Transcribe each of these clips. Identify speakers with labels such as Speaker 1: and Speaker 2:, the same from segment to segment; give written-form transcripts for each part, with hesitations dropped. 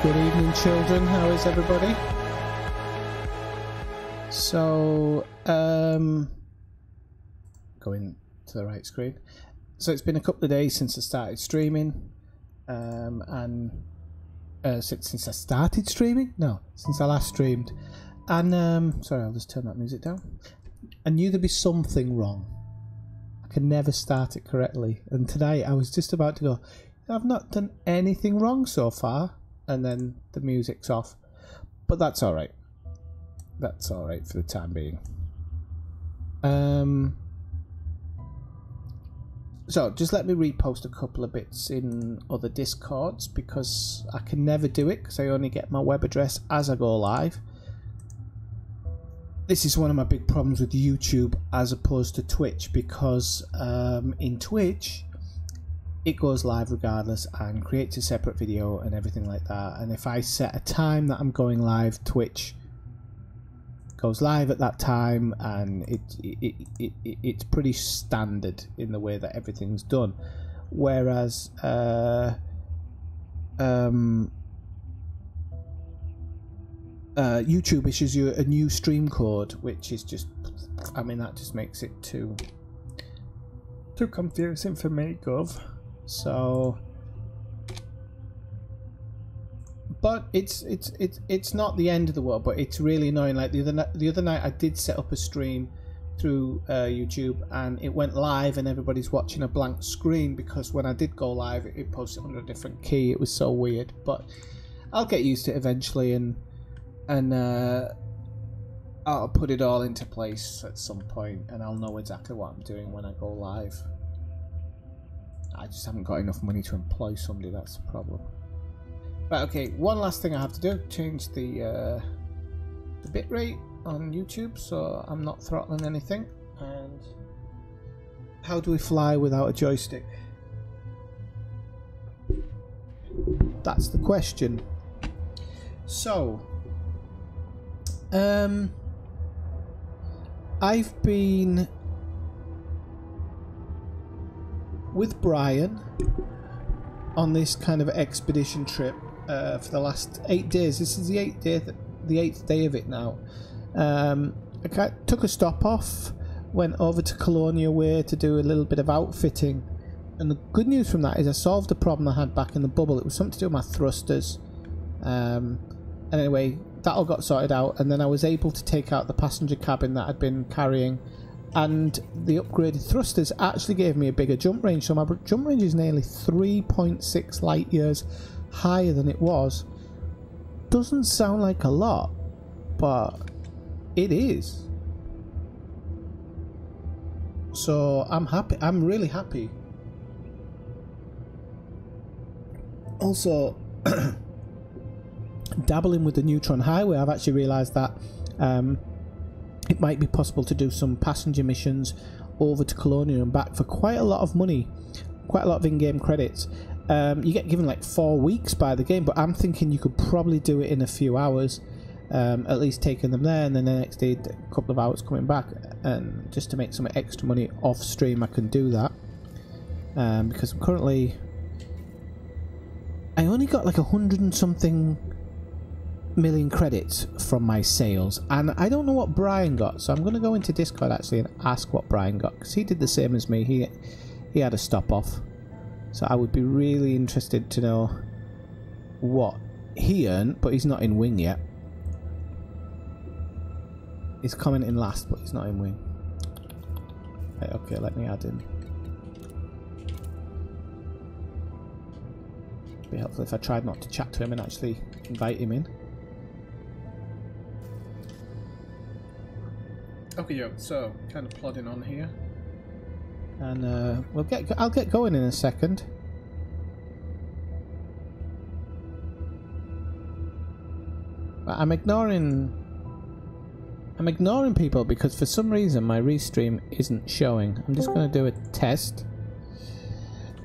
Speaker 1: Good evening, children. How is everybody? So, going to the right screen. So it's been a couple of days since I started streaming, since I started streaming? No, since I last streamed. And sorry, I'll just turn that music down. I knew there'd be something wrong. I could never start it correctly, and today I was just about to go, I've not done anything wrong so far, and then the music's off. But that's alright. That's alright for the time being. So just let me repost a couple of bits in other Discords, because I can never do it because I only get my web address as I go live. This is one of my big problems with YouTube as opposed to Twitch, because in Twitch it goes live regardless and creates a separate video and everything like that, and if I set a time that I'm going live, Twitch goes live at that time, and it's pretty standard in the way that everything's done. Whereas YouTube issues you a new stream code, which is just, I mean, that just makes it too confusing for me, Gov. So, but it's not the end of the world, but it's really annoying. Like the other night I did set up a stream through YouTube, and it went live and everybody's watching a blank screen, because when I did go live it posted under a different key. It was so weird, but I'll get used to it eventually, and I'll put it all into place at some point, and I'll know exactly what I'm doing when I go live. I just haven't got enough money to employ somebody, that's the problem. Right, okay, one last thing I have to do, change the bitrate on YouTube so I'm not throttling anything. And how do we fly without a joystick? That's the question. So, I've been with Brian on this kind of expedition trip for the last 8 days. This is the eighth day of it now. I took a stop off, went over to Colonia Way to do a little bit of outfitting, and the good news from that is I solved the problem I had back in the bubble. It was something to do with my thrusters, and anyway, that all got sorted out, and then I was able to take out the passenger cabin that I'd been carrying, and the upgraded thrusters actually gave me a bigger jump range. So my jump range is nearly 3.6 light years higher than it was. Doesn't sound like a lot, but it is. So I'm happy. I'm really happy. Also, dabbling with the Neutron Highway, I've actually realised that it might be possible to do some passenger missions over to Colonia and back for quite a lot of money, quite a lot of in-game credits. You get given like 4 weeks by the game, but I'm thinking you could probably do it in a few hours, at least taking them there, and then the next day a couple of hours coming back, and just to make some extra money off stream I can do that, because I'm currently, I only got like 100 and something million credits from my sales, and I don't know what Brian got, so I'm going to go into Discord actually and ask what Brian got, because he did the same as me. He had a stop off, so I would be really interested to know what he earned, but he's not in wing yet. He's commenting last, but he's not in wing. Right, okay, let me add him. It'd be helpful if I tried not to chat to him and actually invite him in. Okay, yo, so kind of plodding on here, and I'll get going in a second. But I'm ignoring people because for some reason my restream isn't showing. I'm just going to do a test.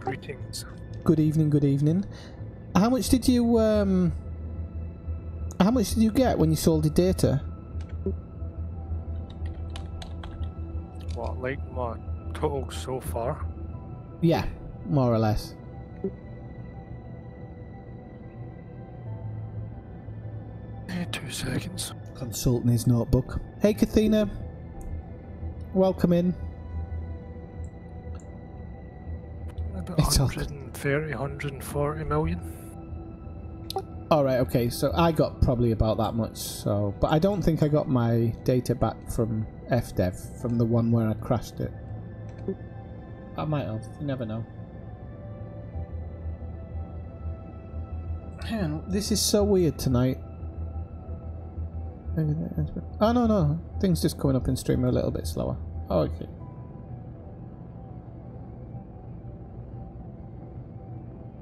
Speaker 2: Greetings.
Speaker 1: Good evening. Good evening. How much did you get when you sold your data?
Speaker 2: What, like my total so far?
Speaker 1: Yeah, more or less.
Speaker 2: 2 seconds.
Speaker 1: Consulting his notebook. Hey, Kathina. Welcome in.
Speaker 2: About
Speaker 1: It's all
Speaker 2: 130, 140 million.
Speaker 1: Alright, okay, so I got probably about that much, so... But I don't think I got my data back from FDev, from the one where I crashed it. I might have, you never know. Hang on, this is so weird tonight. Oh, no, things just coming up in stream are a little bit slower. Oh, okay.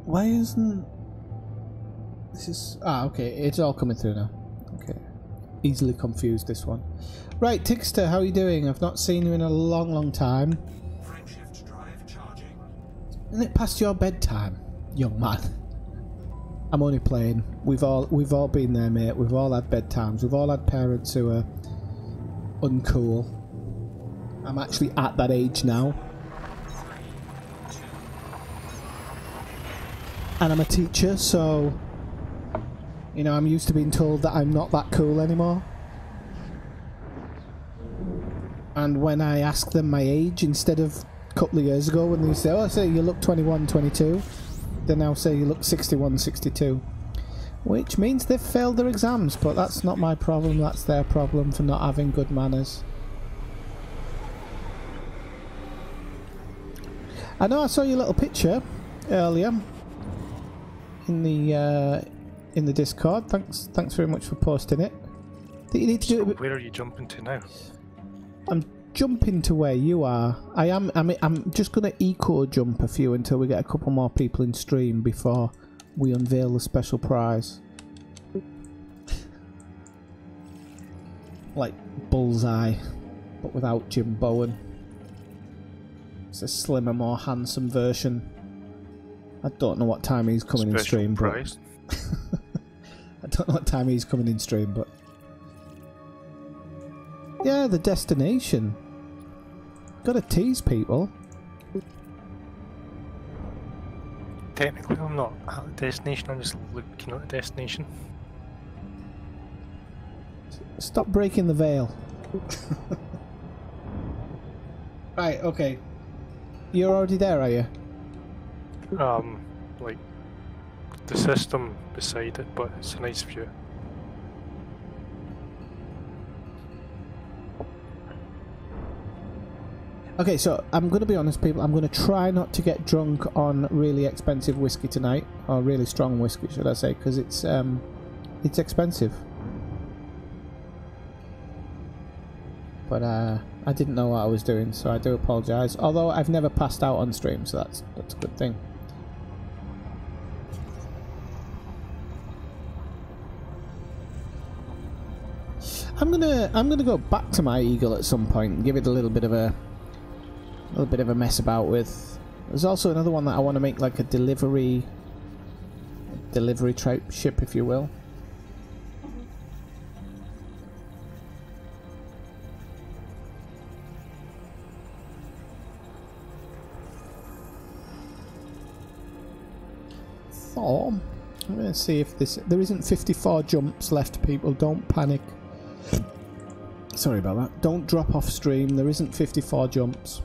Speaker 1: Why isn't... This is... Ah, okay, it's all coming through now. Okay. Easily confused, this one. Right, Tixter, how are you doing? I've not seen you in a long, long time.
Speaker 3: Frameshift drive charging.
Speaker 1: Isn't it past your bedtime, young man? I'm only playing. We've all been there, mate. We've all had bedtimes. We've all had parents who are uncool. I'm actually at that age now. And I'm a teacher, so... You know, I'm used to being told that I'm not that cool anymore. And when I ask them my age, instead of a couple of years ago when they say, oh, I say you look 21, 22, they now say you look 61, 62. Which means they've failed their exams, but that's not my problem, that's their problem for not having good manners. I know I saw your little picture earlier in the Discord. Thanks very much for posting it. That you need to do it.
Speaker 2: Where are you jumping to now?
Speaker 1: I'm jumping to where you are. I'm just gonna eco jump a few until we get a couple more people in stream before we unveil the special prize. Like Bullseye, but without Jim Bowen. It's a slimmer, more handsome version. I don't know what time he's coming in stream, but I don't know what time he's coming in stream, but yeah, the destination. Gotta tease people.
Speaker 2: Technically, I'm not at the destination. I'm just looking at the destination.
Speaker 1: Stop breaking the veil. Right, okay. You're already there, are you?
Speaker 2: Like the system beside it, but it's a nice view.
Speaker 1: Okay, so I'm going to be honest, people. I'm going to try not to get drunk on really expensive whiskey tonight, or really strong whiskey, should I say? Because it's expensive. But I didn't know what I was doing, so I do apologise. Although I've never passed out on stream, so that's a good thing. I'm gonna go back to my Eagle at some point and give it a little bit of a mess about with. There's also another one that I want to make like a delivery type ship, if you will. So I'm going to see if there isn't 54 jumps left, people. Don't panic. Sorry about that. Don't drop off stream. There isn't 54 jumps.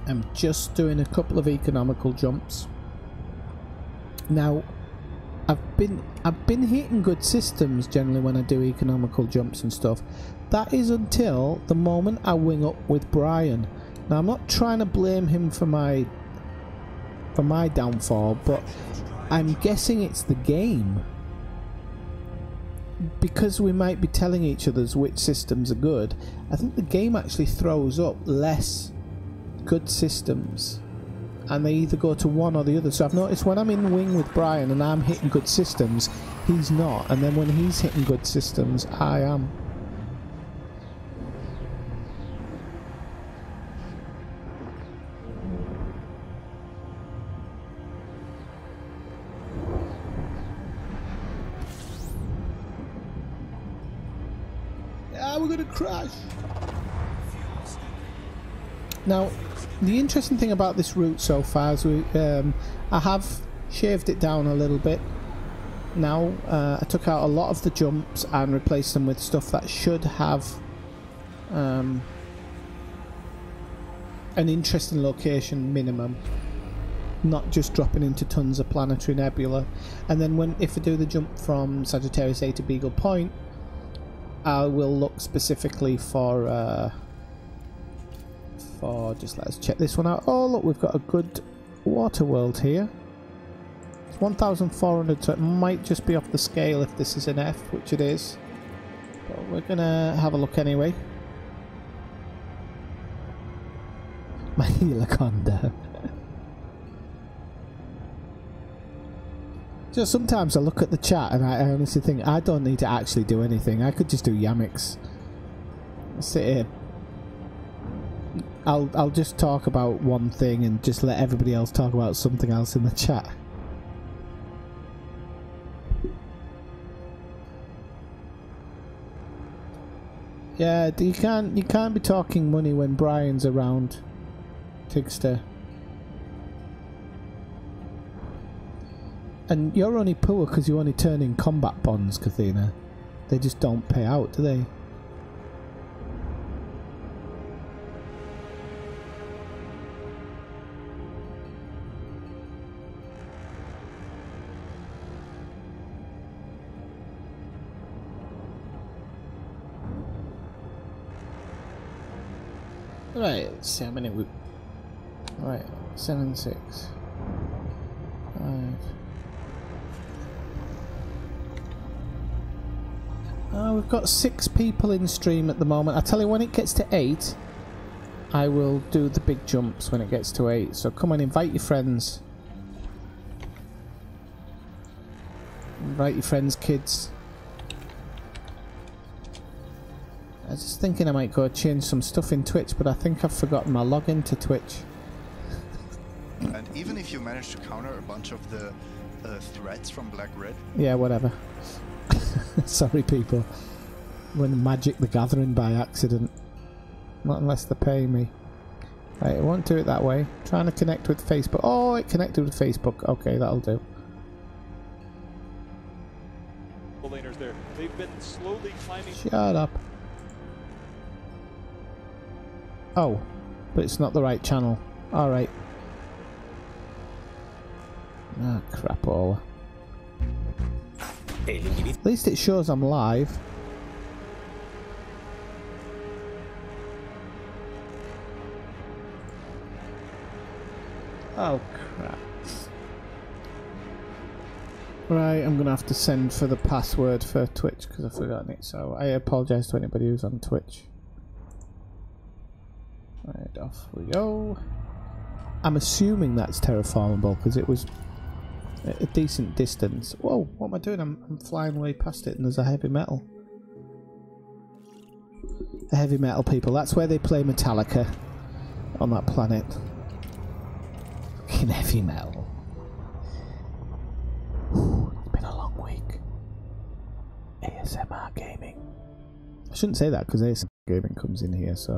Speaker 1: I'm just doing a couple of economical jumps. Now, I've been hitting good systems generally when I do economical jumps and stuff. That is until the moment I wing up with Brian. Now, I'm not trying to blame him for my downfall, but I'm guessing it's the game. Because we might be telling each other which systems are good, I think the game actually throws up less good systems, and they either go to one or the other. So I've noticed when I'm in wing with Brian and I'm hitting good systems, he's not, and then when he's hitting good systems, I am. We're gonna crash. Now, the interesting thing about this route so far is I have shaved it down a little bit. now. I took out a lot of the jumps and replaced them with stuff that should have an interesting location minimum, not just dropping into tons of planetary nebula. And then if I do the jump from Sagittarius A to Beagle Point, I will look specifically for just let's check this one out. Oh look, we've got a good water world here. It's 1,400, so it might just be off the scale if this is an F, which it is. But we're gonna have a look anyway. My Heliconda. So sometimes I look at the chat and I honestly think I don't need to actually do anything. I could just do yammics. Sit here. I'll just talk about one thing and just let everybody else talk about something else in the chat. Yeah, you can't be talking money when Brian's around, Tigster. And you're only poor because you only turn in combat bonds, Kathina. They just don't pay out, do they? Right, let's see how many we... Right, 7, 6, 5... we've got 6 people in stream at the moment. I tell you, when it gets to 8, I will do the big jumps when it gets to 8. So come on, invite your friends. Invite your friends, kids. I was just thinking I might go change some stuff in Twitch, but I think I've forgotten my login to Twitch.
Speaker 4: And even if you manage to counter a bunch of the threats from Black Red...
Speaker 1: Yeah, whatever. Sorry, people. I'm going to Magic the Gathering by accident. Not unless they're paying me. Right, it won't do it that way. Trying to connect with Facebook. Oh, it connected with Facebook. Okay, that'll do.
Speaker 5: Laners there. They've been slowly climbing.
Speaker 1: Shut up. Oh, but it's not the right channel. Alright. Ah, crap all. At least it shows I'm live. Oh crap. Right, I'm gonna have to send for the password for Twitch because I've forgotten it, so I apologise to anybody who's on Twitch. Right, off we go. I'm assuming that's terraformable because it was a decent distance. Whoa, what am I doing? I'm flying way past it and there's a heavy metal. The heavy metal people, that's where they play Metallica on that planet. Fucking heavy metal. It's been a long week. ASMR gaming. I shouldn't say that because ASMR gaming comes in here, so I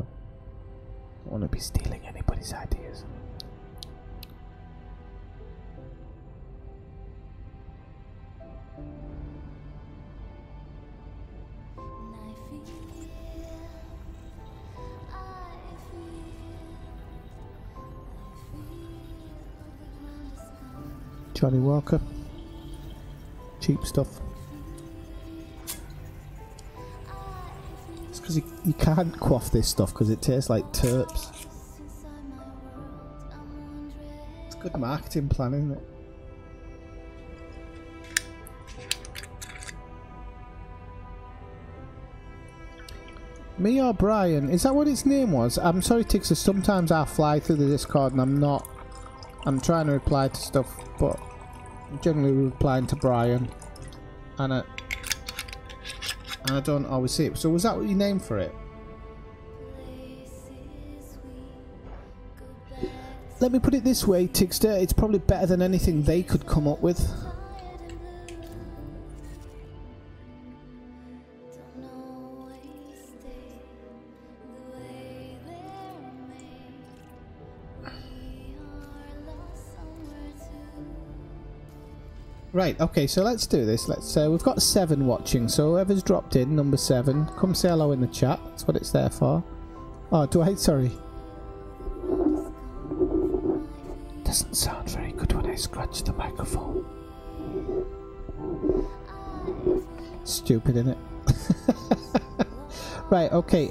Speaker 1: don't want to be stealing anybody's ideas. Johnny Walker. Cheap stuff. It's because you can't quaff this stuff because it tastes like terps. It's good marketing plan, isn't it? Me or Brian? Is that what its name was? I'm sorry, Tixer, sometimes I fly through the Discord and I'm trying to reply to stuff, but I'm generally replying to Brian, and I don't always see it. So was that what you named for it? Let me put it this way, Tixter, it's probably better than anything they could come up with. Right, okay, so let's do this. Let's. We've got 7 watching, so whoever's dropped in, number 7, come say hello in the chat. That's what it's there for. Oh, Dwight, sorry. Doesn't sound very good when I scratch the microphone. Stupid, innit? Right, okay.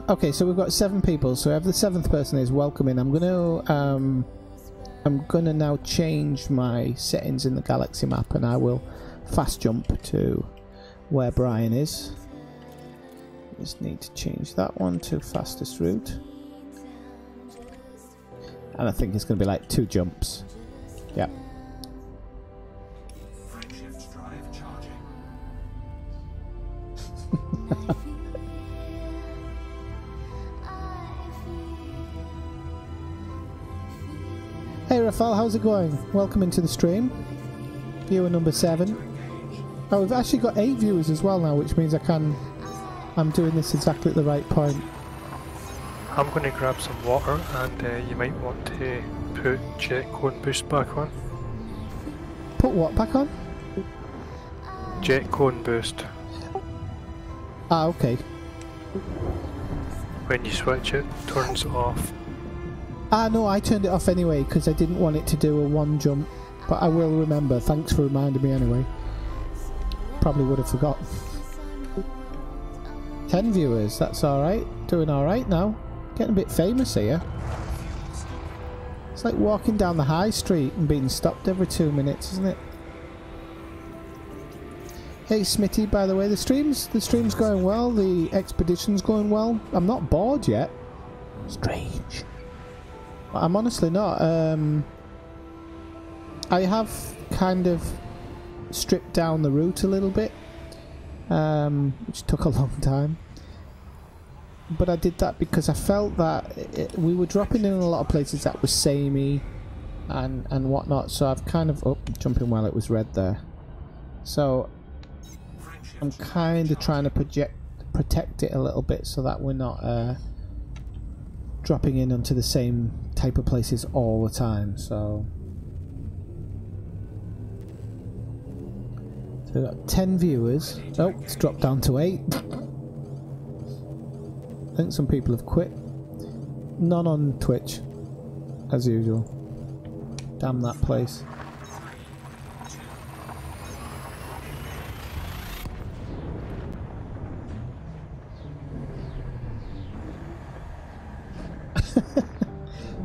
Speaker 1: Okay, so we've got 7 people. So whoever the 7th person is, welcome in. I'm gonna now change my settings in the galaxy map, and I will fast jump to where Brian is. Just need to change that one to fastest route. And I think it's going to be like 2 jumps. Yep.
Speaker 3: Frameshift drive charging.
Speaker 1: Hey Rafael, how's it going? Welcome into the stream. Viewer number 7. Oh, we've actually got 8 viewers as well now, which means I'm doing this exactly at the right point.
Speaker 2: I'm going to grab some water, and you might want to put jet cone boost back on.
Speaker 1: Put what back on?
Speaker 2: Jet cone boost.
Speaker 1: Ah, okay.
Speaker 2: When you switch it, turns off.
Speaker 1: Ah, no, I turned it off anyway because I didn't want it to do a 1 jump. But I will remember. Thanks for reminding me anyway. Probably would have forgotten. 10 viewers, that's alright. Doing alright now. Getting a bit famous here. It's like walking down the high street and being stopped every 2 minutes, isn't it? Hey Smitty, by the way, the stream's going well, the expedition's going well. I'm not bored yet. Strange. I'm honestly not. I have kind of stripped down the route a little bit, which took a long time. But I did that because I felt that we were dropping in a lot of places that were samey and whatnot. So I've kind of jumping while it was red there. So I'm kind of trying to protect it a little bit so that we're not dropping in onto the same type of places all the time. So we've got 10 viewers. Oh, it's dropped down to 8. I think some people have quit. None on Twitch, as usual. Damn that place.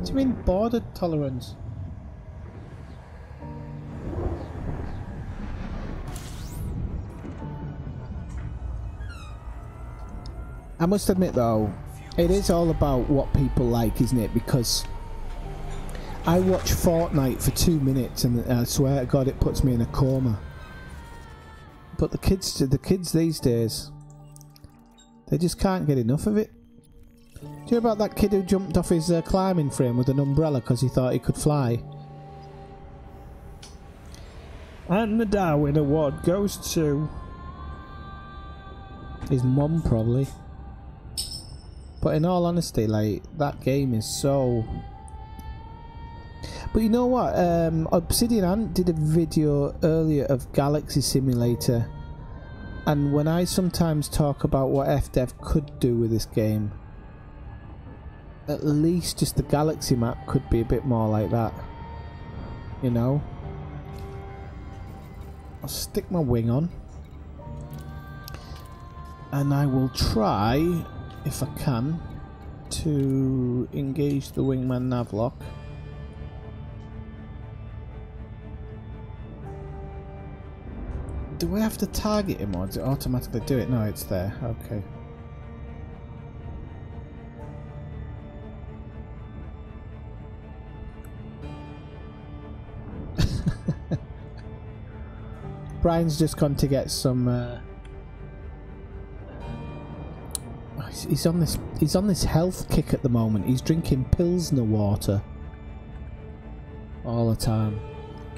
Speaker 1: Do you mean border tolerance? I must admit though, it is all about what people like, isn't it? Because I watch Fortnite for 2 minutes and I swear to God it puts me in a coma. But the kids these days, they just can't get enough of it. Do you hear about that kid who jumped off his climbing frame with an umbrella because he thought he could fly? And the Darwin Award goes to his mum, probably. But in all honesty, like, that game is so... But you know what? Obsidian Ant did a video earlier of Galaxy Simulator, and when I sometimes talk about what FDev could do with this game, at least just the galaxy map could be a bit more like that, you know? I'll stick my wing on and I will try, if I can, to engage the wingman navlock. Do we have to target him or does it automatically do it? No, it's there. Okay. Brian's just gone to get some. He's on this health kick at the moment. He's drinking Pilsner water all the time.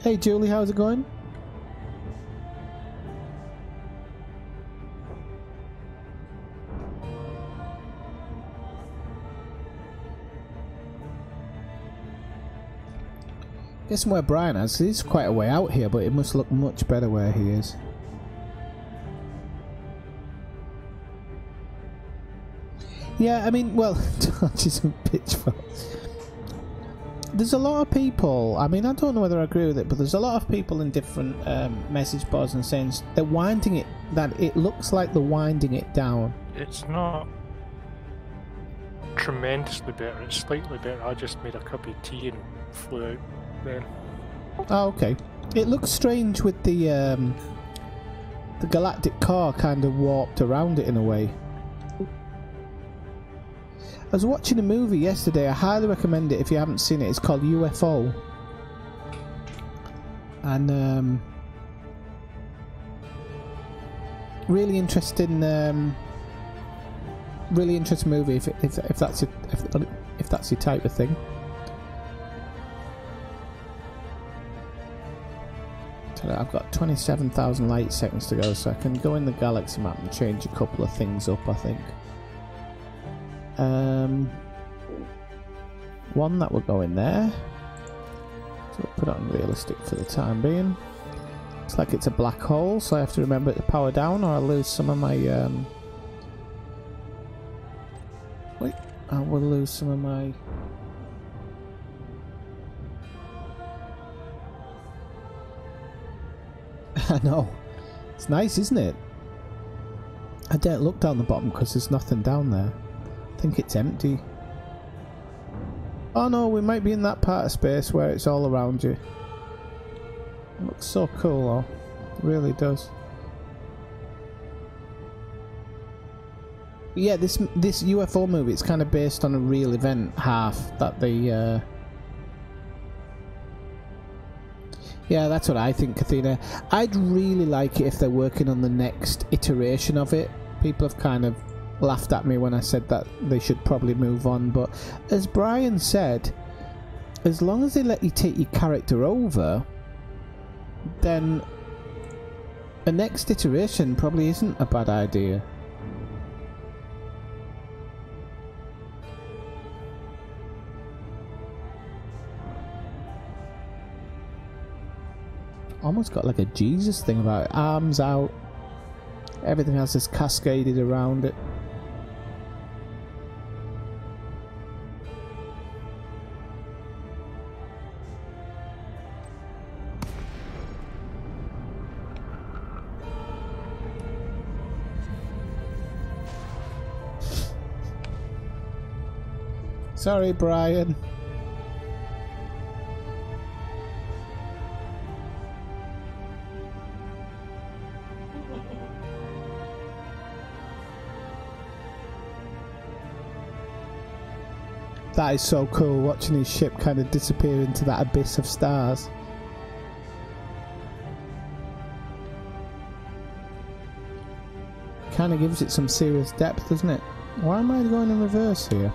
Speaker 1: Hey Julie, how's it going? Guessing where Brian is. He's quite a way out here, but it must look much better where he is. Yeah, I mean, well, torches and pitchforks. There's a lot of people, I mean, I don't know whether I agree with it, but there's a lot of people in different message boards and saying they're winding it, that it looks like they're winding it down.
Speaker 2: It's not tremendously better, it's slightly better. I just made a cup of tea and flew out then.
Speaker 1: Oh, okay. It looks strange with the galactic core kind of warped around it in a way. I was watching a movie yesterday. I highly recommend it if you haven't seen it. It's called UFO. And really interesting movie if that's your type of thing. I've got 27,000 light seconds to go, so I can go in the galaxy map and change a couple of things up, I think. One that will go in there, so we'll put it on realistic for the time being. Looks like it's a black hole, so I have to remember to power down or I'll lose some of my wait, I will lose some of my I know, it's nice, isn't it? I daren't look down the bottom because there's nothing down there. I think it's empty. Oh no, we might be in that part of space where it's all around you. It looks so cool though. It really does. But yeah, this UFO movie, it's kind of based on a real event, half that they yeah, that's what I think, Athena. I'd really like it if they're working on the next iteration of it. People have kind of laughed at me when I said that they should probably move on, but as Brian said, as long as they let you take your character over, then a next iteration probably isn't a bad idea. Almost got like a Jesus thing about it. Arms out, everything else is cascaded around it. Sorry, Brian. That is so cool, watching his ship kind of disappear into that abyss of stars. Kind of gives it some serious depth, doesn't it? Why am I going in reverse here?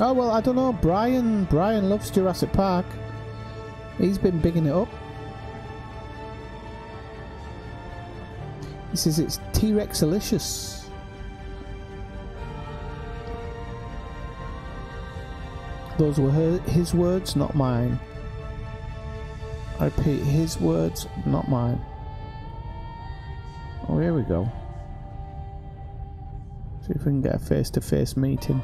Speaker 1: Oh well, I don't know. Brian loves Jurassic Park. He's been bigging it up. He says it's T-Rex-alicious. Those were his words, not mine. I repeat, his words, not mine. Oh, here we go. See if we can get a face-to-face meeting.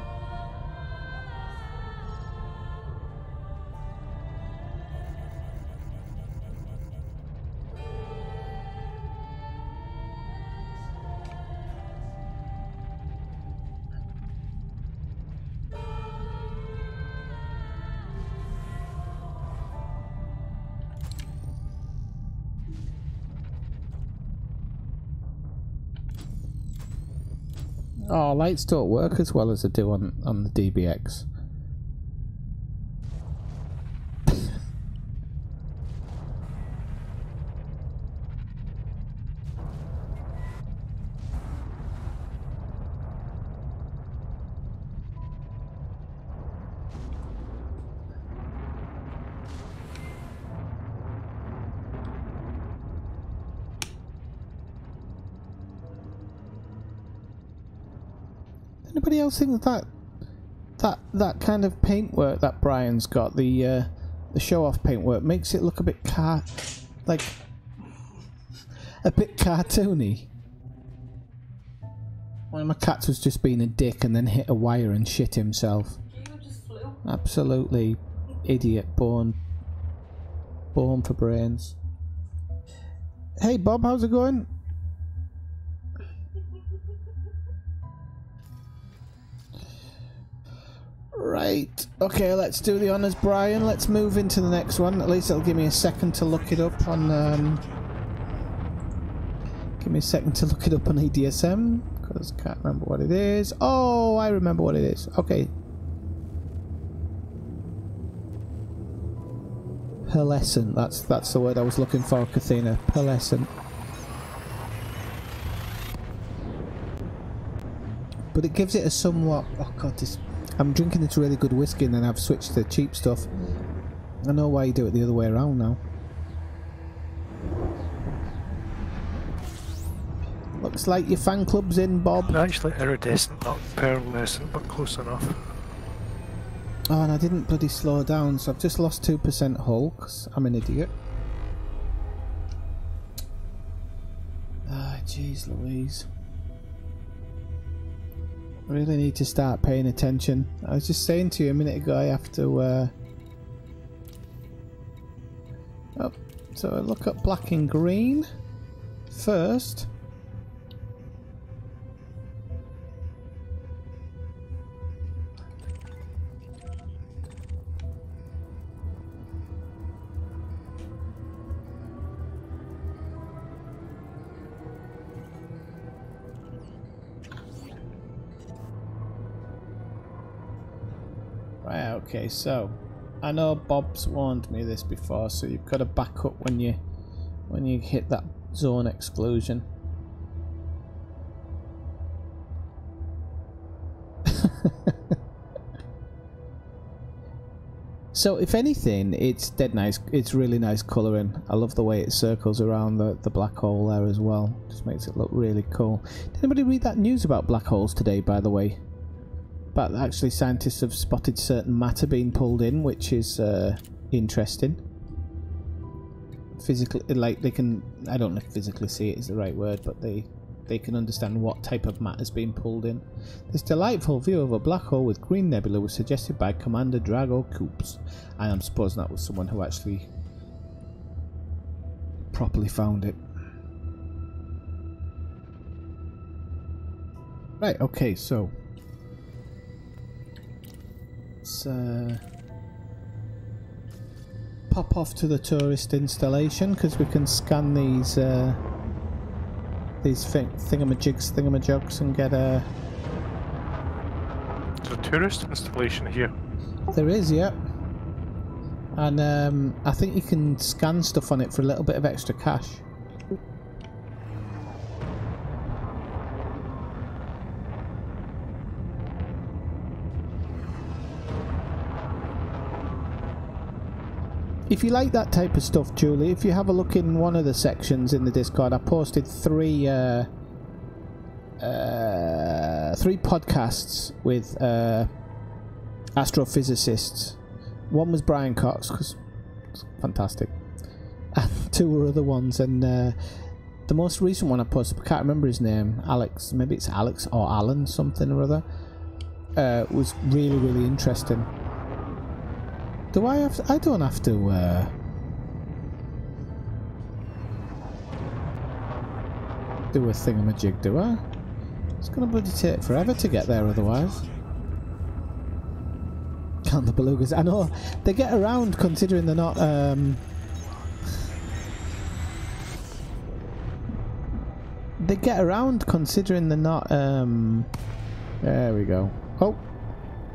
Speaker 1: Oh, lights don't work as well as they do on the DBX. Anybody else think that kind of paintwork that Brian's got, the show-off paintwork, makes it look a bit like a bit cartoony? One of my cats was just being a dick and then hit a wire and shit himself.
Speaker 6: Just flew.
Speaker 1: Absolutely idiot, born for brains. Hey Bob, how's it going? Right, okay, let's do the honours, Brian. Let's move into the next one. At least it'll give me a second to look it up on give me a second to look it up on EDSM, because I can't remember what it is. Oh, I remember what it is. Okay. Pearlescent, that's the word I was looking for, Kathina. Pearlescent. But it gives it a somewhat... Oh god, I'm drinking this really good whiskey and then I've switched to cheap stuff. I know why you do it the other way around now. Looks like your fan club's in, Bob.
Speaker 2: Actually iridescent, not pearlescent, but close enough.
Speaker 1: Oh, and I didn't bloody slow down, so I've just lost 2% hull, because I'm an idiot. Ah, jeez Louise. I really need to start paying attention. I was just saying to you a minute ago, I have to, Oh, so I look at black and green first. Right, okay, so I know Bob's warned me this before, so you've got to back up when you hit that zone exclusion. So if anything, it's dead nice. It's really nice colouring. I love the way it circles around the black hole there as well. Just makes it look really cool. Did anybody read that news about black holes today, by the way? But actually scientists have spotted certain matter being pulled in, which is interesting. Physically, like they can, I don't know if physically see it is the right word, but they can understand what type of matter is being pulled in. This delightful view of a black hole with green nebula was suggested by Commander Drago Coops, and I'm supposing that was someone who actually properly found it. Right, okay, so let's pop off to the tourist installation, because we can scan these thingamajugs and get a...
Speaker 2: There's a tourist installation here.
Speaker 1: There is, yeah. And I think you can scan stuff on it for a little bit of extra cash. If you like that type of stuff, Julie, if you have a look in one of the sections in the Discord, I posted three podcasts with astrophysicists. One was Brian Cox, because it's fantastic, and two were other ones. And the most recent one I posted, I can't remember his name, Alex, maybe it's Alex or Alan something or other, was really, really interesting. Do I have to, I don't have to do a thingamajig, do I? It's gonna bloody take forever to get there otherwise. Count the belugas. I know they get around considering they're not they get around considering they're not there we go. Oh,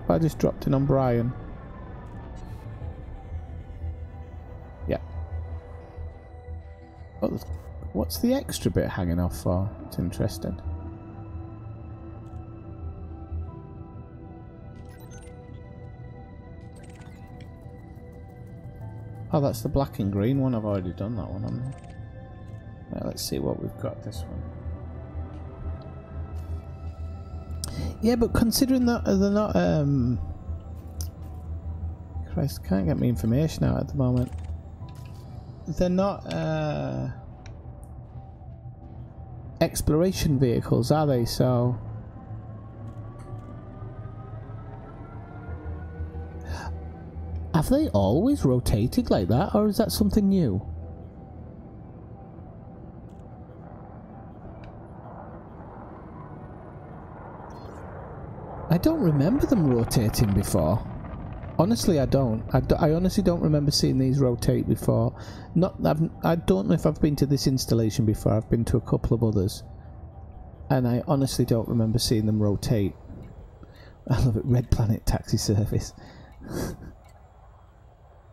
Speaker 1: I just dropped in on Brian. Yeah. Oh, what's the extra bit hanging off for? It's interesting. Oh, that's the black and green one. I've already done that one. Right, let's see what we've got this one. Yeah, but considering that they're not Christ, can't get me information out at the moment. They're not exploration vehicles, are they? So have they always rotated like that, or is that something new? I don't remember them rotating before. Honestly, I don't. I honestly don't remember seeing these rotate before. I don't know if I've been to this installation before. I've been to a couple of others, and I honestly don't remember seeing them rotate. I love it. Red Planet Taxi Service.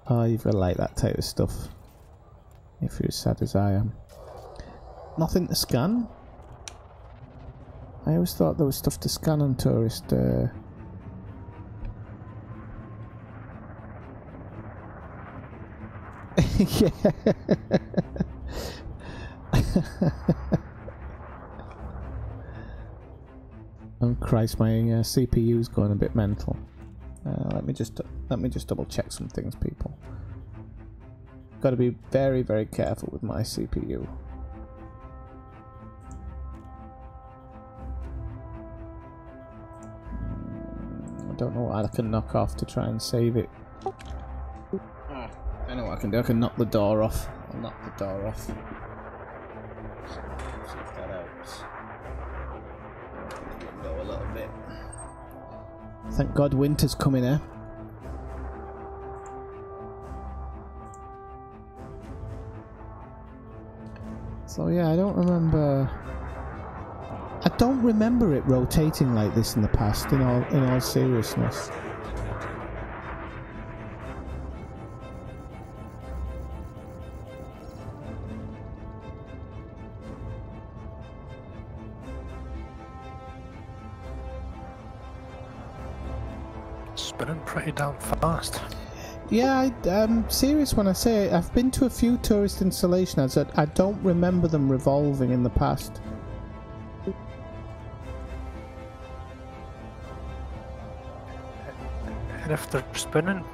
Speaker 1: Oh, you've got to like that type of stuff if you're as sad as I am. Nothing to scan? I always thought there was stuff to scan on tourist. Yeah. Oh Christ, my CPU's going a bit mental. Let me just double check some things, people. Got to be very, very careful with my CPU. I don't know what I can knock off to try and save it. I know what I can do. I can knock the door off. I'll knock the door off. See if that helps. Open the window a little bit. Thank God winter's coming here. So yeah, I don't remember it rotating like this in the past, in all seriousness.
Speaker 2: Spinning pretty damn fast.
Speaker 1: Yeah, I'm serious when I say it. I've been to a few tourist installations. I don't remember them revolving in the past.
Speaker 2: And if they're spinning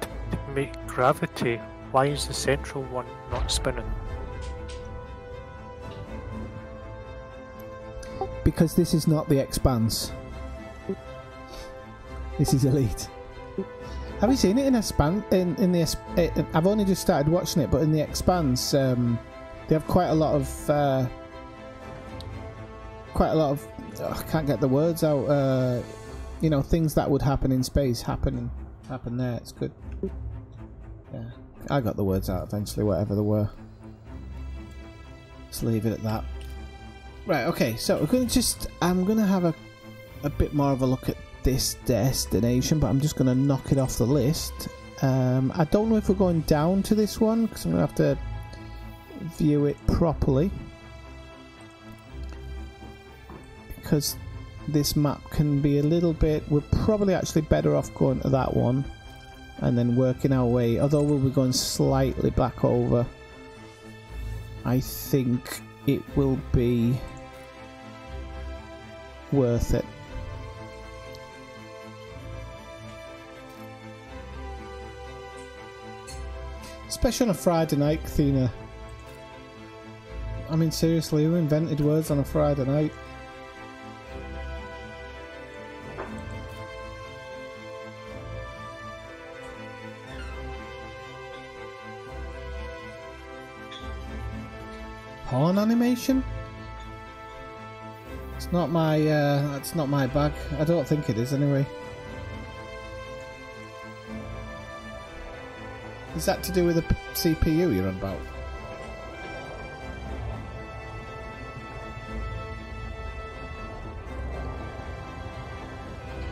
Speaker 2: to make gravity, why is the central one not spinning?
Speaker 1: Because this is not the Expanse. This is Elite. Have you seen it in Expanse? I've only just started watching it, but in the Expanse, they have quite a lot of. I can't get the words out. You know, things that would happen in space happen there. It's good. Yeah, I got the words out eventually, whatever they were. Let's leave it at that. Right. Okay. So I'm gonna have a bit more of a look at this destination, but I'm just going to knock it off the list. I don't know if we're going down to this one because I'm going to have to view it properly, because this map can be a little bit. We're probably actually better off going to that one and then working our way, although we'll be going slightly back over. I think it will be worth it. Especially on a Friday night, Athena. I mean, seriously, who invented words on a Friday night? Porn animation? It's not my. That's not my bag. I don't think it is, anyway. Is that to do with the CPU you're on about?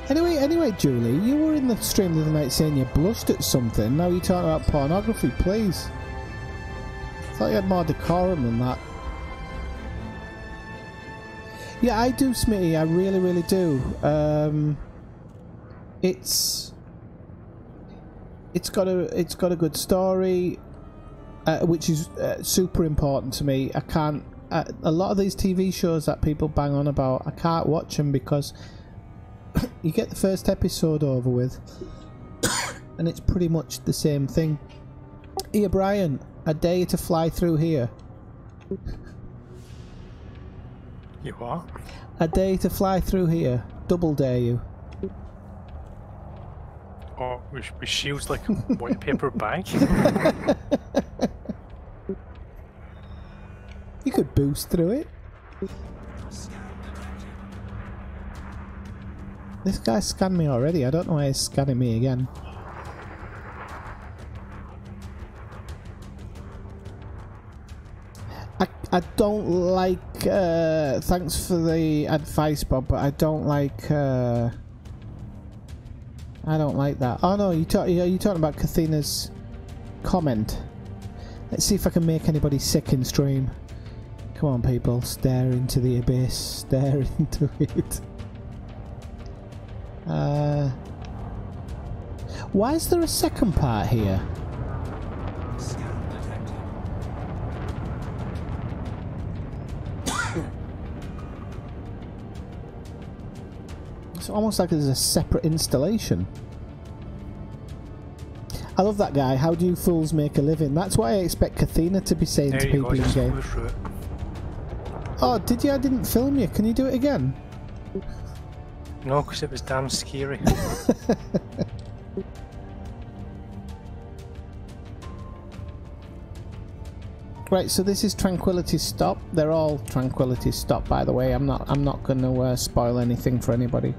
Speaker 1: Anyway, Julie, you were in the stream the other night saying you blushed at something. Now you're talking about pornography, please. I thought you had more decorum than that. Yeah, I do, Smitty. I really, really do. It's got a good story, which is super important to me. I can't. A lot of these TV shows that people bang on about, I can't watch them because you get the first episode over with, and it's pretty much the same thing. Here, Brian, I dare you to fly through here.
Speaker 2: You what?
Speaker 1: I dare you to fly through here. Double dare you.
Speaker 2: Oh, with shields like a white paper bag?
Speaker 1: You could boost through it. This guy scanned me already. I don't know why he's scanning me again. I don't like... thanks for the advice, Bob, but I don't like... I don't like that. Oh no, you're talking about Kathina's comment. Let's see if I can make anybody sick in stream. Come on, people. Stare into the abyss. Stare into it. Why is there a second part here?
Speaker 3: Scan detected.
Speaker 1: It's almost like there's a separate installation. I love that guy. How do you fools make a living? That's what I expect Kathina to be saying
Speaker 2: There
Speaker 1: to
Speaker 2: you
Speaker 1: people
Speaker 2: go,
Speaker 1: in
Speaker 2: just
Speaker 1: game.
Speaker 2: flew through it.
Speaker 1: Oh, did you? I didn't film you. Can you do it again?
Speaker 2: No, because it was damn scary.
Speaker 1: Right, so this is Tranquility Stop. They're all Tranquility Stop, by the way. I'm not going to spoil anything for anybody.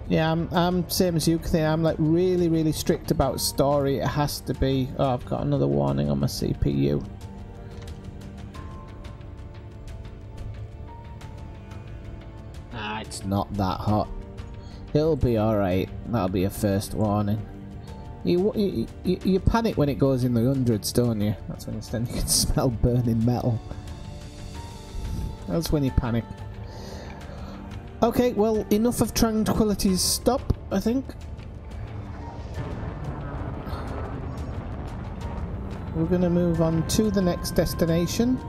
Speaker 1: Yeah, I'm same as you, Kathina. I'm like really strict about story. It has to be. Oh, I've got another warning on my CPU. It's not that hot. It'll be alright. That'll be a first warning. You panic when it goes in the hundreds, don't you? That's when you can smell burning metal. That's when you panic. Okay, well, enough of Tranquility's Stop, I think. We're going to move on to the next destination.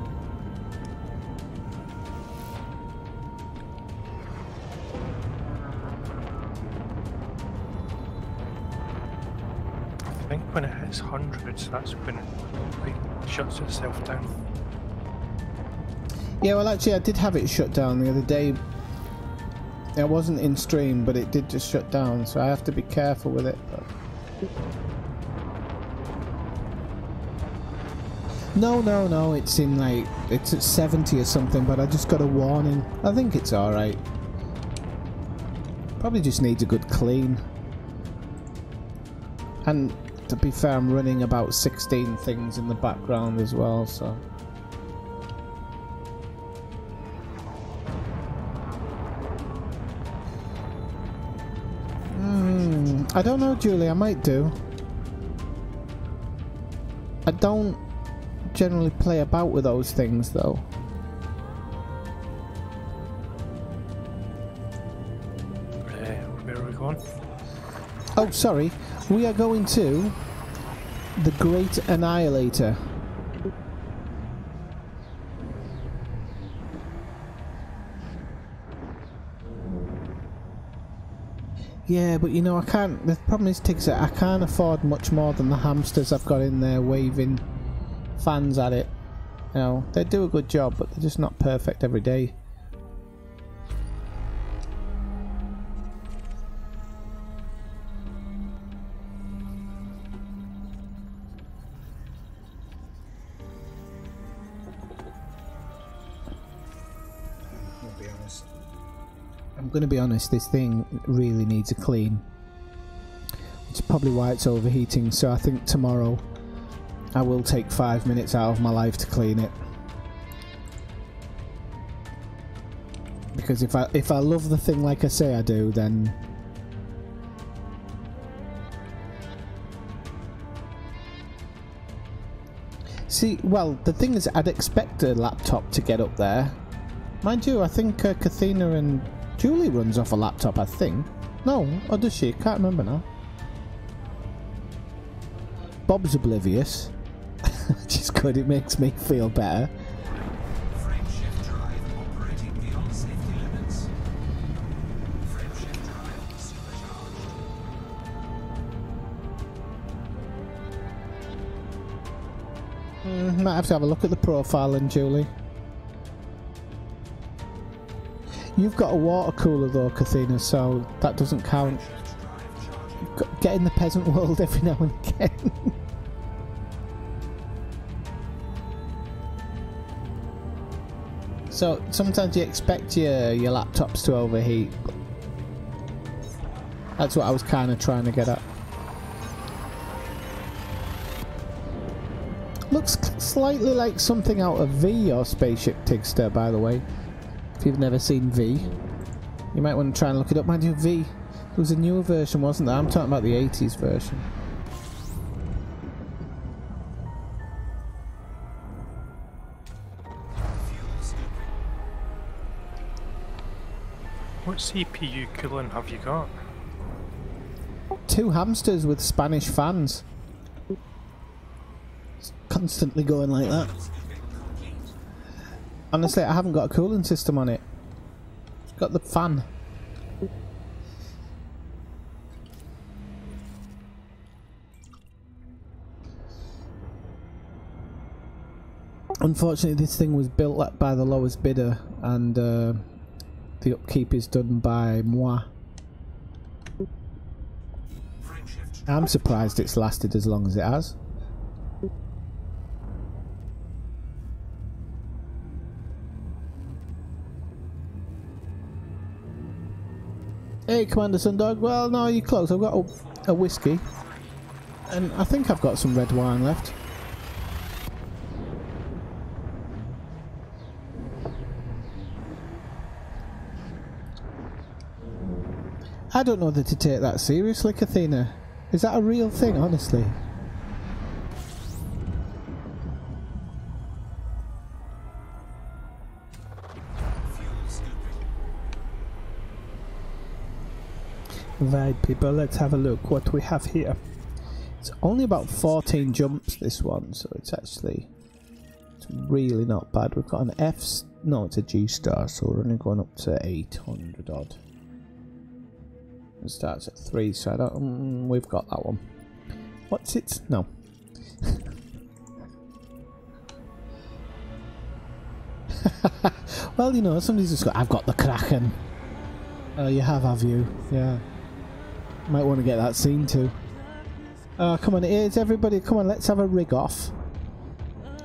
Speaker 2: I think when it hits hundreds, that's when it like, shuts itself down.
Speaker 1: Yeah, well, actually, I did have it shut down the other day. It wasn't in stream, but it did just shut down, so I have to be careful with it. But... No, it's in like, it's at 70 or something, but I just got a warning. I think it's alright. Probably just needs a good clean. And to be fair, I'm running about 16 things in the background as well, so... I don't know, Julie, I might do. I don't generally play about with those things, though.
Speaker 2: Where are we going?
Speaker 1: Oh, sorry. We are going to the Great Annihilator. Yeah, but you know, I can't... The problem is, Tixer, I can't afford much more than the hamsters I've got in there waving fans at it. You know, they do a good job, but they're just not perfect every day. I'm going to be honest, this thing really needs a clean. Which is probably why it's overheating, so I think tomorrow I will take 5 minutes out of my life to clean it. Because if I love the thing like I say I do, then... See, well, the thing is, I'd expect a laptop to get up there. Mind you, I think Kathina and Julie runs off a laptop, I think. No, or does she? Can't remember now. Bob's oblivious. Which is good, it makes me feel better.
Speaker 3: Frame shift drive operating beyond safety.
Speaker 1: Might have to have a look at the profile then, Julie. You've got a water cooler though, Kathina, so that doesn't count. Get in the peasant world every now and again. So sometimes you expect your laptops to overheat. That's what I was kind of trying to get at. Looks slightly like something out of V, your spaceship, Tigster, by the way. If you've never seen V, you might want to try and look it up. Mind you, V, there was a newer version, wasn't there? I'm talking about the 80s version.
Speaker 2: What CPU cooling have you got?
Speaker 1: 2 hamsters with Spanish fans. It's constantly going like that. Honestly, I haven't got a cooling system on it. It's got the fan. Unfortunately, this thing was built up by the lowest bidder, and the upkeep is done by moi. I'm surprised it's lasted as long as it has. Hey, Commander Sundog. Well, no, you're close. I've got a whiskey, and I think I've got some red wine left. I don't know whether to take that seriously, Kathina. Is that a real thing, honestly? Right, people, let's have a look what we have here. It's only about 14 jumps, this one, so it's really not bad. We've got an F, no, it's a G star, so we're only going up to 800 odd. It starts at 3, so I don't, we've got that one. What's it? No. Well, you know, somebody's just got, I've got the Kraken. Oh, you have you? Yeah. Might want to get that scene too. Oh, come on, here's everybody, come on, let's have a rig off.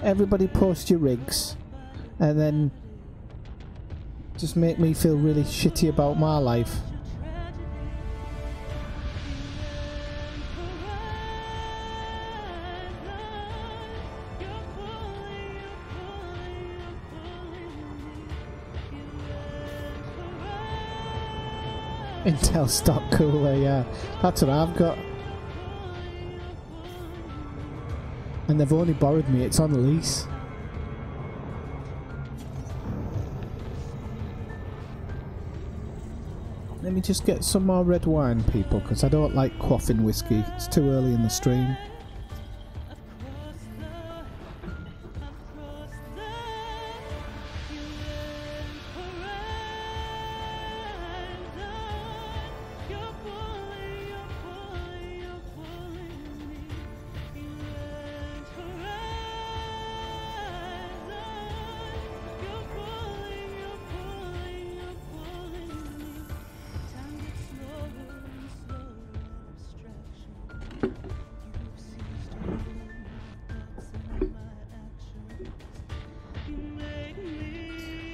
Speaker 1: Everybody post your rigs. And then just make me feel really shitty about my life. Intel stock cooler, yeah. That's what I've got. And they've only borrowed me, it's on lease. Let me just get some more red wine, people, because I don't like quaffing whiskey. It's too early in the stream.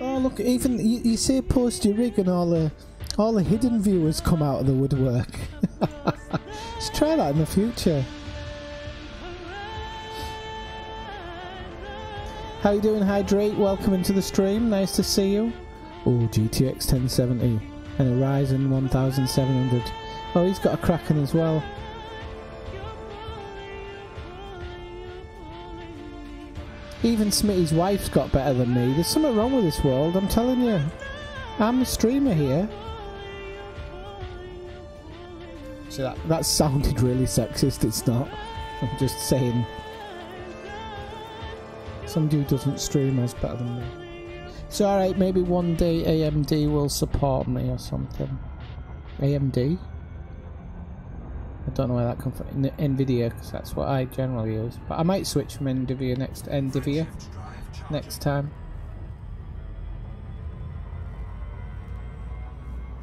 Speaker 1: Oh look, even you say post your rig and all the hidden viewers come out of the woodwork. Let's try that in the future. How you doing, Hydrate? Welcome into the stream. Nice to see you. Oh, GTX 1070 and a Ryzen 1700. Oh, he's got a Kraken as well. Even Smitty's wife's got better than me. There's something wrong with this world, I'm telling you. I'm the streamer here. So that sounded really sexist, it's not. I'm just saying. Somebody who doesn't stream is better than me. It's alright, maybe one day AMD will support me or something. AMD? I don't know where that comes from. NVIDIA, because that's what I generally use. But I might switch from NVIDIA next time.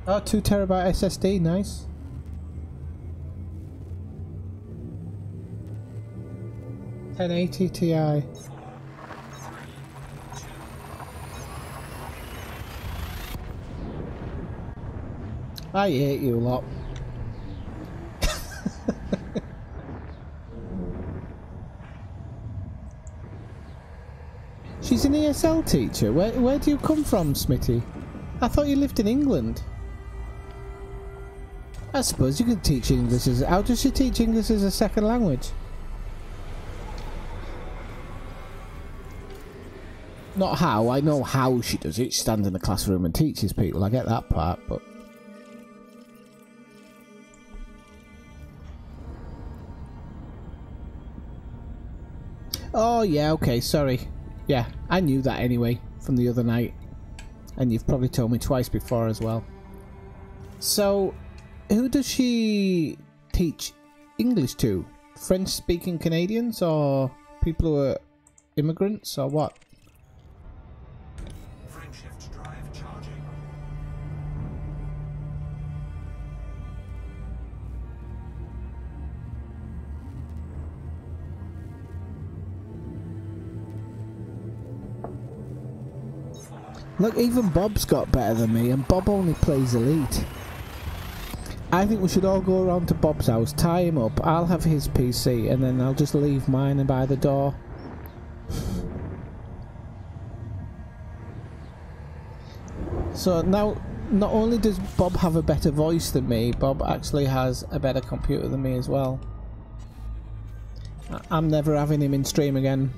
Speaker 1: Oh, 2 terabyte SSD, nice. $1080 Ti. I hate you lot. She's an ESL teacher. Where do you come from, Smitty? I thought you lived in England. I suppose you could teach English as... How does she teach English as a second language? Not how. I know how she does it. She stands in the classroom and teaches people. I get that part, but... Oh, yeah, okay, sorry. Yeah, I knew that anyway, from the other night. And you've probably told me twice before as well. So, who does she teach English to? French-speaking Canadians, or people who are immigrants, or what?
Speaker 3: Frameshift drive charging.
Speaker 1: Look, even Bob's got better than me, and Bob only plays Elite. I think we should all go around to Bob's house, tie him up, I'll have his PC, and then I'll just leave mine by the door. So now, not only does Bob have a better voice than me, Bob actually has a better computer than me as well. I'm never having him in stream again.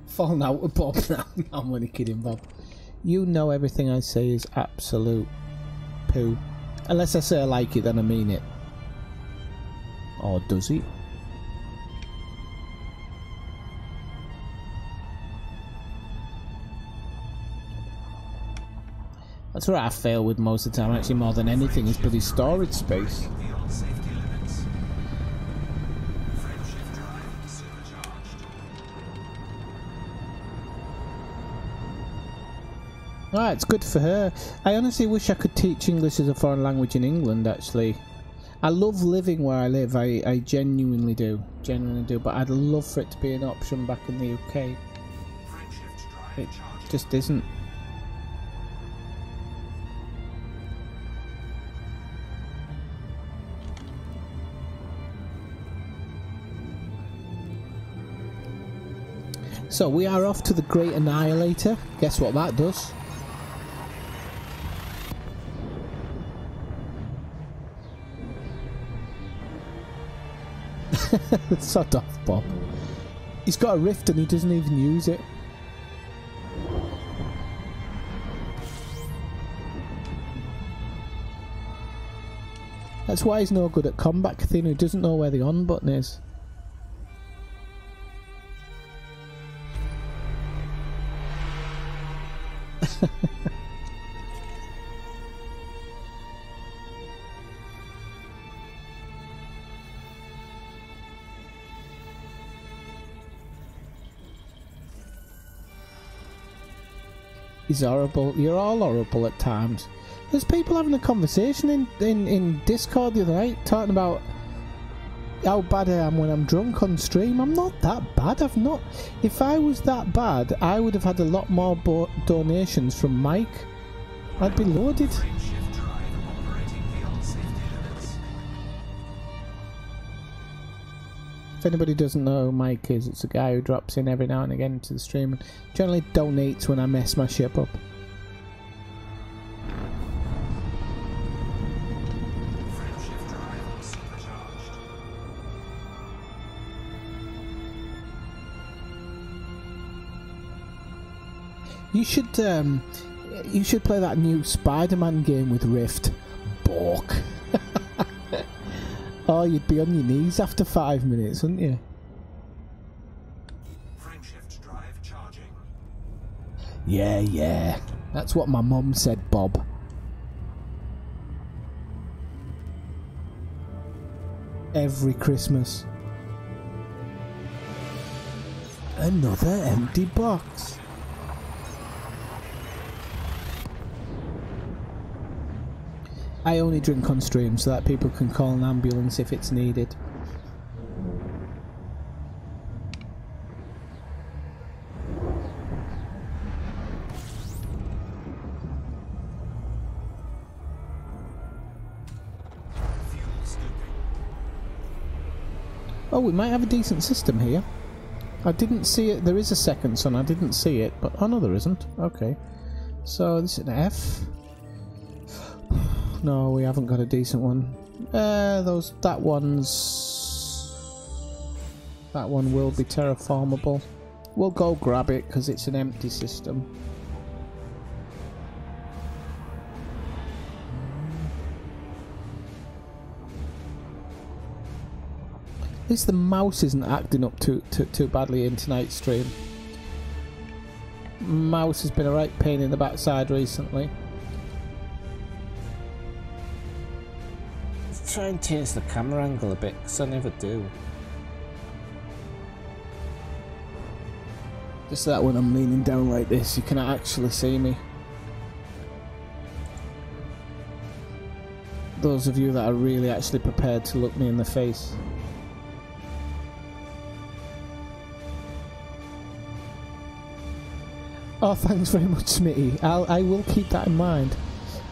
Speaker 1: Falling out with Bob now. I'm only kidding, Bob. You know everything I say is absolute poo. Unless I say I like it, then I mean it. Or does he? That's where I fail with most of the time, actually, more than anything, is bloody storage space. Alright, it's good for her. I honestly wish I could teach English as a foreign language in England, actually. I love living where I live, I genuinely do. Genuinely do, but I'd love for it to be an option back in the UK. It just isn't. So we are off to the Great Annihilator. Guess what that does? Sod off, Bob. He's got a rift and he doesn't even use it. That's why he's no good at combat, Cathino. He doesn't know where the on button is. He's horrible. You're all horrible at times. There's people having a conversation in Discord the other night talking about how bad I am when I'm drunk on stream. I'm not that bad. I've not. If I was that bad, I would have had a lot more donations from Mike. I'd be loaded. If anybody doesn't know who Mike is, it's a guy who drops in every now and again to the stream and generally donates when I mess my ship up. You should, You should play that new Spider-Man game with Rift. Bork. Oh, you'd be on your knees after 5 minutes, wouldn't you?
Speaker 3: Frameshift drive charging.
Speaker 1: Yeah, yeah. That's what my mum said, Bob. Every Christmas. Another empty box. I only drink on stream so that people can call an ambulance if it's needed.
Speaker 3: Fuel scooping.
Speaker 1: Oh, we might have a decent system here. I didn't see it. There is a second sun. I didn't see it, but oh no, there isn't. Okay, so this is an F. No, we haven't got a decent one. That one will be terraformable. We'll go grab it because it's an empty system. At least the mouse isn't acting up too badly in tonight's stream. Mouse has been a right pain in the backside recently. Let's try and change the camera angle a bit, because I never do. Just so that when I'm leaning down like this, you can actually see me. Those of you that are really actually prepared to look me in the face. Oh, thanks very much, Smitty. I will keep that in mind.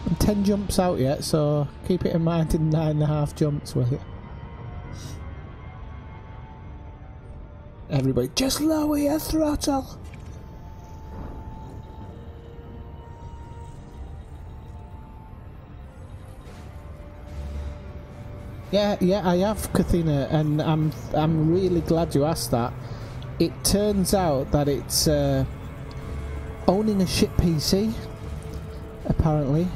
Speaker 1: I'm 10 jumps out yet, so keep it in mind in 9.5 jumps, will you? Everybody, just lower your throttle! Yeah, I have, Kathina, and I'm really glad you asked that. It turns out that it's owning a shit PC, apparently.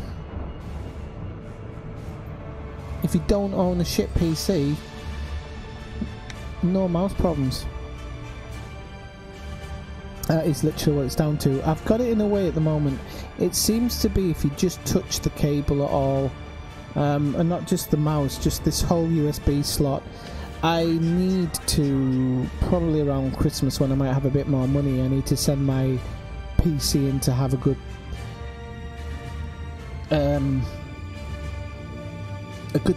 Speaker 1: If you don't own a shit PC, no mouse problems. That is literally what it's down to. I've got it in a way at the moment. It seems to be if you just touch the cable at all, and not just the mouse, just this whole USB slot. I need to, probably around Christmas when I might have a bit more money, I need to send my PC in to have a good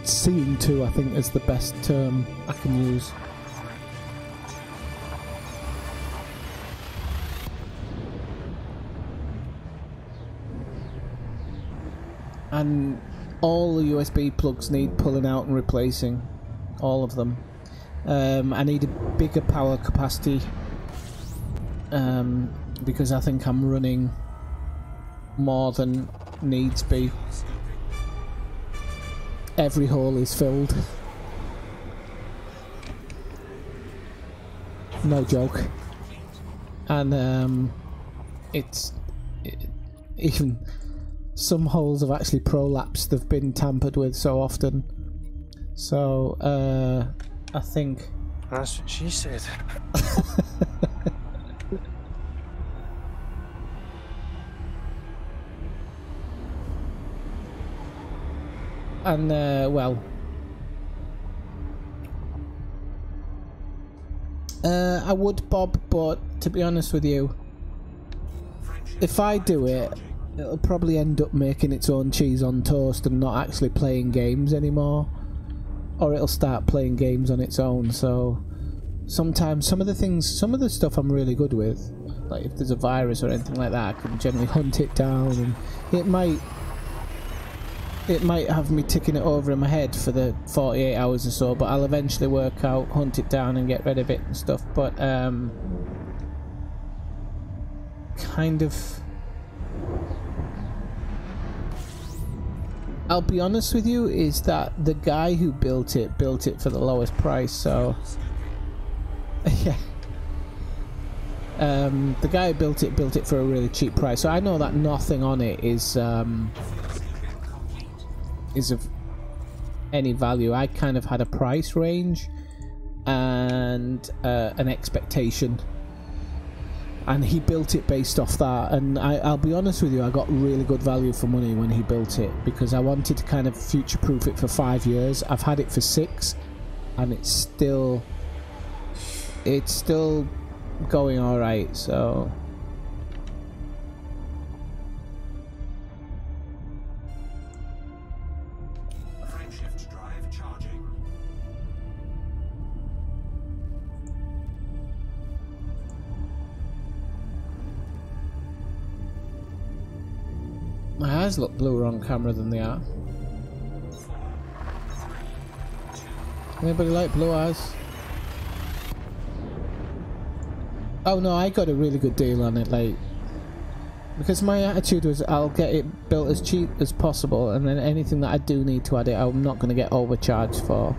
Speaker 1: seeing to, I think is the best term I can use. And all the USB plugs need pulling out and replacing, all of them. I need a bigger power capacity because I think I'm running more than needs be. Every hole is filled. No joke. And even some holes have actually prolapsed. They've been tampered with so often. So I think
Speaker 2: that's what she said.
Speaker 1: And well, I would, Bob, but to be honest with you, if I do it, it'll probably end up making its own cheese on toast and not actually playing games anymore, or it'll start playing games on its own. So sometimes some of the stuff I'm really good with, like if there's a virus or anything like that, I can generally hunt it down, and it might have me ticking it over in my head for the 48 hours or so, but I'll eventually work out, hunt it down and get rid of it and stuff. But kind of, I'll be honest with you, is that the guy who built it for the lowest price, so yeah. The guy who built it for a really cheap price. So I know that nothing on it is of any value. I kind of had a price range and an expectation, and he built it based off that. And I'll be honest with you, I got really good value for money when he built it, because I wanted to kind of future-proof it for 5 years. I've had it for 6, and it's still going all right. So
Speaker 3: Frameshift drive charging.
Speaker 1: my eyes look bluer on camera than they are. Anybody like blue eyes? Oh no, I got a really good deal on it, like, because my attitude was I'll get it built as cheap as possible, and then anything that I do need to add it, I'm not going to get overcharged for.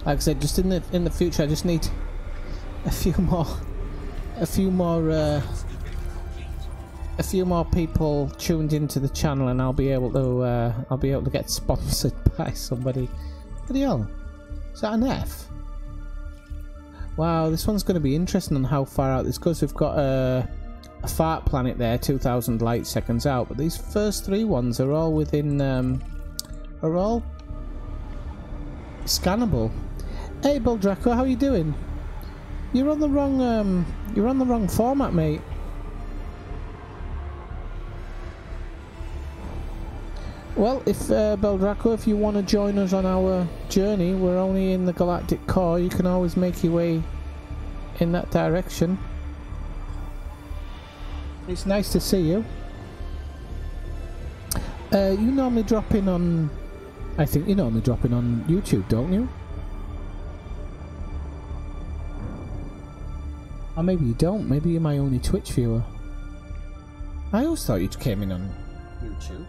Speaker 1: Like I said, just in the future, I just need a few more people tuned into the channel, and I'll be able to get sponsored by somebody. Bloody hell, is that an F? Wow, this one's going to be interesting on how far out this goes. We've got a fart planet there, 2,000 light seconds out, but these first 3 ones are all within are all scannable. Hey, Bill Draco, how are you doing? You're on the wrong format, mate. Well, if Beldraco, if you want to join us on our journey, we're only in the galactic core. You can always make your way in that direction. It's nice to see you. You normally drop in on... I think you normally drop in on YouTube, don't you? Or maybe you don't. Maybe you're my only Twitch viewer. I always thought you came in on YouTube.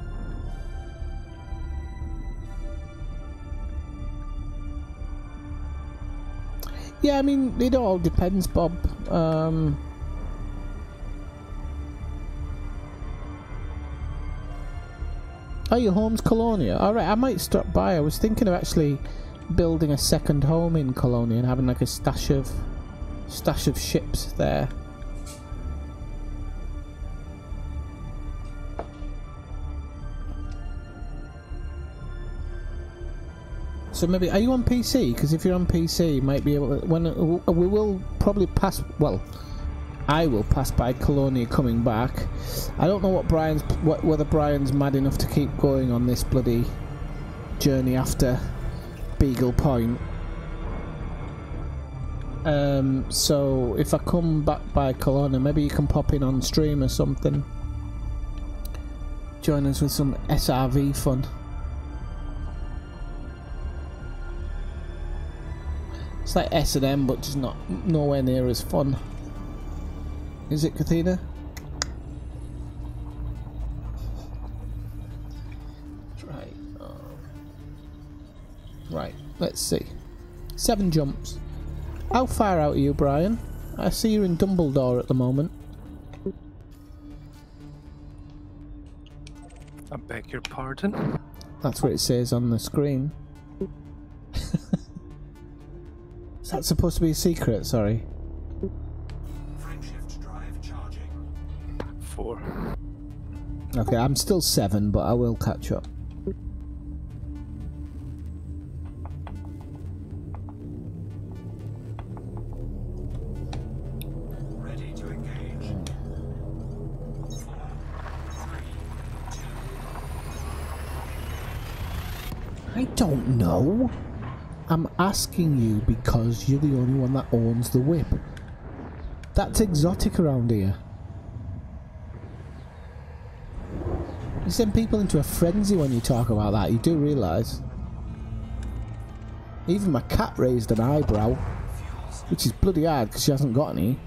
Speaker 1: Yeah, I mean, it all depends, Bob. Oh, your home's Colonia. Alright, I might stop by. I was thinking of actually building a second home in Colonia and having like a stash of ships there. So maybe, are you on PC? Because if you're on PC, you might be able to, when we will probably pass, well, I will pass by Colonia coming back. I don't know whether Brian's mad enough to keep going on this bloody journey after Beagle Point. So if I come back by Colonia, maybe you can pop in on stream or something. Join us with some SRV fun. It's like S&M, but just nowhere near as fun. Is it, Kathina? Right. Right, let's see. 7 jumps. How far out are you, Brian? I see you're in Dumbledore at the moment.
Speaker 2: I beg your pardon?
Speaker 1: That's what it says on the screen. Is that supposed to be a secret? Sorry.
Speaker 3: Frameshift drive charging.
Speaker 2: 4.
Speaker 1: Okay, I'm still 7, but I will catch up.
Speaker 3: Ready to engage. 4, 3, 2.
Speaker 1: I don't know. I'm asking you because you're the only one that owns the whip. That's exotic around here. You send people into a frenzy when you talk about that, you do realise. Even my cat raised an eyebrow, which is bloody hard because she hasn't got any.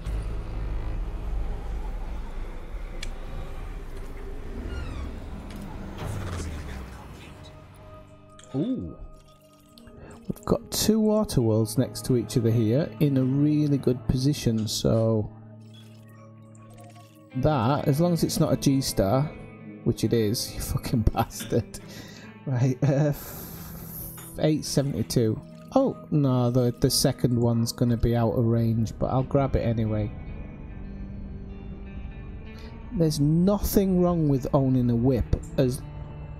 Speaker 1: Ooh. We've got 2 water worlds next to each other here in a really good position, so that, as long as it's not a G-star, which it is, you fucking bastard. Right, 872. Oh, no, the second one's going to be out of range, but I'll grab it anyway. There's nothing wrong with owning a whip, as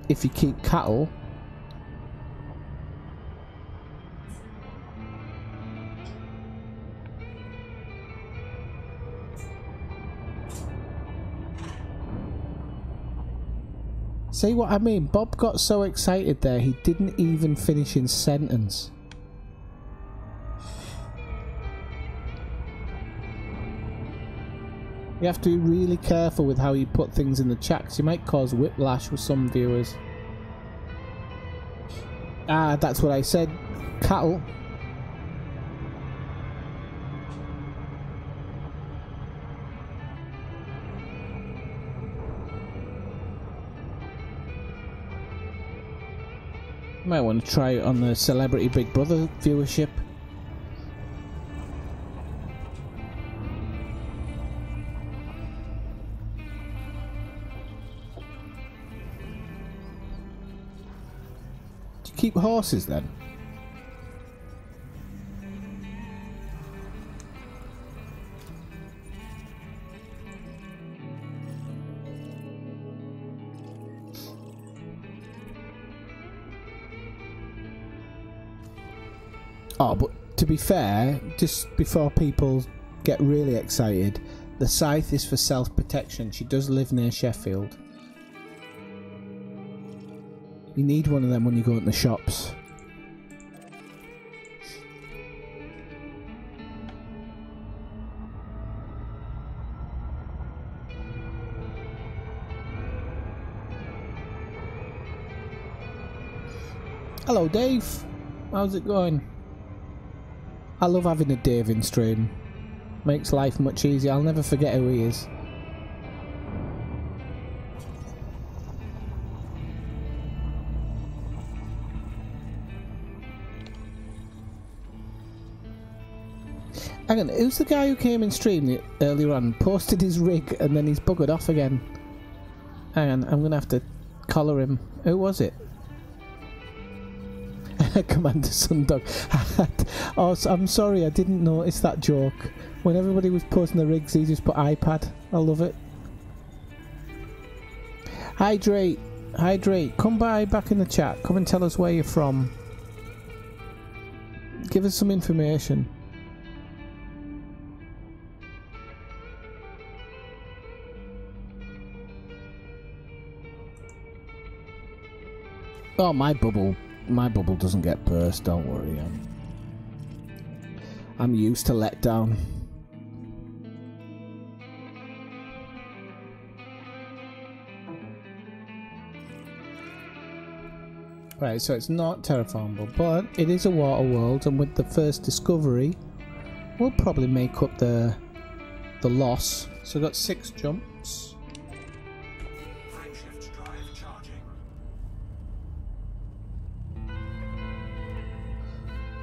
Speaker 1: if you keep cattle. See what I mean? Bob got so excited there, he didn't even finish his sentence. You have to be really careful with how you put things in the chat, 'cause you might cause whiplash with some viewers. Ah, that's what I said. Cattle. Might want to try it on the Celebrity Big Brother viewership. Do you keep horses then? Oh, but to be fair, just before people get really excited, the scythe is for self-protection. She does live near Sheffield. You need one of them when you go in the shops. Hello, Dave. How's it going? I love having a Dave in stream. Makes life much easier. I'll never forget who he is. Hang on, who's the guy who came in stream earlier on, posted his rig, and then he's buggered off again? Hang on, I'm gonna have to collar him. Who was it? Commander Sundog. Oh, I'm sorry, I didn't notice that joke. When everybody was posting the rigs, he just put iPad. I love it. Hydrate, hydrate. Come by back in the chat. Come and tell us where you're from. Give us some information. Oh, my bubble doesn't get burst, don't worry. I'm used to letdown. Right, so it's not terraformable, but it is a water world, and with the first discovery, we'll probably make up the loss. So we've got 6 jumps.
Speaker 3: Frameshift drive charging.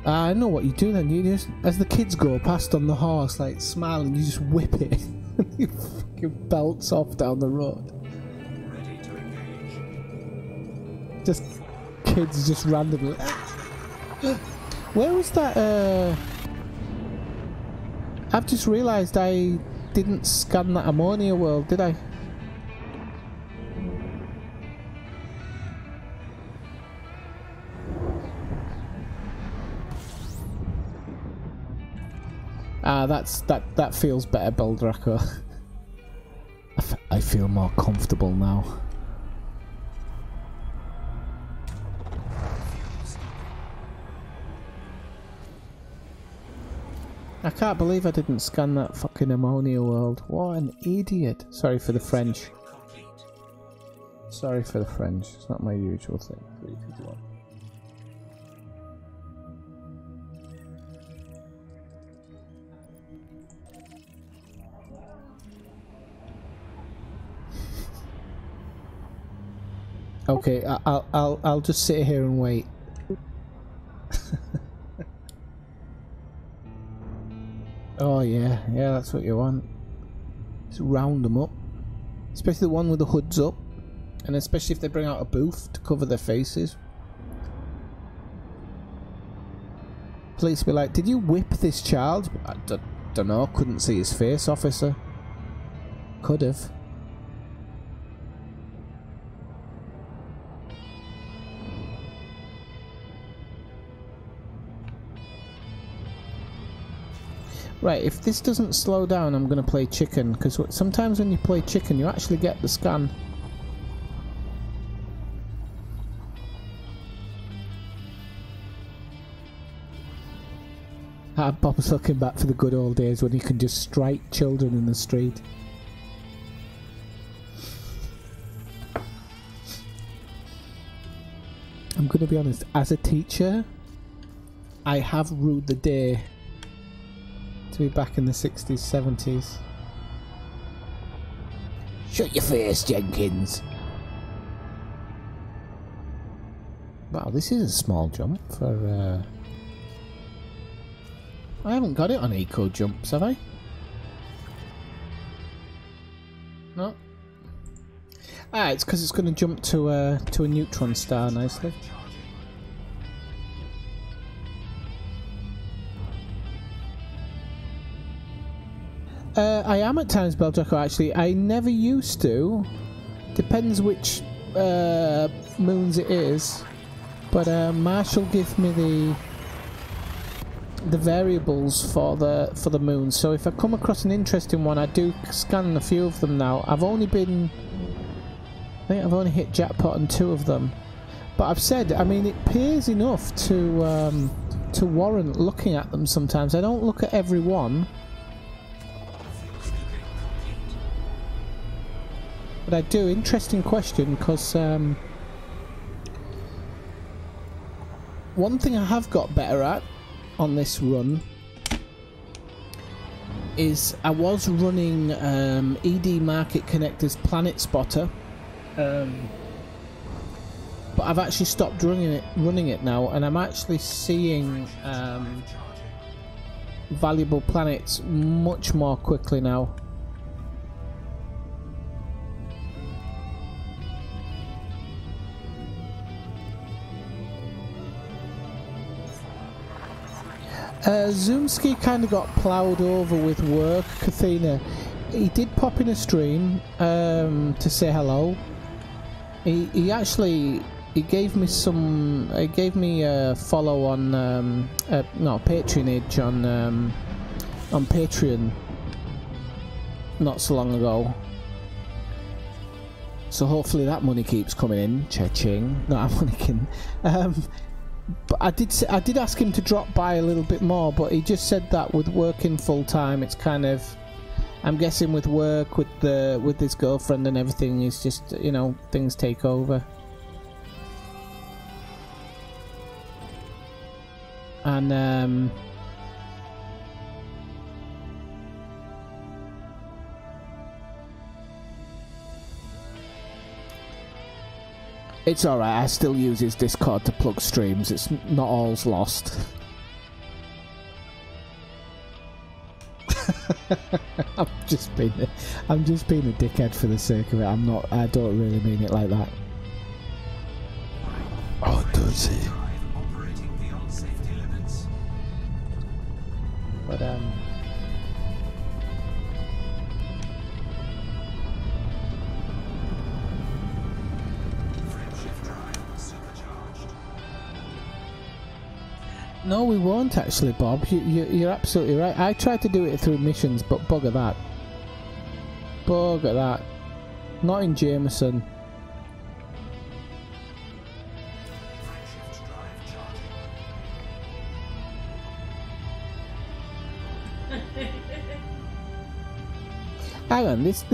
Speaker 1: I know what you do then. You just, as the kids go past on the horse, like smiling, you just whip it. You fucking belts off down the road.
Speaker 3: Ready to engage.
Speaker 1: Just kids just randomly. Where was that? I've just realised I didn't scan that ammonia world, did I? Ah, that feels better, Beldraco. I feel more comfortable now. I can't believe I didn't scan that fucking ammonia world. What an idiot. Sorry for the French.
Speaker 3: Complete.
Speaker 1: Sorry for the French. It's not my usual thing. 3, 2, 1. Okay, I'll just sit here and wait. Oh yeah, yeah, that's what you want. Just round them up. Especially the one with the hoods up. And especially if they bring out a booth to cover their faces. Police be like, did you whip this child? I don't know, couldn't see his face, officer. Could have. Right, if this doesn't slow down, I'm going to play chicken, because sometimes when you play chicken, you actually get the scan. Bob's looking back for the good old days when you can just strike children in the street. I'm going to be honest, as a teacher, I have ruled the day to be back in the 60s, 70s. Shut your face, Jenkins! Wow, this is a small jump for... I haven't got it on eco jumps, have I? No. Ah, it's because it's going to jump to a neutron star nicely. I am at times, Beljaco, actually. I never used to. Depends which moons it is. But Marshall give me the variables for the moons. So if I come across an interesting one, I do scan a few of them now. I think I've only hit jackpot on 2 of them. But I've said, I mean, it pays enough to warrant looking at them sometimes. I don't look at every one. But I do. Interesting question, because one thing I have got better at on this run is I was running ED Market Connector's Planet Spotter, but I've actually stopped running it now, and I'm actually seeing valuable planets much more quickly now. Zoomski kind of got ploughed over with work, Kathina. He did pop in a stream to say hello. He gave me a follow on patronage on Patreon not so long ago. So hopefully that money keeps coming in. Cha-ching. Not money can. But I did ask him to drop by a little bit more, but he just said that with working full time, it's kind of, I'm guessing with work, with his girlfriend and everything, it's just, you know, things take over. And it's alright, I still use his Discord to plug streams, it's not all's lost. I'm just being a dickhead for the sake of it. I don't really mean it like that. Oh, does he? But no, we won't actually, Bob. You're absolutely right. I tried to do it through missions, but bugger that. Bugger that. Not in Jameson. Hang on, this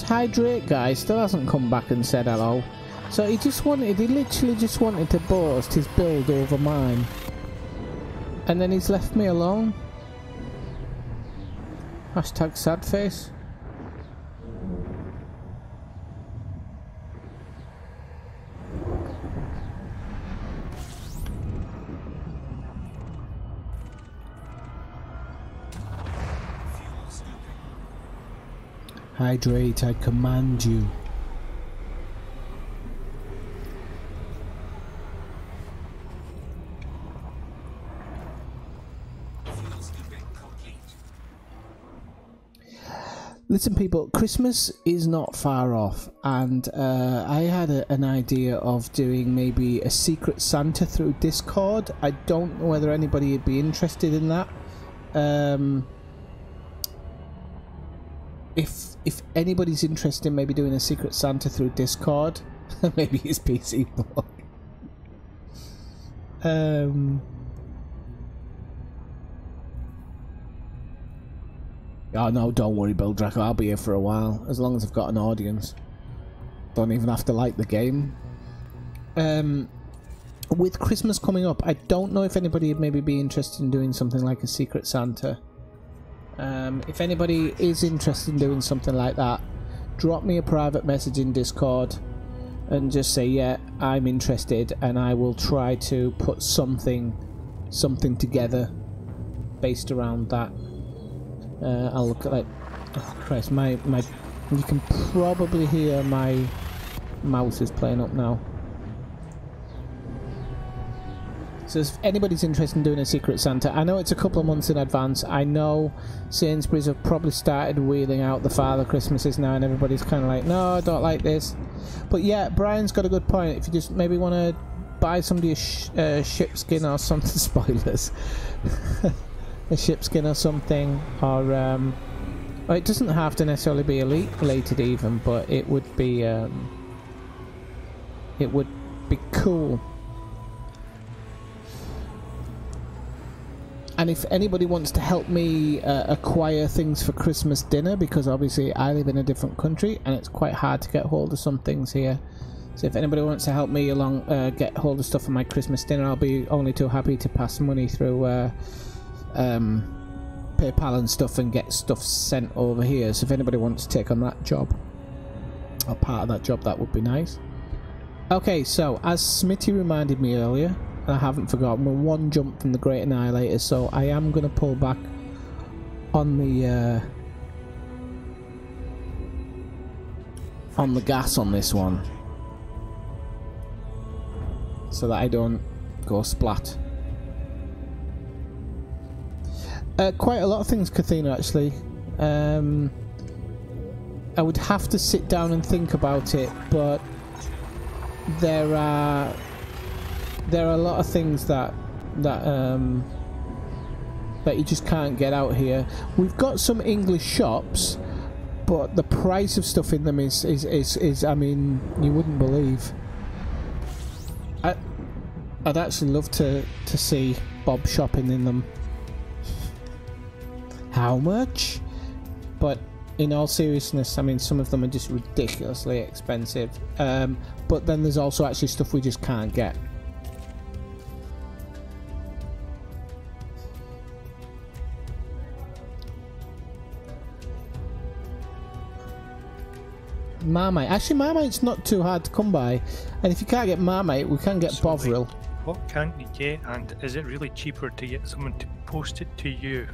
Speaker 1: hydrate guy still hasn't come back and said hello. So he literally just wanted to boast his build over mine. And then he's left me alone. Hashtag sad face. Hydrate, I command you. Listen, people, Christmas is not far off, and I had an idea of doing maybe a Secret Santa through Discord. I don't know whether anybody would be interested in that. If anybody's interested in maybe doing a Secret Santa through Discord, maybe it's PC boy. Oh no, don't worry, Bill Draco, I'll be here for a while, as long as I've got an audience. Don't even have to like the game. With Christmas coming up, I don't know if anybody would maybe be interested in doing something like a Secret Santa. If anybody is interested in doing something like that, drop me a private message in Discord and just say, yeah, I'm interested, and I will try to put something together based around that. I'll look at, like, oh Christ, my you can probably hear my mouse is playing up now. So if anybody's interested in doing a Secret Santa, I know it's a couple of months in advance. I know Sainsbury's have probably started wheeling out the Father Christmases now, and everybody's kind of like, no, I don't like this. But yeah, Brian's got a good point. If you just maybe want to buy somebody a sheepskin or something, spoilers. A sheepskin or something, or it doesn't have to necessarily be elite related even, but it would be cool. And if anybody wants to help me acquire things for Christmas dinner, because obviously I live in a different country and it's quite hard to get hold of some things here, so if anybody wants to help me along get hold of stuff for my Christmas dinner, I'll be only too happy to pass money through PayPal and stuff and get stuff sent over here. So if anybody wants to take on that job or part of that job, that would be nice. Okay, so as Smitty reminded me earlier, and I haven't forgotten, we're one jump from the Great Annihilator, so I am going to pull back on the gas on this one so that I don't go splat. Quite a lot of things, Kathina, actually. I would have to sit down and think about it, but there are a lot of things that you just can't get out here. We've got some English shops, but the price of stuff in them is I mean, you wouldn't believe. I'd actually love to see Bob shopping in them. How much? But in all seriousness, I mean, some of them are just ridiculously expensive. But then there's also actually stuff we just can't get. Marmite. Actually, Marmite's not too hard to come by. And if you can't get Marmite, we can get Bovril.
Speaker 2: What can't you get, and is it really cheaper to get someone to post it to you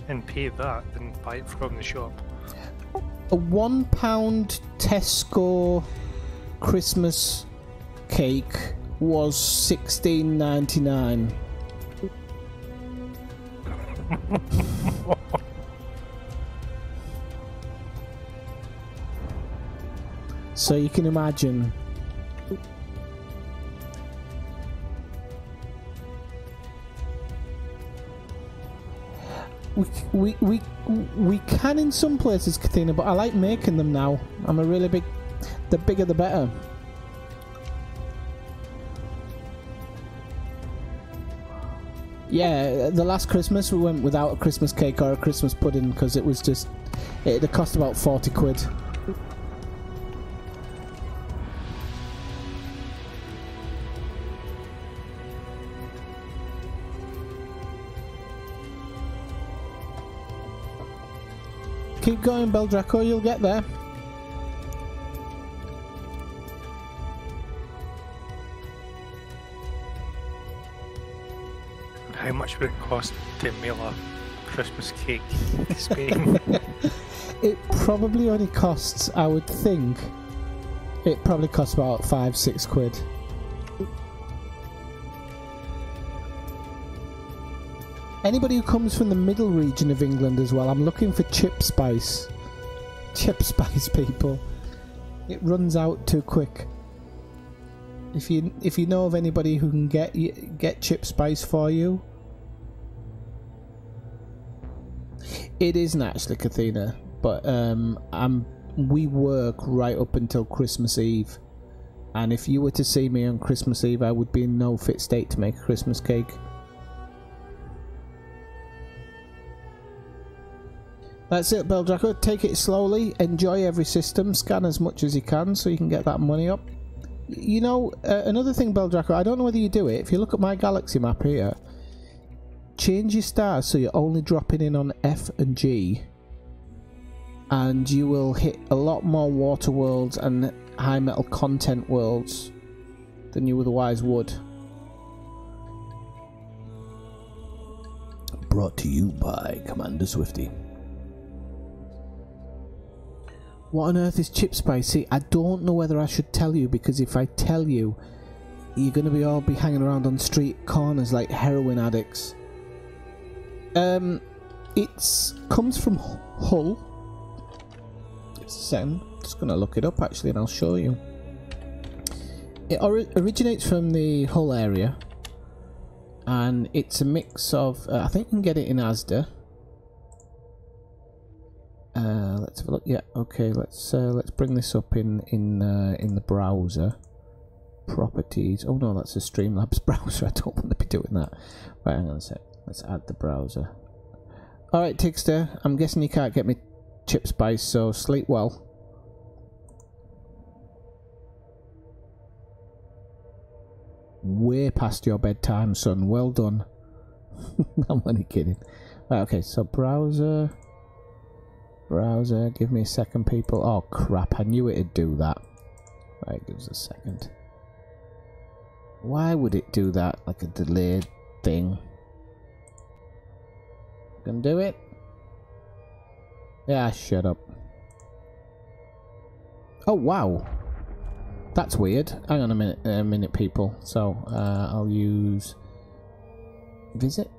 Speaker 2: and pay that than buy it from the shop?
Speaker 1: A £1 Tesco Christmas cake was $16.99. So you can imagine. We can in some places, Kathina, but I like making them now. I'm a really big... The bigger the better. Yeah, the last Christmas we went without a Christmas cake or a Christmas pudding because it was just... It cost about 40 quid. Keep going, Beldraco, you'll get there.
Speaker 2: How much would it cost to mail a Christmas cake to Spain?
Speaker 1: It probably only costs, I would think, it probably costs about 5-6 quid. Anybody who comes from the middle region of England as well, I'm looking for chip spice. Chip spice, people. It runs out too quick. If you know of anybody who can get chip spice for you, it isn't actually Kathina, but we work right up until Christmas Eve, and if you were to see me on Christmas Eve, I would be in no fit state to make a Christmas cake. That's it, Beldraco. Take it slowly, enjoy every system, scan as much as you can so you can get that money up. You know, another thing, Beldraco, I don't know whether you do it. If you look at my galaxy map here, change your stars so you're only dropping in on F and G, and you will hit a lot more water worlds and high metal content worlds than you otherwise would. Brought to you by Commander Swifty. What on earth is chip spice? See, I don't know whether I should tell you, because if I tell you, you're going to be all hanging around on street corners like heroin addicts. It comes from Hull. I'm just going to look it up actually and I'll show you. It originates from the Hull area, and it's a mix of, I think you can get it in Asda. Let's have a look. Yeah, okay. Let's bring this up in the browser. Properties. Oh no, that's a Streamlabs browser. I don't want to be doing that. Right, hang on a sec. Let's add the browser. All right, Tigster. I'm guessing you can't get me chip spice, so sleep well. Way past your bedtime, son. Well done. I'm only kidding. Right, okay. So browser. Browser, give me a second, people. Oh crap, I knew it'd do that. Right, give us a second. Why would it do that? Like a delayed thing. Gonna do it? Yeah, shut up. Oh wow. That's weird. Hang on a minute, people. So, I'll use visit.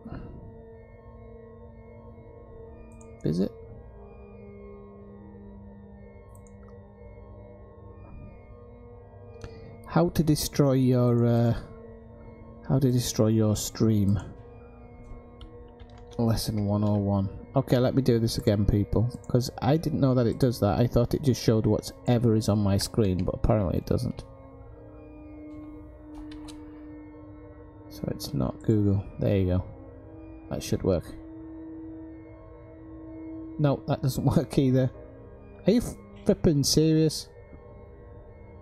Speaker 1: Visit. How to destroy your stream. Lesson 101. Okay, let me do this again, people, because I didn't know that it does that. I thought it just showed whatever is on my screen, but apparently it doesn't. So it's not Google. There you go. That should work. No, that doesn't work either. Are you flipping serious?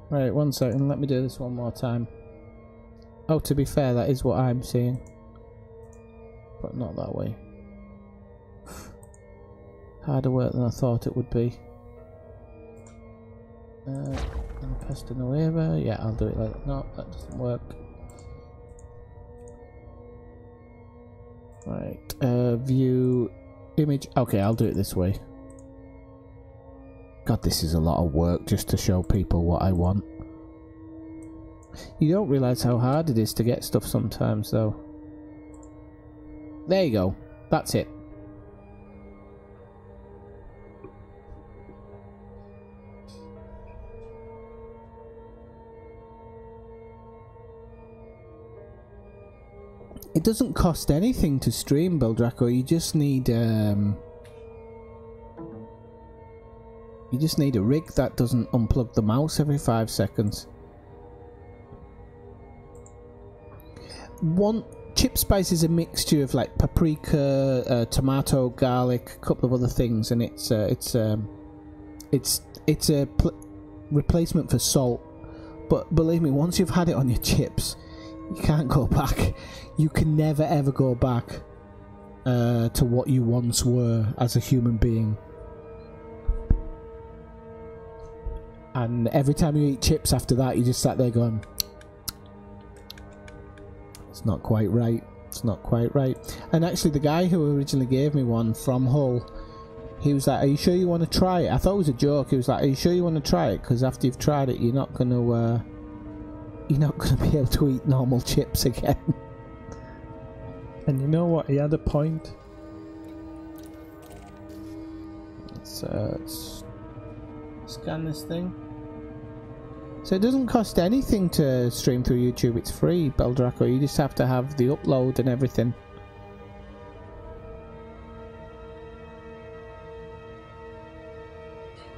Speaker 1: Right, 1 second, let me do this one more time. Oh, to be fair, that is what I'm seeing. But not that way. Harder work than I thought it would be. And paste in the waiver. Yeah, I'll do it like that. No, that doesn't work. Right, view image. Okay, I'll do it this way. God, this is a lot of work just to show people what I want. You don't realise how hard it is to get stuff sometimes, though. There you go. That's it. It doesn't cost anything to stream, Beldraco. You just need a rig that doesn't unplug the mouse every 5 seconds. Chip spice is a mixture of like paprika, tomato, garlic, a couple of other things, and it's a replacement for salt. But believe me, once you've had it on your chips, you can't go back. You can never ever go back to what you once were as a human being. And every time you eat chips after that, you just sat there going, it's not quite right. It's not quite right. And actually, the guy who originally gave me one from Hull, He was like, "Are you sure you want to try it?" I thought it was a joke. He was like, "Are you sure you want to try it? Because after you've tried it, you're not gonna be able to eat normal chips again." And you know what? He had a point. Let's scan this thing. So it doesn't cost anything to stream through YouTube. It's free, Beldraco. You just have to have the upload and everything.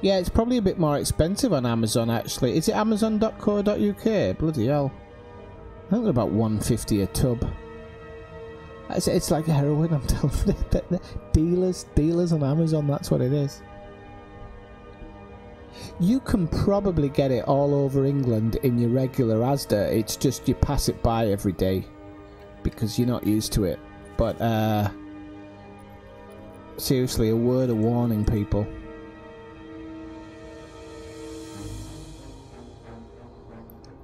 Speaker 1: Yeah, it's probably a bit more expensive on Amazon, actually. Is it amazon.co.uk? Bloody hell. I think they're about $1.50 a tub. It's like heroin, I'm telling you. Dealers on Amazon, that's what it is. You can probably get it all over England in your regular Asda. It's just you pass it by every day because you're not used to it. But seriously, a word of warning, people.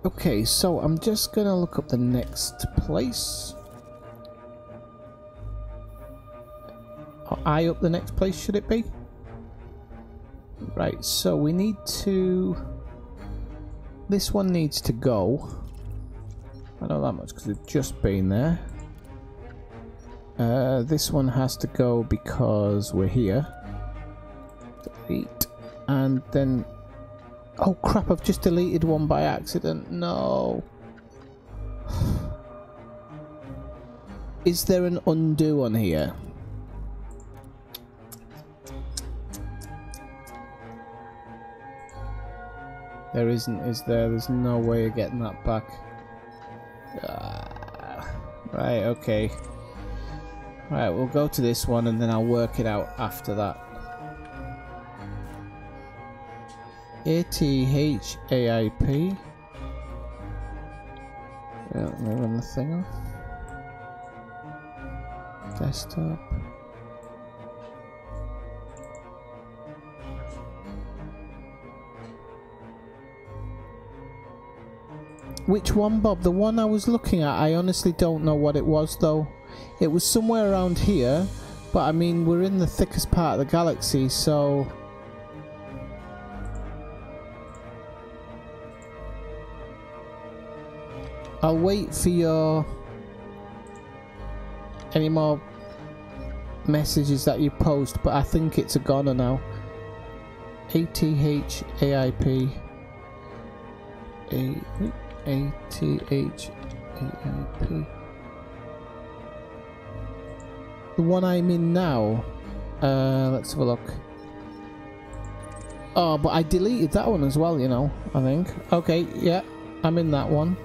Speaker 1: Okay, so I'm just gonna look up the next place. Or eye up the next place, should it be? Right, so we need to... This one needs to go. I know that much because we've just been there. This one has to go because we're here. Delete. And then... Oh crap, I've just deleted one by accident. No. Is there an undo on here? There isn't, is there? There's no way of getting that back. Right, okay. Right, we'll go to this one and then I'll work it out after that. ATHAIP. Well, let me run the thing off. Desktop. Which one, Bob? The one I was looking at, I honestly don't know what it was though. It was somewhere around here, but I mean, we're in the thickest part of the galaxy, so... I'll wait for your... any more messages that you post, but I think it's a goner now. ATHAIP. ATHAIP. The one I'm in now. Let's have a look. Oh, but I deleted that one as well, you know, I think. Okay, yeah, I'm in that one.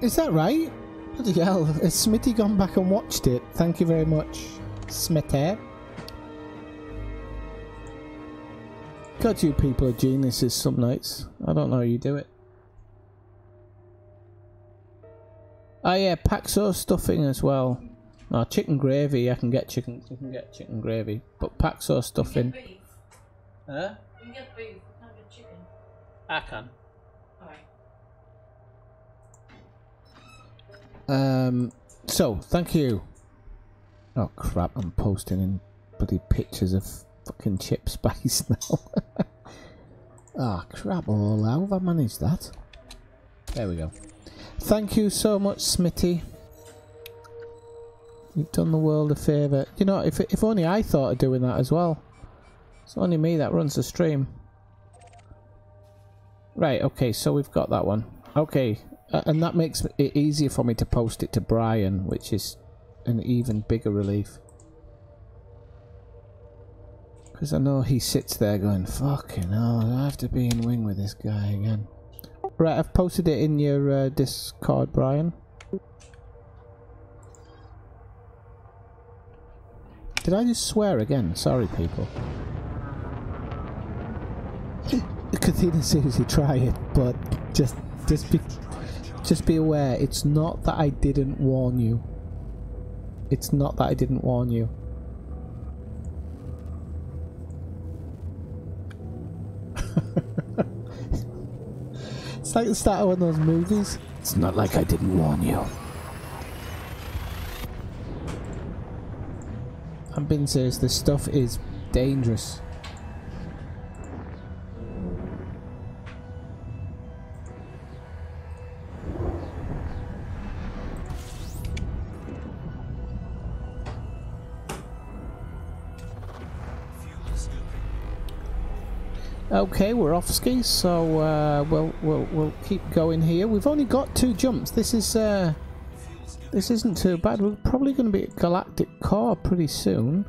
Speaker 1: Is that right? Bloody hell, has Smitty gone back and watched it? Thank you very much, Smitty. God, you people are geniuses some nights. I don't know how you do it. Oh yeah, Paxo stuffing as well. Oh, chicken gravy, I can get chicken. You can get chicken gravy, but Paxo stuffing.
Speaker 6: You can get beef.
Speaker 1: Huh?
Speaker 6: You can get beef. You can't get chicken.
Speaker 1: I can.
Speaker 6: Alright.
Speaker 1: So thank you. Oh crap! I'm posting in bloody pictures of fucking chip spice now. Ah, crap! Oh, how have I managed that? There we go. Thank you so much, Smitty. You've done the world a favour. You know, if only I thought of doing that as well. It's only me that runs the stream. Right, okay, so we've got that one. Okay, and that makes it easier for me to post it to Brian, which is an even bigger relief. Because I know he sits there going, fucking hell, I have to be in wing with this guy again. Right, I've posted it in your Discord, Brian. Did I just swear again? Sorry, people. Kathina, seriously, try it, but just be aware. It's not that I didn't warn you. It's not that I didn't warn you. It's like the start of one of those movies. It's not like I didn't warn you. I'm being serious, this stuff is dangerous. Okay, we're off ski, so we'll keep going here. We've only got 2 jumps. This isn't too bad. We're probably going to be at Galactic Core pretty soon.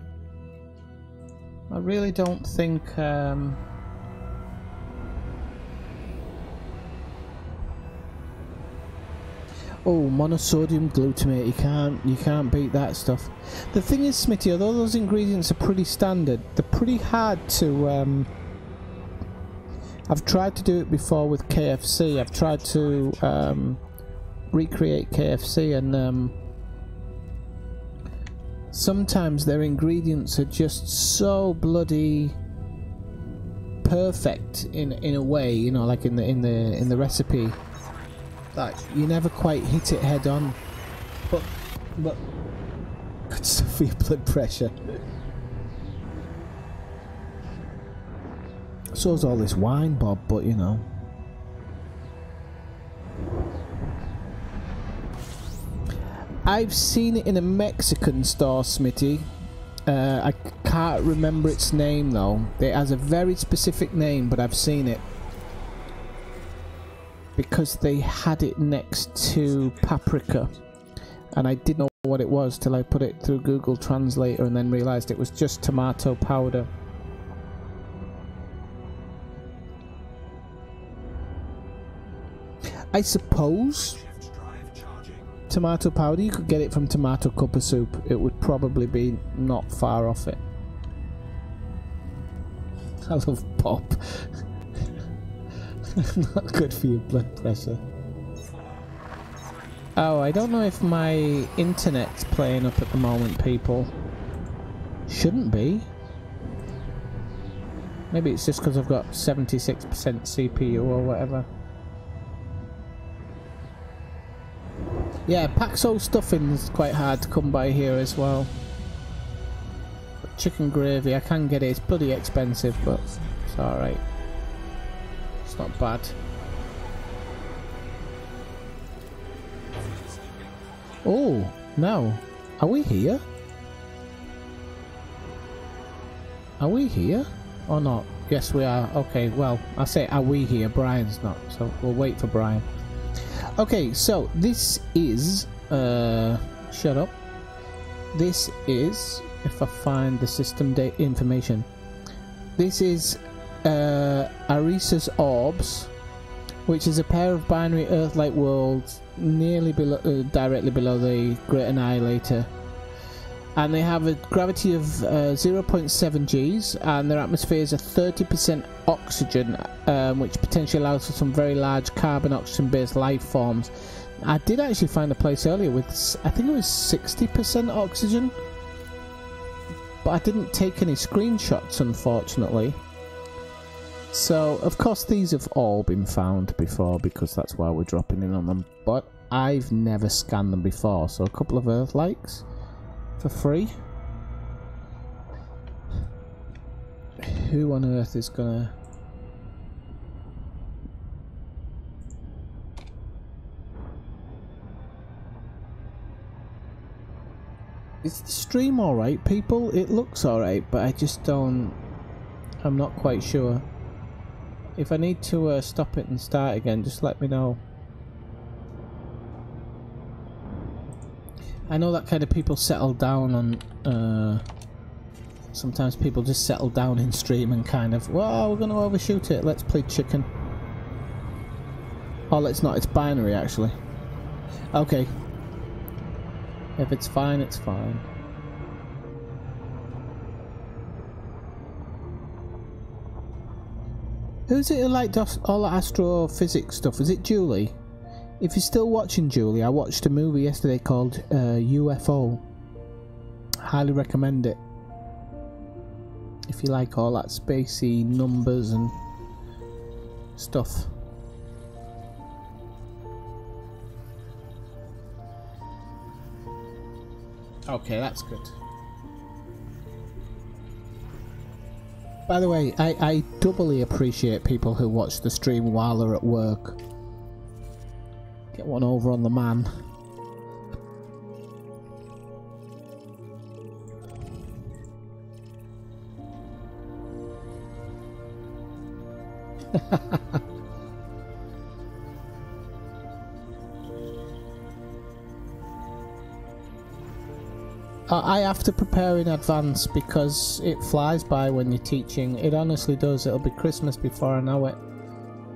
Speaker 1: I really don't think. Oh, monosodium glutamate. You can't beat that stuff. The thing is, Smitty, although those ingredients are pretty standard, they're pretty hard to. I've tried to do it before with KFC. I've tried to recreate KFC, and sometimes their ingredients are just so bloody perfect in a way, you know, like in the recipe, that you never quite hit it head on. But good stuff for your blood pressure. So's all this wine, Bob, but you know. I've seen it in a Mexican store, Smitty. I can't remember its name though. It has a very specific name, but I've seen it. Because they had it next to paprika. And I didn't know what it was till I put it through Google Translator and then realised it was just tomato powder. I suppose tomato powder, you could get it from tomato cuppa soup. It would probably be not far off it. I love pop. Not good for your blood pressure. Oh, I don't know if my internet's playing up at the moment, people. Shouldn't be. Maybe it's just because I've got 76% CPU or whatever. Yeah, Paxo stuffing is quite hard to come by here as well. But chicken gravy, I can get it. It's bloody expensive, but it's alright. It's not bad. Oh, no. Are we here? Are we here? Or not? Yes, we are. Okay, well, I say are we here? Brian's not, so we'll wait for Brian. Okay, so this is shut up. This is, if I find the system data information, this is Arisa's Orbs, which is a pair of binary Earth-like worlds nearly below, directly below the Great Annihilator, and they have a gravity of 0.7 Gs, and their atmospheres are 30% oxygen, which potentially allows for some very large carbon oxygen based life forms. I did actually find a place earlier with, I think it was 60% oxygen, but I didn't take any screenshots, unfortunately. So of course these have all been found before, because that's why we're dropping in on them, but I've never scanned them before, so a couple of Earth likes for free. Who on earth is gonna... Is the stream alright, people? It looks alright, but I just don't... I'm not quite sure. If I need to stop it and start again, just let me know. I know that kind of people settle down on... sometimes people just settle down in stream and kind of, well, we're going to overshoot it, let's play chicken. Oh, let's not, it's binary actually. Okay. If it's fine, it's fine. Who's it who liked all the astrophysics stuff? Is it Julie? If you're still watching, Julie, I watched a movie yesterday called UFO. Highly recommend it. If you like all that spacey numbers and stuff. Okay, that's good. By the way, I doubly appreciate people who watch the stream while they're at work. Get one over on the man. I have to prepare in advance because it flies by when you're teaching. It honestly does. It'll be Christmas before I know it.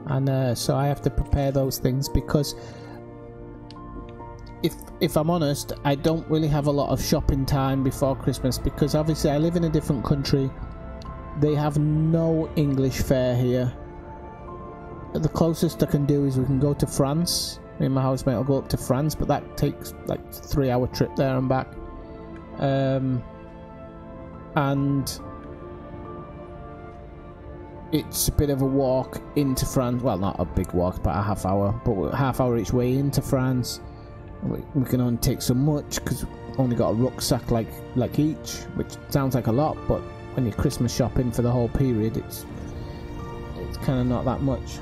Speaker 1: And so I have to prepare those things because if I'm honest, I don't really have a lot of shopping time before Christmas because obviously I live in a different country. They have no English fare here. The closest I can do is we can go to France. Me and my housemate will go up to France, but that takes like a 3-hour trip there and back. And it's a bit of a walk into France. Well, not a big walk, but a half hour. But we're half hour each way into France. We can only take so much because we've only got a rucksack like each, which sounds like a lot, but when you're Christmas shopping for the whole period, it's kind of not that much.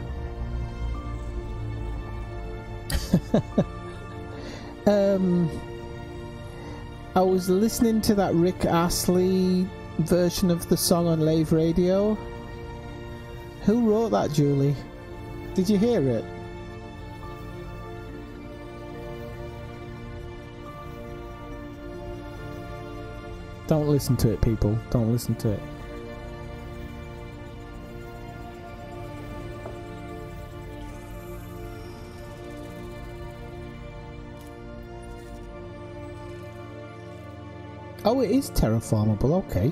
Speaker 1: I was listening to that Rick Astley version of the song on Lave Radio. Who wrote that, Julie? Did you hear it? Don't listen to it, people. Don't listen to it. Oh, it is terraformable, okay.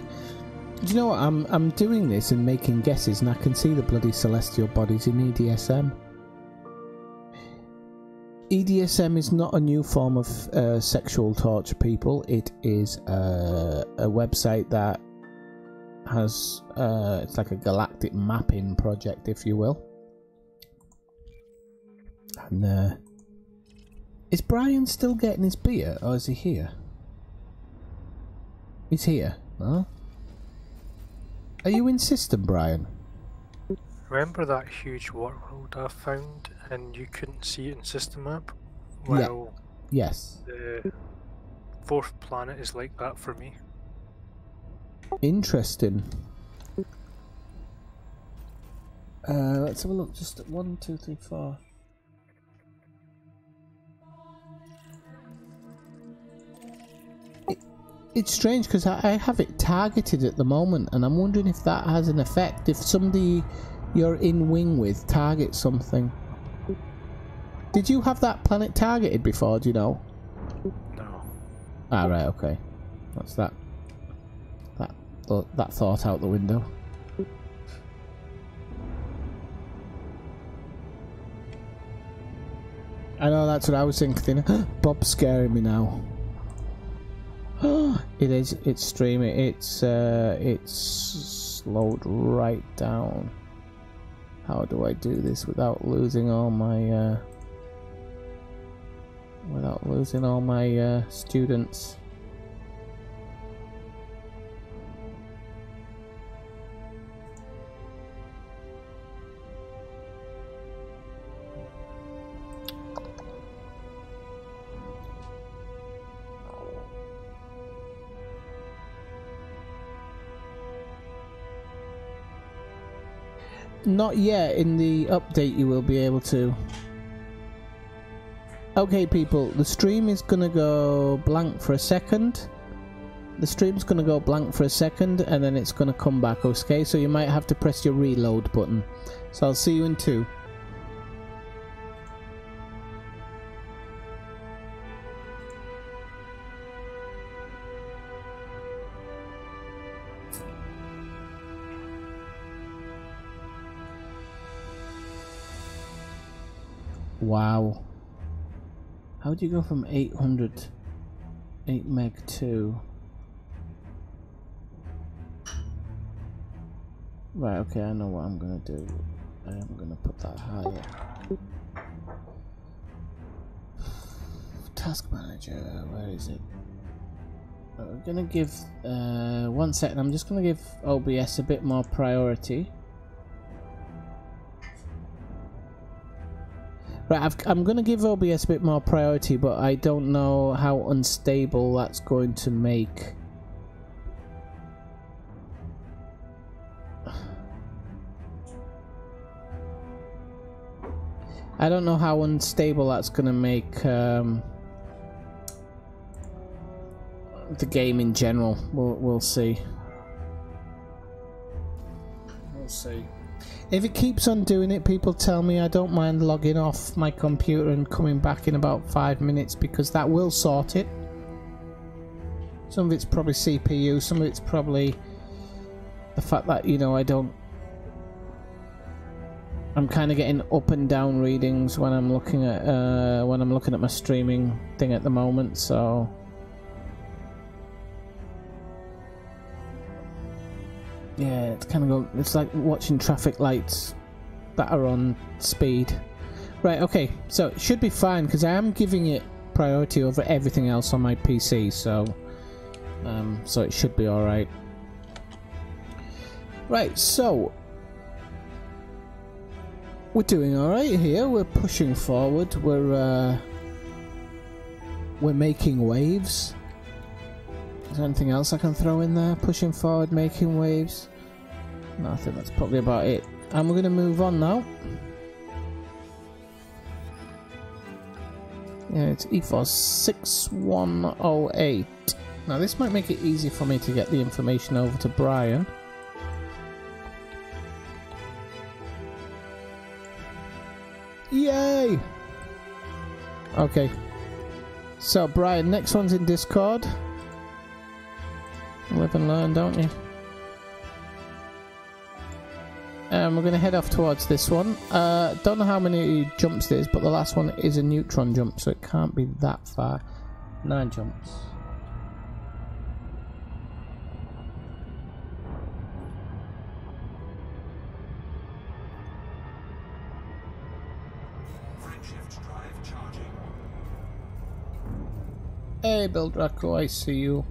Speaker 1: Do you know what? I'm doing this and making guesses and I can see the bloody celestial bodies in EDSM. EDSM is not a new form of sexual torture, people. It is a website that has it's like a galactic mapping project, if you will. And is Brian still getting his beer, or is he here? He's here. Huh? Are you in system, Brian?
Speaker 2: Remember that huge wormhole I found and you couldn't see it in system map? Well,
Speaker 1: yeah. Yes.
Speaker 2: The fourth planet is like that for me.
Speaker 1: Interesting. Let's have a look. Just at 1, 2, 3, 4. It's strange because I have it targeted at the moment, and I'm wondering if that has an effect. If somebody you're in wing with targets something. Did you have that planet targeted before? Do you know?
Speaker 2: No.
Speaker 1: Ah, right. Okay. That's that thought out the window. I know, that's what I was thinking. Bob's scaring me now. It is. It's streaming. It's slowed right down. How do I do this without losing all my students? Not yet. In the update you will be able to. Okay people, the stream is gonna go blank for a second. The stream's gonna go blank for a second and then it's gonna come back, okay? So you might have to press your reload button. So I'll see you in 2. Wow. How do you go from 800, 8 meg to... Right, okay, I know what I'm gonna do. I am gonna put that higher. Task manager, where is it? I'm gonna give, 1 second, I'm just gonna give OBS a bit more priority. Right, I'm gonna give OBS a bit more priority, but I don't know how unstable that's going to make. I don't know how unstable that's gonna make the game in general. We'll see. We'll see. If it keeps on doing it, people tell me, I don't mind logging off my computer and coming back in about 5 minutes, because that will sort it. Some of it's probably CPU, some of it's probably the fact that, you know, I'm kind of getting up and down readings when I'm looking at my streaming thing at the moment, so yeah, it's kind of it's like watching traffic lights that are on speed. Right, okay, so it should be fine because I am giving it priority over everything else on my PC, so it should be all right. Right, so we're doing all right here. We're pushing forward. We're making waves. Is there anything else I can throw in there? Pushing forward, making waves. No, I think that's probably about it. And we're going to move on now. Yeah, it's EFOS 6108. Now this might make it easy for me to get the information over to Brian. Yay! Okay. So Brian, next one's in Discord. Live and learn, don't you? We're going to head off towards this one. Don't know how many jumps there is, but the last one is a neutron jump, so it can't be that far. 9 jumps.
Speaker 3: Shift drive charging.
Speaker 1: Hey, Bill Draco, I see you.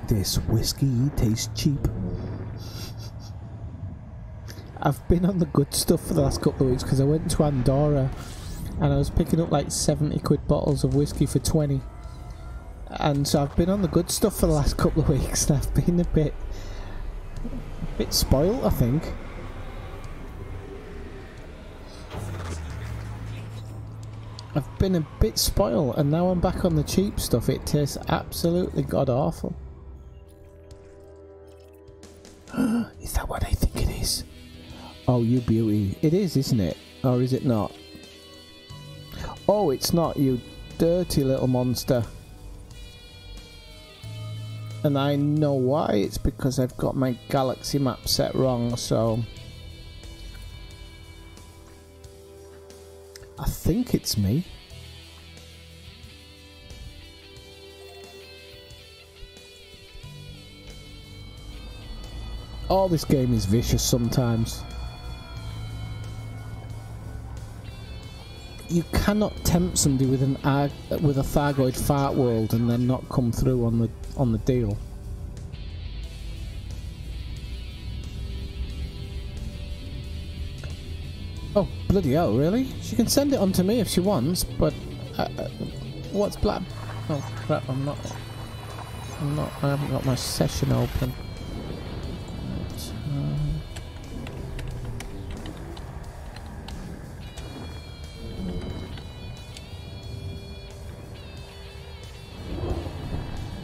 Speaker 1: This whiskey tastes cheap. I've been on the good stuff for the last couple of weeks because I went to Andorra and I was picking up like 70 quid bottles of whiskey for 20. And so I've been on the good stuff for the last couple of weeks and I've been a bit spoiled, I think. I've been a bit spoiled and now I'm back on the cheap stuff. It tastes absolutely god awful. Is that what I think it is? Oh, you beauty. It is, isn't it? Or is it not? Oh, it's not, you dirty little monster. And I know why. It's because I've got my galaxy map set wrong, so I think it's me. Oh, this game is vicious sometimes. You cannot tempt somebody with a Thargoid fart world and then not come through on the deal. Oh, bloody hell, really? She can send it on to me if she wants, but what's black? Oh crap, I haven't got my session open.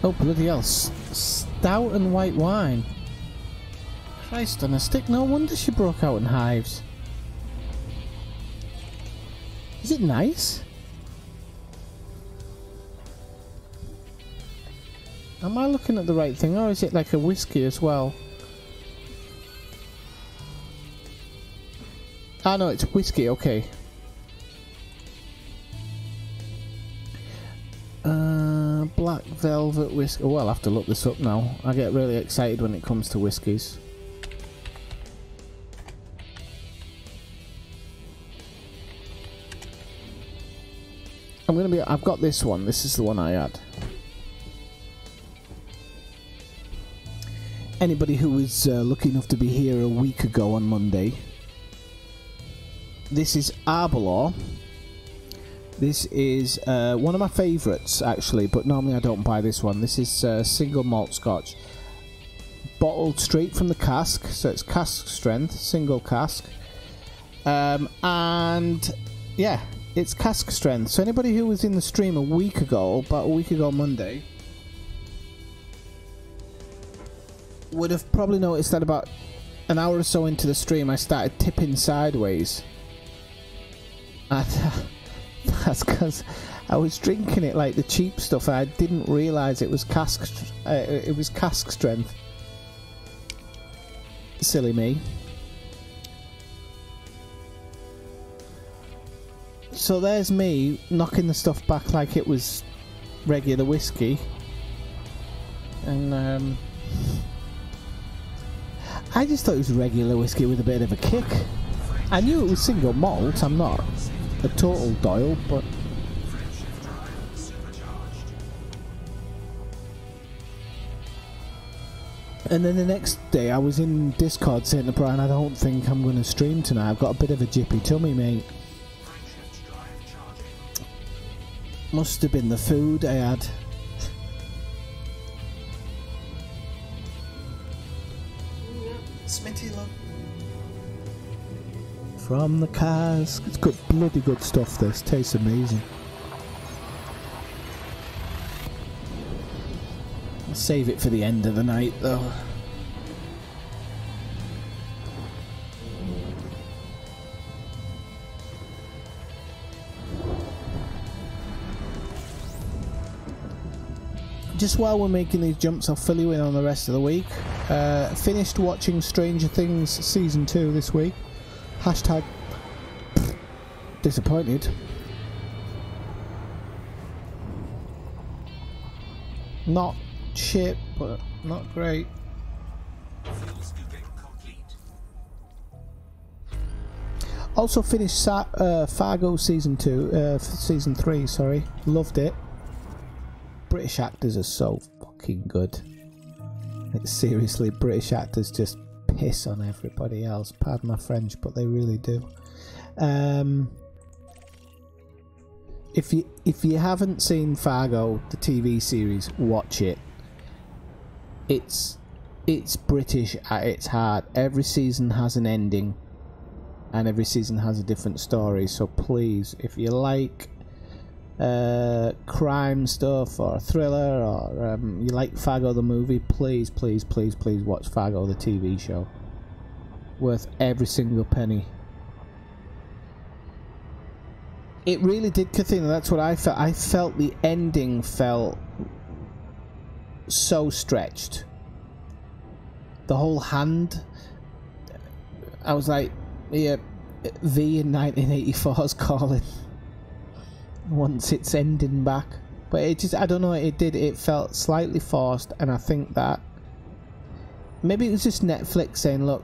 Speaker 1: Oh, bloody hell. Stout and white wine. Christ on a stick, no wonder she broke out in hives. Is it nice? Am I looking at the right thing, or is it like a whiskey as well? Ah no, it's whiskey, okay. Black velvet whiskey. Oh, I'll have to look this up now. I get really excited when it comes to whiskies. I've got this one. This is the one I had. Anybody who was lucky enough to be here a week ago on Monday. This is Arbor. This is one of my favourites, actually, but normally I don't buy this one. This is single malt scotch. Bottled straight from the cask, so it's cask strength, single cask. And, yeah, it's cask strength. So anybody who was in the stream about a week ago Monday, would have probably noticed that about an hour or so into the stream I started tipping sideways. And that's because I was drinking it like the cheap stuff and I didn't realise it was cask strength. Silly me. So there's me knocking the stuff back like it was regular whiskey. And I just thought it was regular whiskey with a bit of a kick. I knew it was single malt, I'm not a total Doyle, but... And then the next day I was in Discord saying to Brian, I don't think I'm going to stream tonight, I've got a bit of a jippy tummy, mate. Must have been the food I had. Smitty, love. From the cask. It's good, bloody good stuff, this. Tastes amazing. I'll save it for the end of the night, though. Just while we're making these jumps, I'll fill you in on the rest of the week. Finished watching Stranger Things Season 2 this week. Hashtag disappointed. Not shit, but not great. Also finished Fargo Season 3, sorry. Loved it. British actors are so fucking good. It's seriously, British actors just piss on everybody else. Pardon my French, but they really do. If you haven't seen Fargo, the TV series, watch it. It's British at its heart. Every season has an ending, and every season has a different story. So please, if you like crime stuff or thriller, or you like Fargo the movie, please watch Fargo the TV show. Worth every single penny. It really did, Kathina, that's what I felt. I felt the ending felt so stretched. The whole hand, I was like, yeah, V in 1984's calling. Once it's ending back, but it just, I don't know, it felt slightly forced, and I think that maybe it was just Netflix saying, look,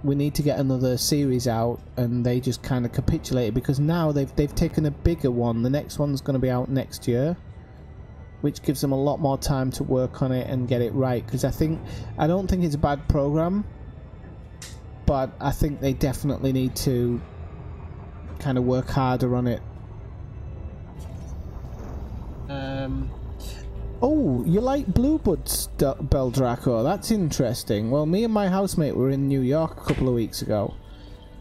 Speaker 1: we need to get another series out, and they just kind of capitulated, because now they've taken a bigger one. The next one's going to be out next year, which gives them a lot more time to work on it and get it right, because I don't think it's a bad program, but I think they definitely need to kind of work harder on it. Oh, you like Bluebirds, Beldraco? That's interesting. Well, me and my housemate were in New York a couple of weeks ago,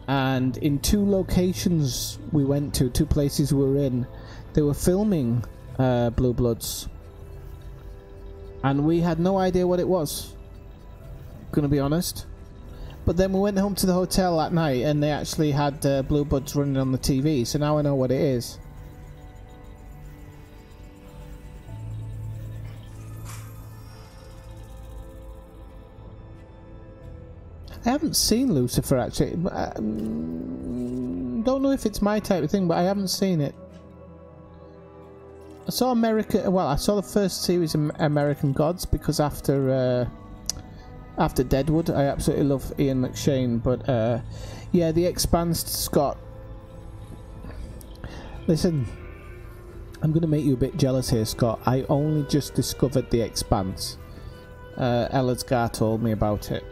Speaker 1: and in two locations we went to, two places we were in, they were filming Blue Bloods, and we had no idea what it was, gonna be honest. But then we went home to the hotel that night and they actually had Blue Buds running on the TV, so now I know what it is. I haven't seen Lucifer actually. Don't know if it's my type of thing, but I haven't seen it. I saw I saw the first series of American Gods because after Deadwood, I absolutely love Ian McShane. But yeah, The Expanse, Scott. Listen, I'm going to make you a bit jealous here, Scott. I only just discovered The Expanse. Elazgar told me about it.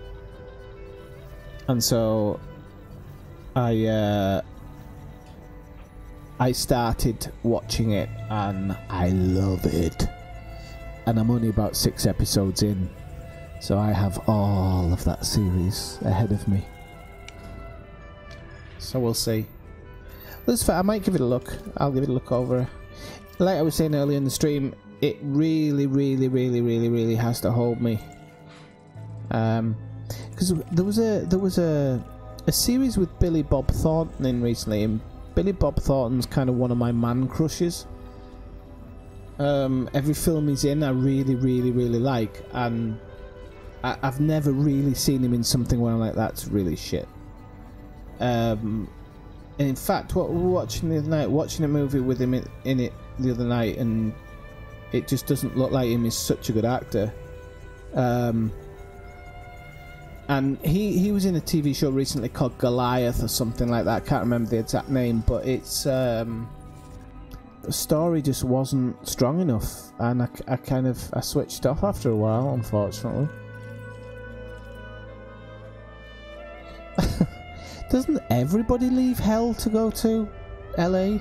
Speaker 1: And so I started watching it and I love it. And I'm only about 6 episodes in, so I have all of that series ahead of me. So we'll see. Lucifer, I might give it a look. I'll give it a look over. Like I was saying earlier in the stream, it really, really, really, really, really has to hold me. Because there was a series with Billy Bob Thornton in recently, and Billy Bob Thornton's kind of one of my man crushes. Every film he's in I really, really, really like, and I've never really seen him in something where I'm like, that's really shit. And in fact, what we were watching the other night, watching a movie with him in it the other night, and it just doesn't look like him. He's such a good actor. And he was in a TV show recently called Goliath or something like that. I can't remember the exact name, but it's the story just wasn't strong enough, and I switched off after a while, unfortunately. Doesn't everybody leave hell to go to LA?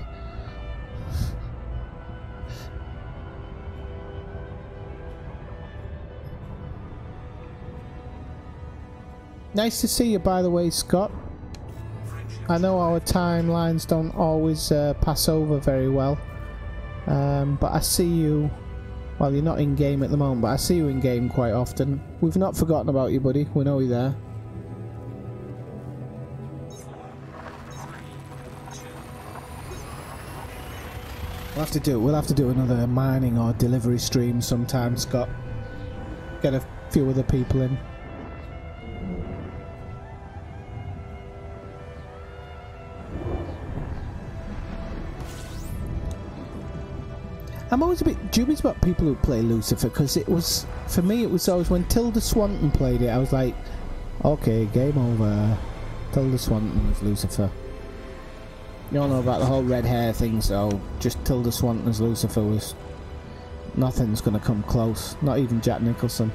Speaker 1: Nice to see you, by the way, Scott. I know our timelines don't always pass over very well, but I see you. Well, you're not in game at the moment, but I see you in game quite often. We've not forgotten about you, buddy. We know you're there. We'll have to do another mining or delivery stream sometime, Scott. Get a few other people in. I'm always a bit dubious about people who play Lucifer, because it was, for me, it was always when Tilda Swinton played it, I was like, okay, game over. Tilda Swinton was Lucifer. You all know about the whole red hair thing, so just Tilda Swinton as Lucifer was, nothing's gonna come close, not even Jack Nicholson.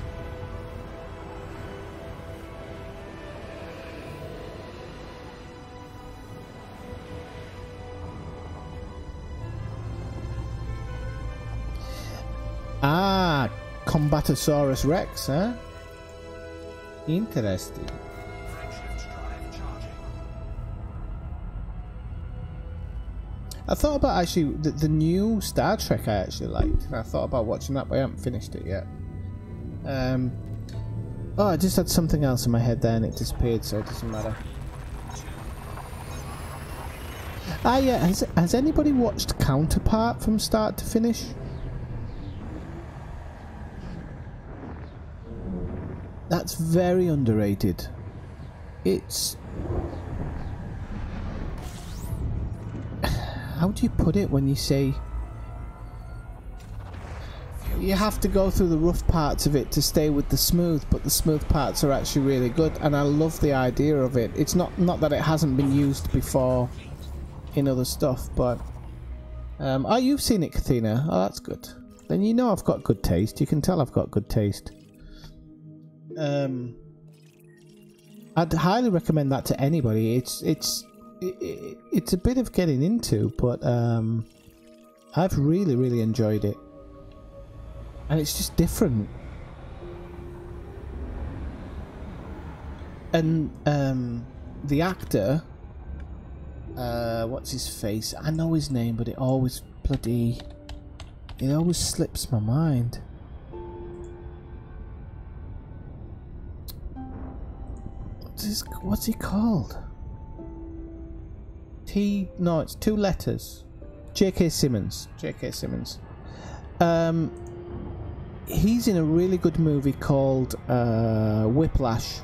Speaker 1: Ah, Combatosaurus Rex, huh? Interesting. I thought about actually the new Star Trek I actually liked, and I thought about watching that, but I haven't finished it yet. Oh, I just had something else in my head there and it disappeared, so it doesn't matter. Ah yeah, has anybody watched Counterpart from start to finish? That's very underrated. It's... How do you put it when you say... You have to go through the rough parts of it to stay with the smooth, but the smooth parts are actually really good, and I love the idea of it. It's not that it hasn't been used before in other stuff, but... oh, you've seen it, Kathina. Oh, that's good. Then you know I've got good taste. You can tell I've got good taste. I'd highly recommend that to anybody. It's a bit of getting into, but I've really enjoyed it, and it's just different. And the actor, what's his face? I know his name, but it always slips my mind. What's what's he called? No, it's 2 letters. J.K. Simmons. J.K. Simmons. He's in a really good movie called Whiplash.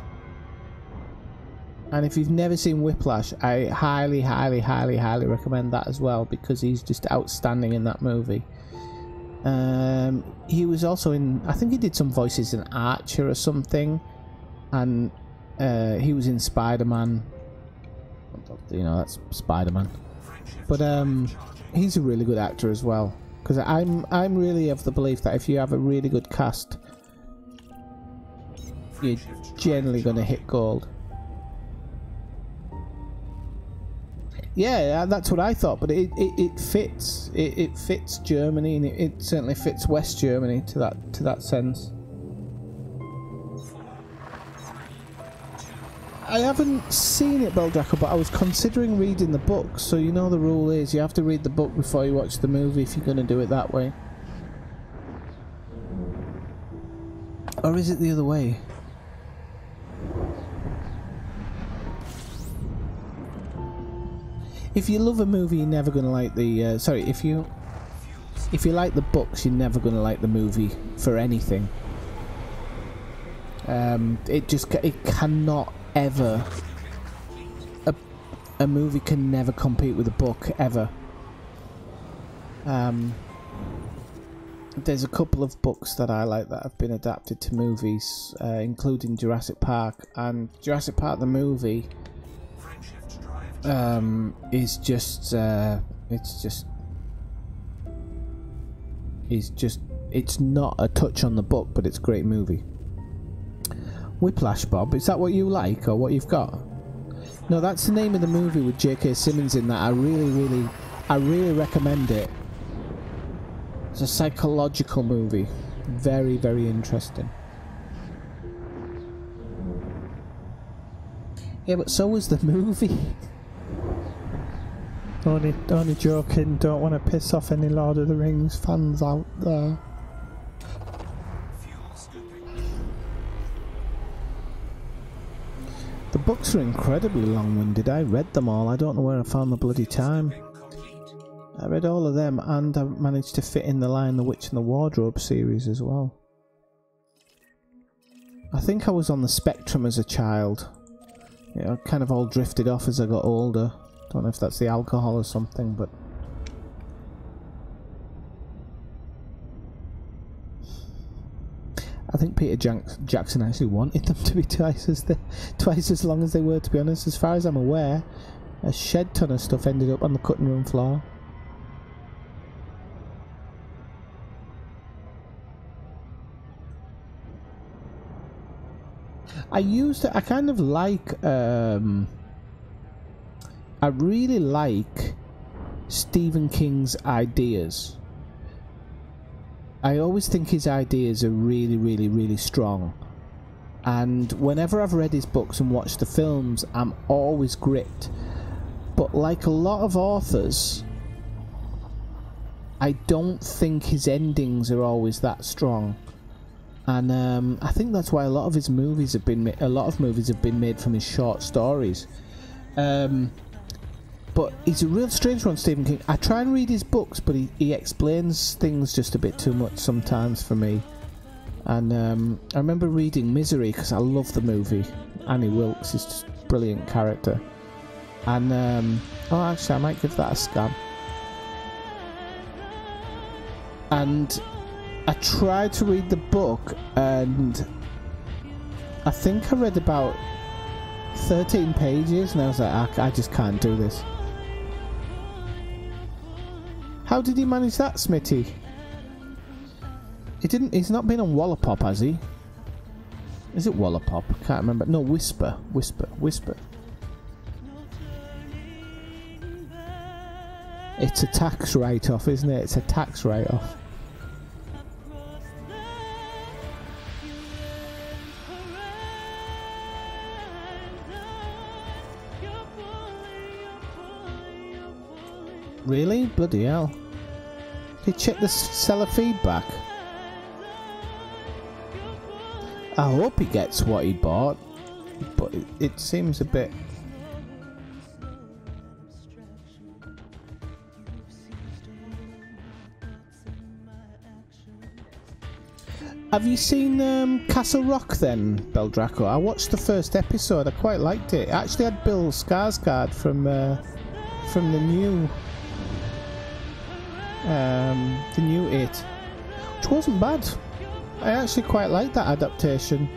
Speaker 1: And if you've never seen Whiplash, I highly, highly, highly, highly recommend that as well, because he's just outstanding in that movie. He was also in, I think he did some voices in Archer or something, and he was in Spider-Man. You know, that's Spider-Man. But he's a really good actor as well, because I'm really of the belief that if you have a really good cast, you're generally going to hit gold. Yeah, that's what I thought, but it fits. It fits Germany, and it certainly fits West Germany to that sense. I haven't seen it, Beldraco, but I was considering reading the book. So you know the rule is you have to read the book before you watch the movie if you're going to do it that way. Or is it the other way? If you love a movie, you're never going to like the... sorry, if you like the books, you're never going to like the movie for anything. It cannot ever... A movie can never compete with a book, ever. There's a couple of books that I like that have been adapted to movies, including Jurassic Park. And Jurassic Park, the movie... it's not a touch on the book, but it's a great movie. Whiplash, Bob, is that what you like, or what you've got? No, that's the name of the movie with J.K. Simmons in that. I really recommend it. It's a psychological movie. Very, very interesting. Yeah, but so was the movie. Only joking, don't want to piss off any Lord of the Rings fans out there. The books are incredibly long-winded. I read them all. I don't know where I found the bloody time. I read all of them, and I managed to fit in The Lion, the Witch and the Wardrobe series as well. I think I was on the spectrum as a child. You know, kind of all drifted off as I got older. Don't know if that's the alcohol or something, but... I think Peter Jackson actually wanted them to be twice as long as they were, to be honest. As far as I'm aware, a shed ton of stuff ended up on the cutting room floor. I kind of like... I really like Stephen King's ideas. I always think his ideas are really, really, really strong. And whenever I've read his books and watched the films, I'm always gripped. But like a lot of authors, I don't think his endings are always that strong. And I think that's why a lot of his movies have been made from his short stories. But he's a real strange one, Stephen King. I try and read his books, but he explains things just a bit too much sometimes for me. And I remember reading Misery, because I love the movie. Annie Wilkes is just a brilliant character. And, oh, actually, I might give that a scan. And I tried to read the book, and I think I read about 13 pages, and I was like, I just can't do this. How did he manage that, Smitty? He's not been on Wallapop, has he? Is it Wallapop? I can't remember. No, Whisper. It's a tax write-off, isn't it? It's a tax write-off. Really? Bloody hell. Did he check the seller feedback? I hope he gets what he bought. but it seems a bit. Have you seen Castle Rock then, Beldraco? I watched the first episode. I quite liked it. It actually had Bill Skarsgård from the new It, which wasn't bad. I actually quite liked that adaptation.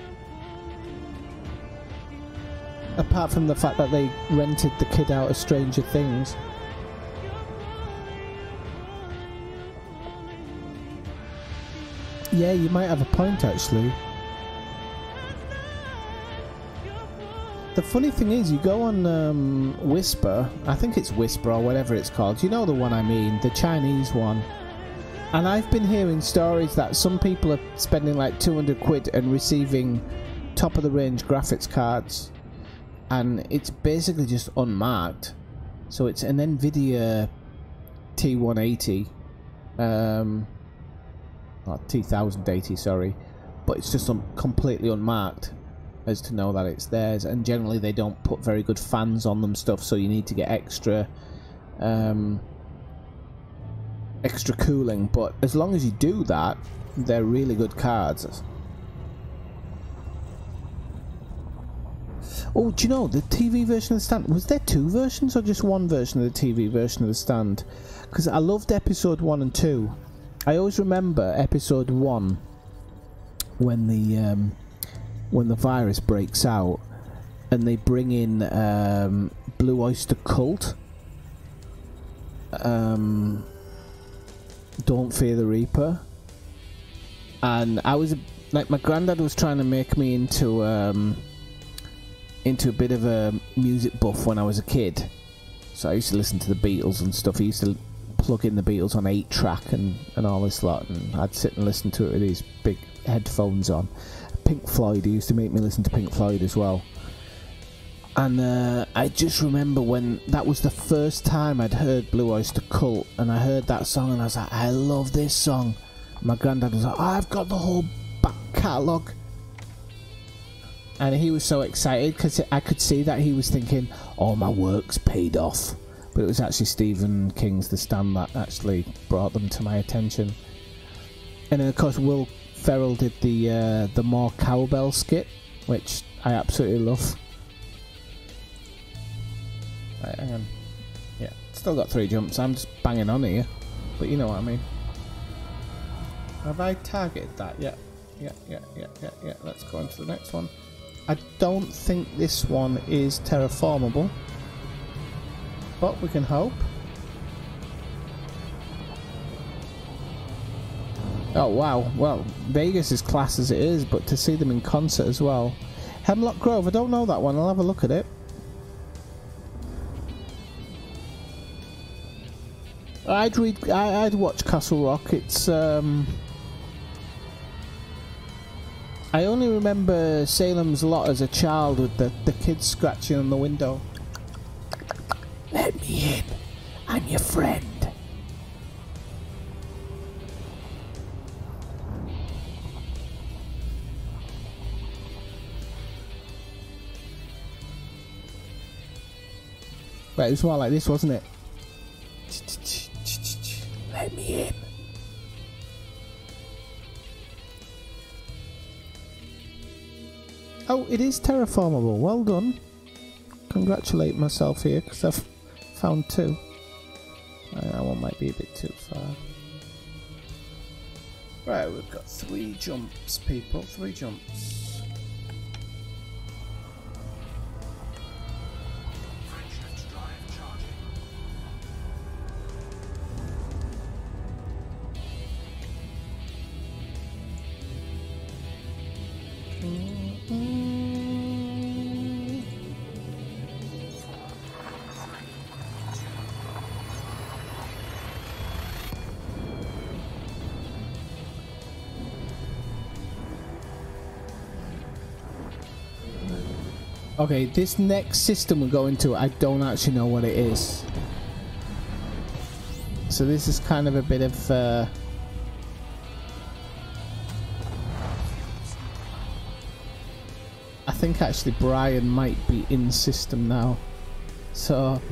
Speaker 1: Apart from the fact that they rented the kid out of Stranger Things. Yeah, you might have a point actually. The funny thing is, you go on Whisper, I think it's Whisper or whatever it's called, you know the one I mean, the Chinese one. And I've been hearing stories that some people are spending like 200 quid and receiving top of the range graphics cards. And it's basically just unmarked. So it's an Nvidia T180. Or T1080, sorry, but it's just completely unmarked as to know that it's theirs, and generally they don't put very good fans on them stuff, so you need to get extra extra cooling, but as long as you do that, they're really good cards. Oh, do you know, the TV version of the stand, was there two versions or just one version of the TV version of the stand? Because I loved episode 1 and 2. I always remember episode 1 when the virus breaks out and they bring in Blue Oyster Cult, Don't Fear the Reaper, and I was like, my granddad was trying to make me into a bit of a music buff when I was a kid, so I used to listen to the Beatles and stuff. He used to plug in the Beatles on 8-track and all this lot, and I'd sit and listen to it with these big headphones on. Pink Floyd, he used to make me listen to Pink Floyd as well. And I just remember when that was the first time I'd heard Blue Oyster Cult, and I heard that song and I was like, I love this song. My granddad was like, I've got the whole back catalogue. And he was so excited because I could see that he was thinking, oh, my work's paid off. But it was actually Stephen King's The Stand that actually brought them to my attention. And then of course Will Ferrell did the More Cowbell skit, which I absolutely love. Right, hang on. Yeah, still got 3 jumps. I'm just banging on here, but you know what I mean. Have I targeted that? Yeah. Let's go on to the next one. I don't think this one is terraformable, but we can hope. Oh wow, well, Vegas is class as it is, but to see them in concert as well. Hemlock Grove, I don't know that one, I'll have a look at it. I'd watch Castle Rock. It's I only remember Salem's Lot as a child with the kids scratching on the window. Let me in, I'm your friend. Right, it was more like this, wasn't it? Let me in. Oh, it is terraformable. Well done. Congratulate myself here because I've found 2. That one might be a bit too far. Right, we've got 3 jumps, people. 3 jumps. Okay, this next system we're going to, I don't actually know what it is. So this is kind of a bit of I think actually Brian might be in system now. So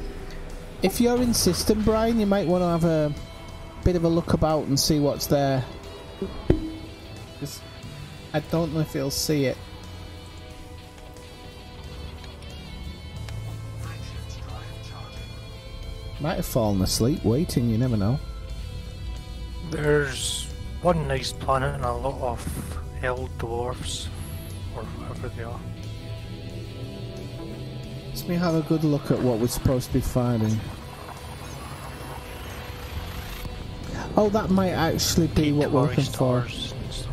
Speaker 1: if you're in system, Brian, you might want to have a bit of a look about and see what's there. 'Cause I don't know if you'll see it. Might have fallen asleep waiting, you never know.
Speaker 2: There's one nice planet and a lot of hell dwarfs, or whatever they are.
Speaker 1: Let me have a good look at what we're supposed to be finding. Oh, that might actually be what we're looking for.
Speaker 2: Stars and stuff.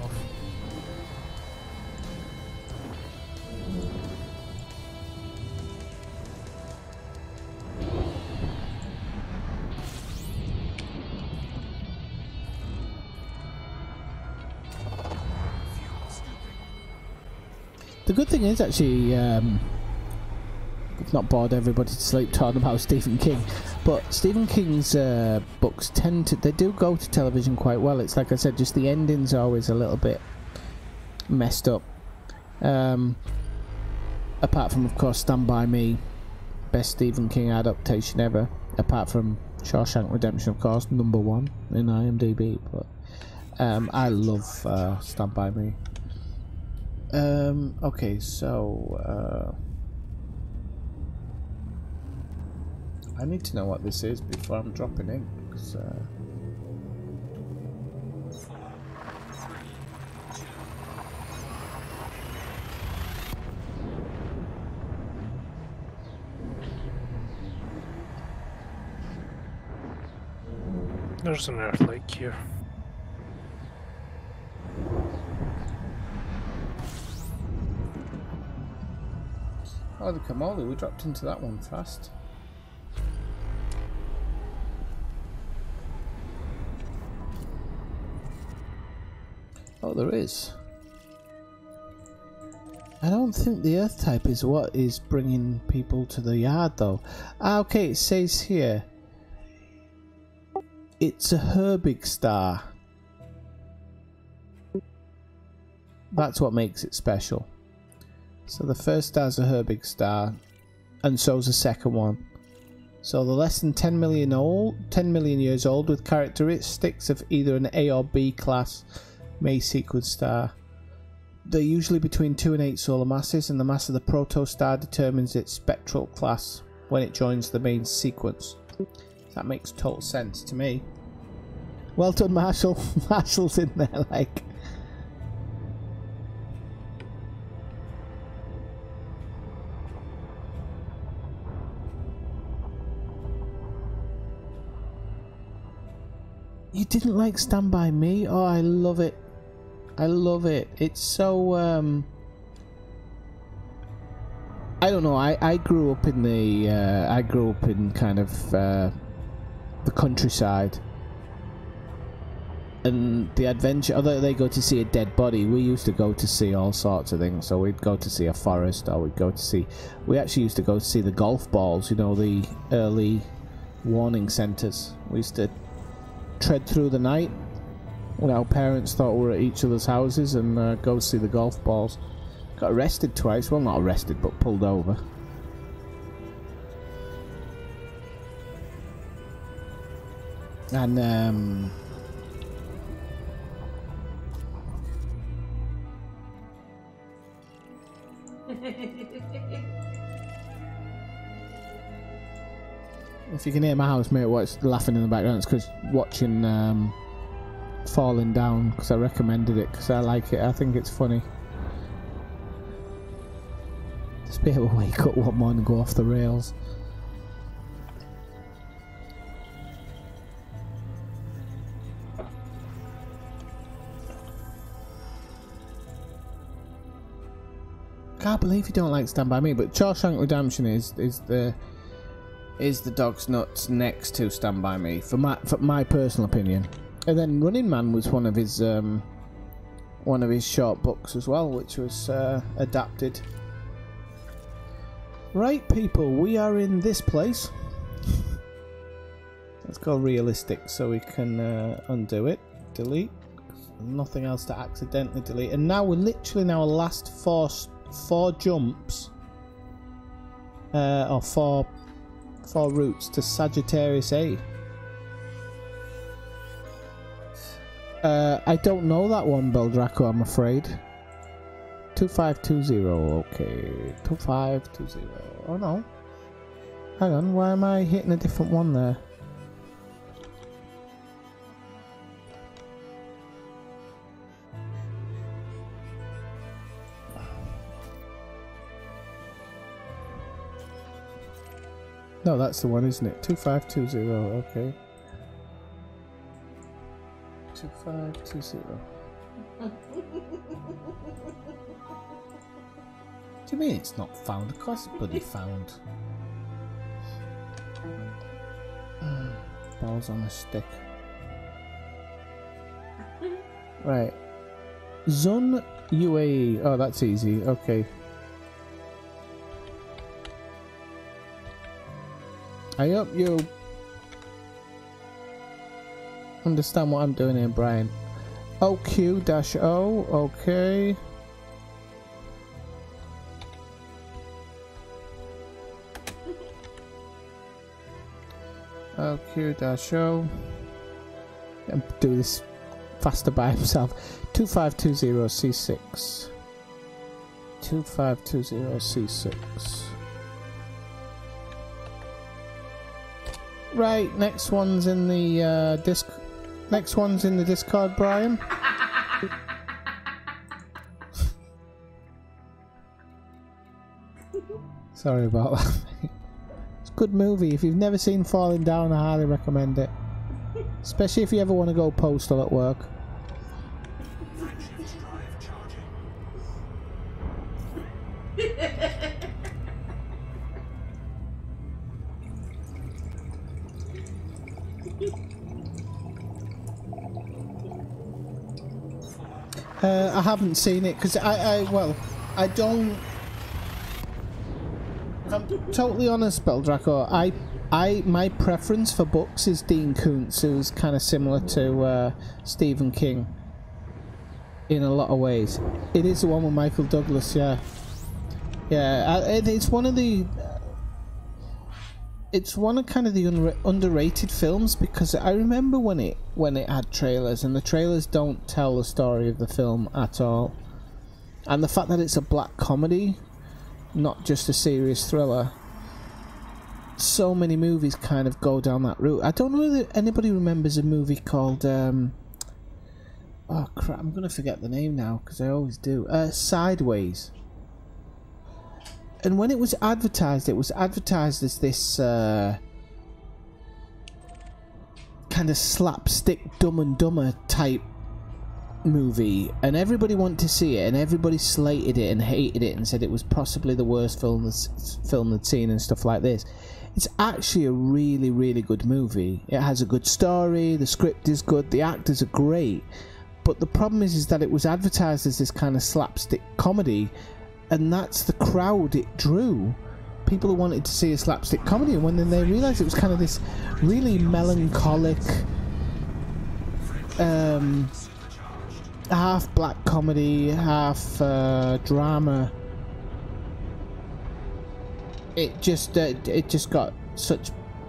Speaker 1: The good thing is actually, we've not bored everybody to sleep talking about Stephen King, but Stephen King's books they do go to television quite well. It's like I said, just the ending's always a little bit messed up. Apart from, of course, Stand By Me, best Stephen King adaptation ever. Apart from Shawshank Redemption, of course, #1 in IMDb. But I love Stand By Me. Okay, so I need to know what this is before I'm dropping in, because
Speaker 2: There's an Earth-like here.
Speaker 1: oh, the Kamali, we dropped into that one fast. Oh, there is. I don't think the Earth type is what is bringing people to the yard, though. Ah, okay, it says here it's a Herbig star. That's what makes it special. So the first star's a Herbig star, and so's the second one. So they're less than 10 million years old, with characteristics of either an A or B class May sequence star. They're usually between 2 and 8 solar masses, and the mass of the protostar determines its spectral class when it joins the main sequence. That makes total sense to me. Well done, Marshall. Marshall's in there, like. You didn't like Stand By Me? Oh, I love it. I love it. It's so, I don't know, I grew up in the, I grew up in kind of, the countryside. And the adventure, although they go to see a dead body, we used to go to see all sorts of things. So we'd go to see a forest, or we'd go to see, we actually used to go to see the golf balls, you know, the early warning centres. We used to tread through the night when our parents thought we were at each other's houses and go see the golf balls. Got arrested twice. Well, not arrested, but pulled over. And if you can hear my housemate laughing in the background, it's because watching Falling Down, because I recommended it, because I like it. I think it's funny. Just be able to wake up one morning and go off the rails. Can't believe you don't like Stand By Me, but Shawshank Redemption is the dog's nuts next to Stand By Me for my personal opinion. And then Running Man was one of his short books as well, which was adapted. Right, people, we are in this place. Let's go realistic so we can undo it, delete. Nothing else to accidentally delete. And now we're literally in our last 4 4 jumps, or four routes to Sagittarius A. I don't know that one, Beldraco, I'm afraid. 2520, okay. 2520. Oh no. Hang on, why am I hitting a different one there? No, that's the one, isn't it? 2520, okay. 2520. What do you mean it's not found? Of course it's bloody found. Balls on a stick. Right. Zun UAE. Oh, that's easy. Okay. I hope you understand what I'm doing here, Brian. OQ-O, okay. OQ-O. Do this faster by himself. 2520 C6. 2520 C6. Right, next one's in the Next one's in the Discord, Brian. Sorry about that. It's a good movie. If you've never seen Falling Down, I highly recommend it. Especially if you ever want to go postal at work.
Speaker 3: Friendships drive charging.
Speaker 1: I haven't seen it because I don't. If I'm totally honest, Beldraco, my preference for books is Dean Koontz, who's kind of similar to Stephen King in a lot of ways. It is the one with Michael Douglas, yeah. It's one of the. It's one of kind of the underrated films because I remember when it had trailers, and the trailers don't tell the story of the film at all. And the fact that it's a black comedy, not just a serious thriller. So many movies kind of go down that route. I don't know whether anybody remembers a movie called oh crap, I'm gonna forget the name now because I always do. Sideways. And when it was advertised as this kind of slapstick Dumb and Dumber type movie, and everybody wanted to see it, and everybody slated it and hated it and said it was possibly the worst film they'd seen and stuff like this. It's actually a really, really good movie. It has a good story, the script is good, the actors are great, but the problem is that it was advertised as this kind of slapstick comedy, and that's the crowd it drew. People who wanted to see a slapstick comedy, and when then they realised it was kind of this really melancholic, half black comedy, half drama. It just got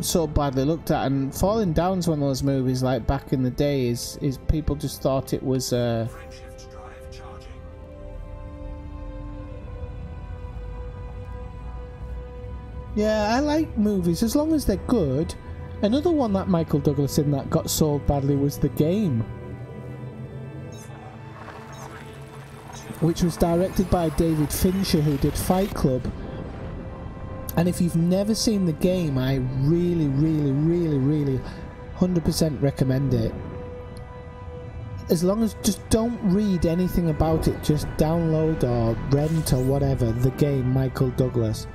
Speaker 1: so badly looked at, and Falling Down's one of those movies like back in the day is people just thought it was
Speaker 3: Friendships drive charging.
Speaker 1: yeah, I like movies as long as they're good. Another one that Michael Douglas in that got sold badly was The Game, which was directed by David Fincher, who did Fight Club. And if you've never seen The Game, I really, really, really, really 100% recommend it. As long as just don't read anything about it, just download or rent or whatever The Game, Michael Douglas.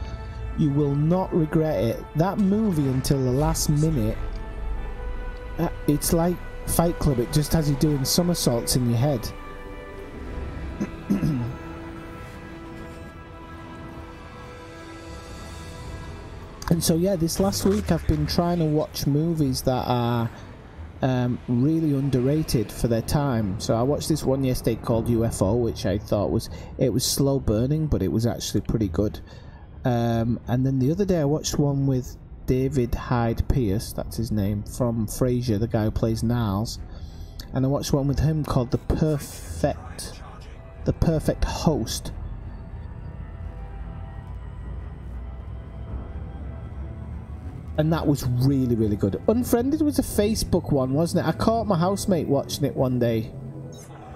Speaker 1: You will not regret it. That movie until the last minute, it's like Fight Club. It just has you doing somersaults in your head. And so yeah, this last week I've been trying to watch movies that are really underrated for their time. So I watched this one yesterday called UFO, which I thought was slow burning, but it was actually pretty good. And then the other day I watched one with David Hyde Pierce, that's his name, from Frasier, the guy who plays Niles, and I watched one with him called The Perfect Host. And that was really, really good. Unfriended was a Facebook one, wasn't it? I caught my housemate watching it one day.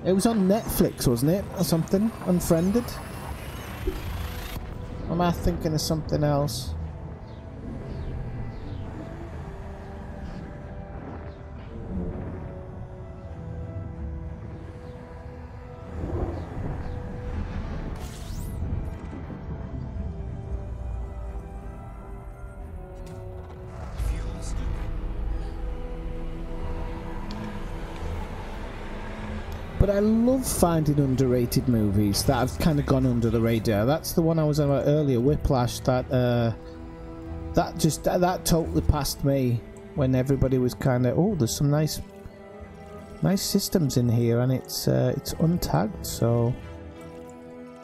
Speaker 1: It was on Netflix, wasn't it? Or something? Unfriended? Or am I thinking of something else? But I love finding underrated movies that have kind of gone under the radar. That's the one I was on about earlier, Whiplash. That totally passed me when everybody was kind of, oh, there's some nice systems in here, and it's untagged, so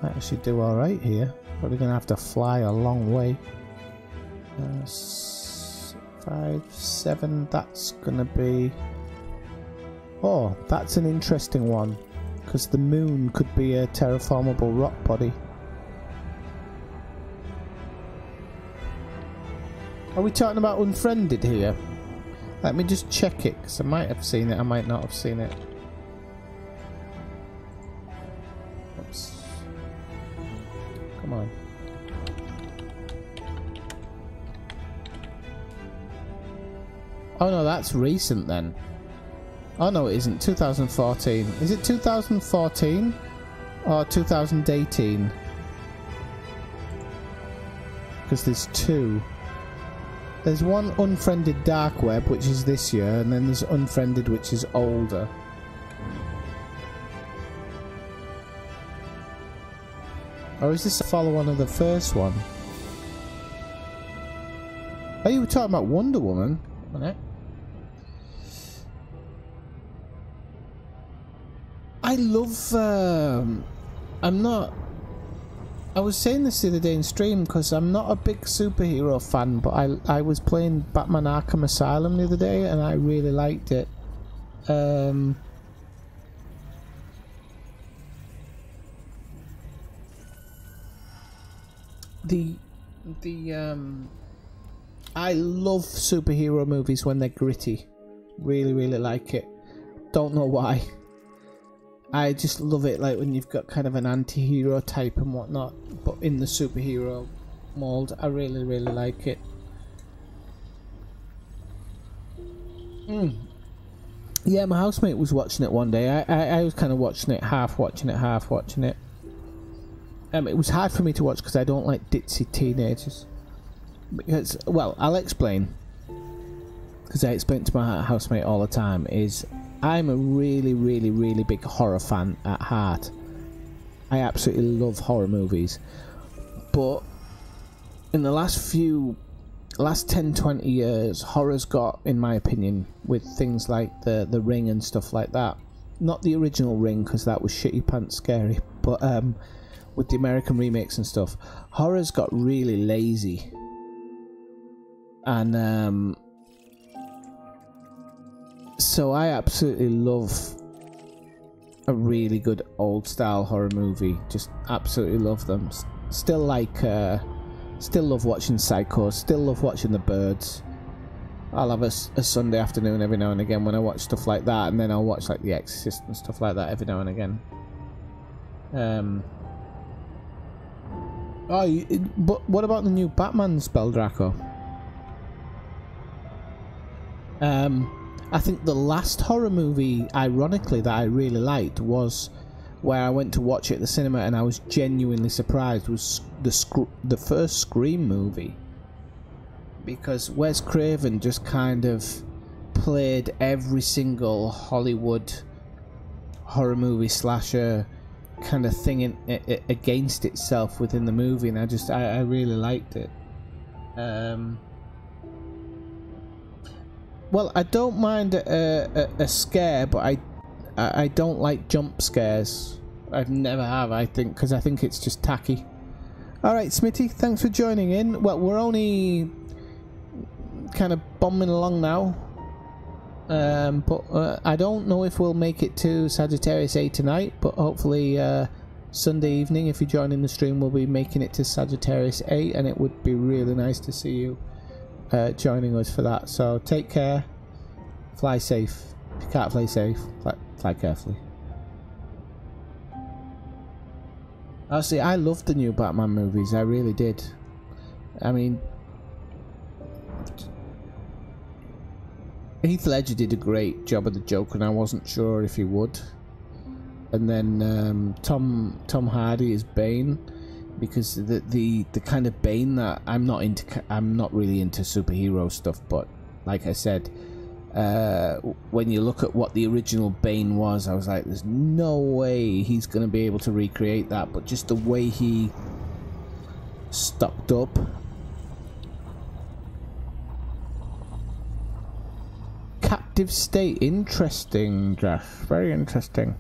Speaker 1: I actually do all right here. Probably gonna have to fly a long way. 5, 7. That's gonna be. Oh, that's an interesting one, because the moon could be a terraformable rock body. Are we talking about Unfriended here? Let me just check it, because I might have seen it, I might not have seen it. Oops. Come on. Oh no, that's recent then. Oh no, it isn't. 2014. Is it 2014 or 2018? Because there's two. There's one Unfriended Dark Web, which is this year, and then there's Unfriended, which is older. Or is this a follow-on of the first one? Oh, you were talking about Wonder Woman, wasn't it? I love, I was saying this the other day in stream, because I'm not a big superhero fan, but I was playing Batman Arkham Asylum the other day, and I really liked it. I love superhero movies when they're gritty. Really, really like it. Don't know why. I just love it, like when you've got kind of an anti-hero type and whatnot, but in the superhero mold. I really, really like it. Yeah, my housemate was watching it one day. I was kind of watching it, half watching it, half watching it. It was hard for me to watch because I don't like ditzy teenagers. Because, well, I'll explain. Because I explain to my housemate all the time, is I'm a really, really, really big horror fan at heart. I absolutely love horror movies. But in the last 10-20 years, horror's got, in my opinion, with things like the Ring and stuff like that. Not the original Ring, because that was shitty pants scary, but with the American remakes and stuff, horror's got really lazy. And so I absolutely love a really good old style horror movie. Just absolutely love them. Still love watching Psycho. Still love watching The Birds. I'll have a Sunday afternoon every now and again when I watch stuff like that, and then I'll watch like The Exorcist and stuff like that every now and again. But what about the new Batman spell, Draco? I think the last horror movie, ironically, that I really liked was where I went to watch it at the cinema and I was genuinely surprised, was the first Scream movie. Because Wes Craven just kind of played every single Hollywood horror movie slasher kind of thing against itself within the movie, and I really liked it. well, I don't mind a scare, but I don't like jump scares. I've never have, I think, because I think it's just tacky. Alright, Smitty, thanks for joining in. Well, we're only kind of bombing along now. But I don't know if we'll make it to Sagittarius A tonight, but hopefully Sunday evening, if you're joining the stream, we'll be making it to Sagittarius A, and it would be really nice to see you joining us for that. So take care, fly safe. If you can't fly safe, fly carefully. Honestly, I loved the new Batman movies, I really did. I mean, Heath Ledger did a great job of the Joker, and I wasn't sure if he would. And then Tom Hardy is Bane, because the kind of Bane that I'm not really into superhero stuff, but like I said, when you look at what the original Bane was, I was like, there's no way he's going to be able to recreate that. But just the way he stocked up. Captive State, interesting, Josh. Very interesting.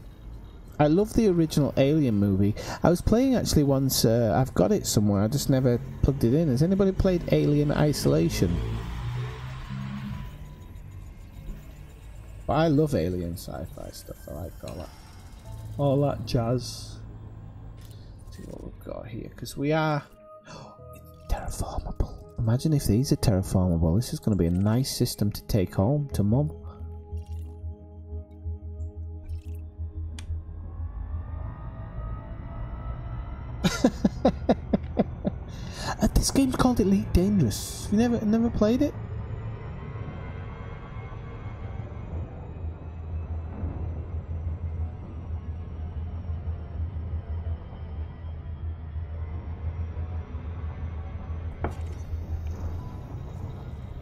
Speaker 1: I love the original Alien movie. I was playing actually once. I've got it somewhere. I just never plugged it in. Has anybody played Alien Isolation? But I love alien sci-fi stuff. I like all that jazz. Let's see what we've got here, because we are terraformable. Imagine if these are terraformable. This is going to be a nice system to take home to Mum. This game's called Elite Dangerous. You never played it?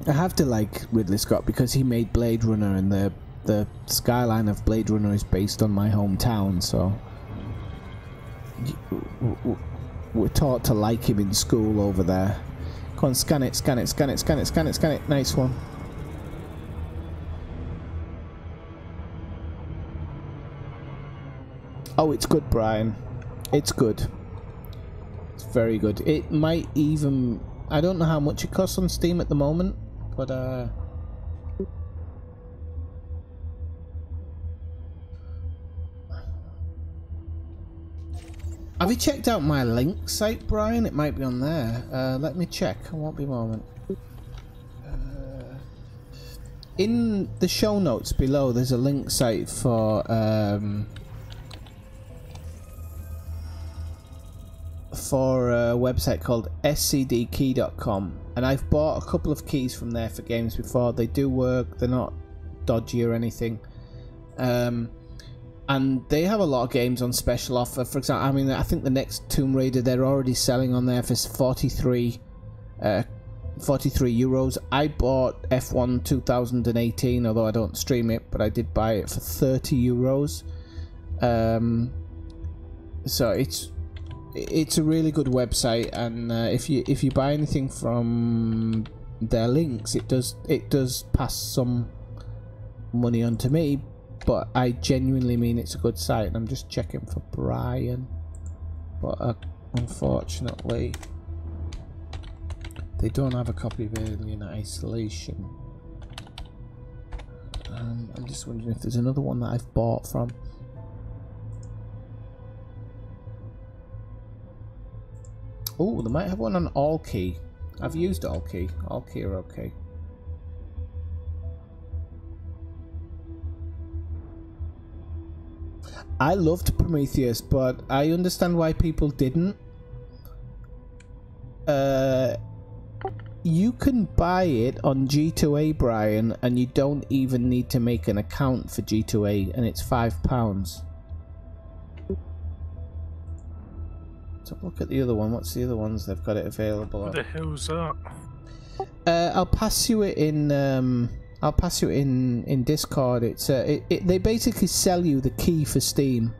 Speaker 1: I have to like Ridley Scott because he made Blade Runner, and the skyline of Blade Runner is based on my hometown, so we're taught to like him in school over there. Go on, scan it, scan it, scan it, scan it, scan it, scan it. Nice one. Oh, it's good, Brian. It's good. It's very good. It might even... I don't know how much it costs on Steam at the moment, but have you checked out my link site, Brian? It might be on there. Let me check. I won't be a moment. In the show notes below, there's a link site for a website called scdkey.com, and I've bought a couple of keys from there for games before. They do work. They're not dodgy or anything. And they have a lot of games on special offer. For example, I mean, I think the next Tomb Raider they're already selling on there for 43 euros. I bought F1 2018, although I don't stream it, but I did buy it for 30 euros. So it's a really good website, and if you buy anything from their links, it does pass some money on to me. But I genuinely mean it's a good site, and I'm just checking for Brian. But unfortunately, they don't have a copy of Alien Isolation. I'm just wondering if there's another one that I've bought from. Oh, they might have one on Allkey. I've used Allkey. Allkey are okay. I loved Prometheus, but I understand why people didn't. You can buy it on G2A, Brian, and you don't even need to make an account for G2A, and it's £5. Let's have a look at the other one. What's the other ones they've got it available on?
Speaker 2: What the hell's that?
Speaker 1: I'll pass you it in. I'll pass you in Discord. It's they basically sell you the key for Steam.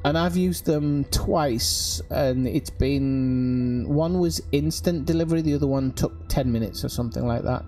Speaker 1: And I've used them twice, and it's been... one was instant delivery, the other one took 10 minutes or something like that.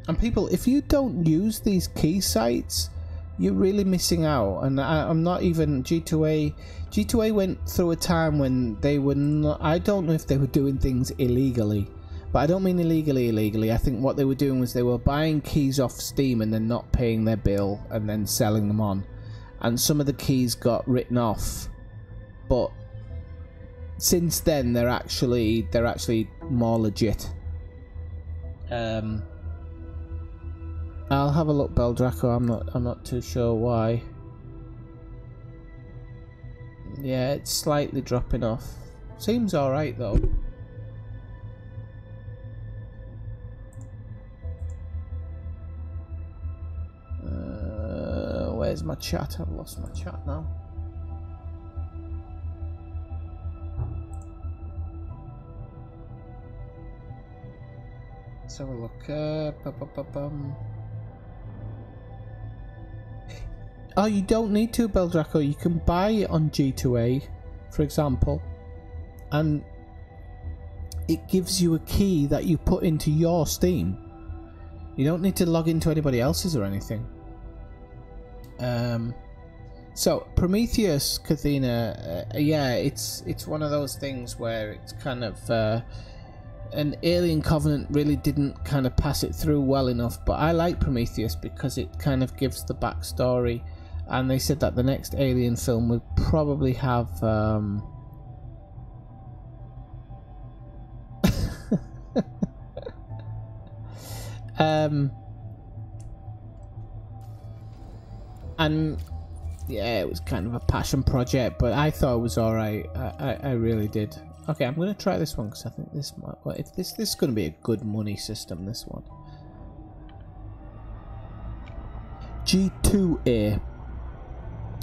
Speaker 1: And people, if you don't use these key sites, you're really missing out. And I'm not even... G2A went through a time when they were not... I don't know if they were doing things illegally. But I don't mean illegally. I think what they were doing was they were buying keys off Steam and then not paying their bill and then selling them on. And some of the keys got written off. But since then they're actually more legit. I'll have a look, Beldraco. I'm not too sure why. Yeah, it's slightly dropping off. Seems alright though. Where's my chat? I've lost my chat now. Let's have a look. Oh, you don't need to, Beldraco. You can buy it on G2A, for example, and it gives you a key that you put into your Steam. You don't need to log into anybody else's or anything. So Prometheus, Kathina, yeah, it's one of those things where it's kind of an Alien Covenant really didn't kind of pass it through well enough, but I like Prometheus because it kind of gives the backstory, and they said that the next Alien film would probably have and yeah, it was kind of a passion project, but I thought it was alright. I really did. Okay, I'm going to try this one because I think this might... Well, if this is going to be a good money system, this one. G2A.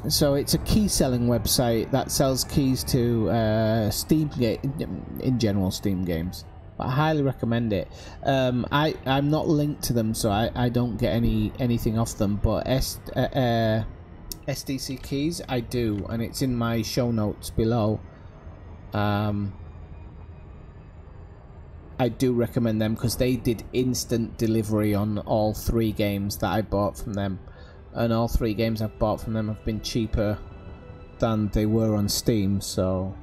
Speaker 1: So it's a key selling website that sells keys to Steam in general Steam games. I highly recommend it. I'm not linked to them, so I don't get anything off them, but SDC keys I do, and it's in my show notes below. I do recommend them because they did instant delivery on all 3 games that I bought from them, and all 3 games I've bought from them have been cheaper than they were on Steam, so...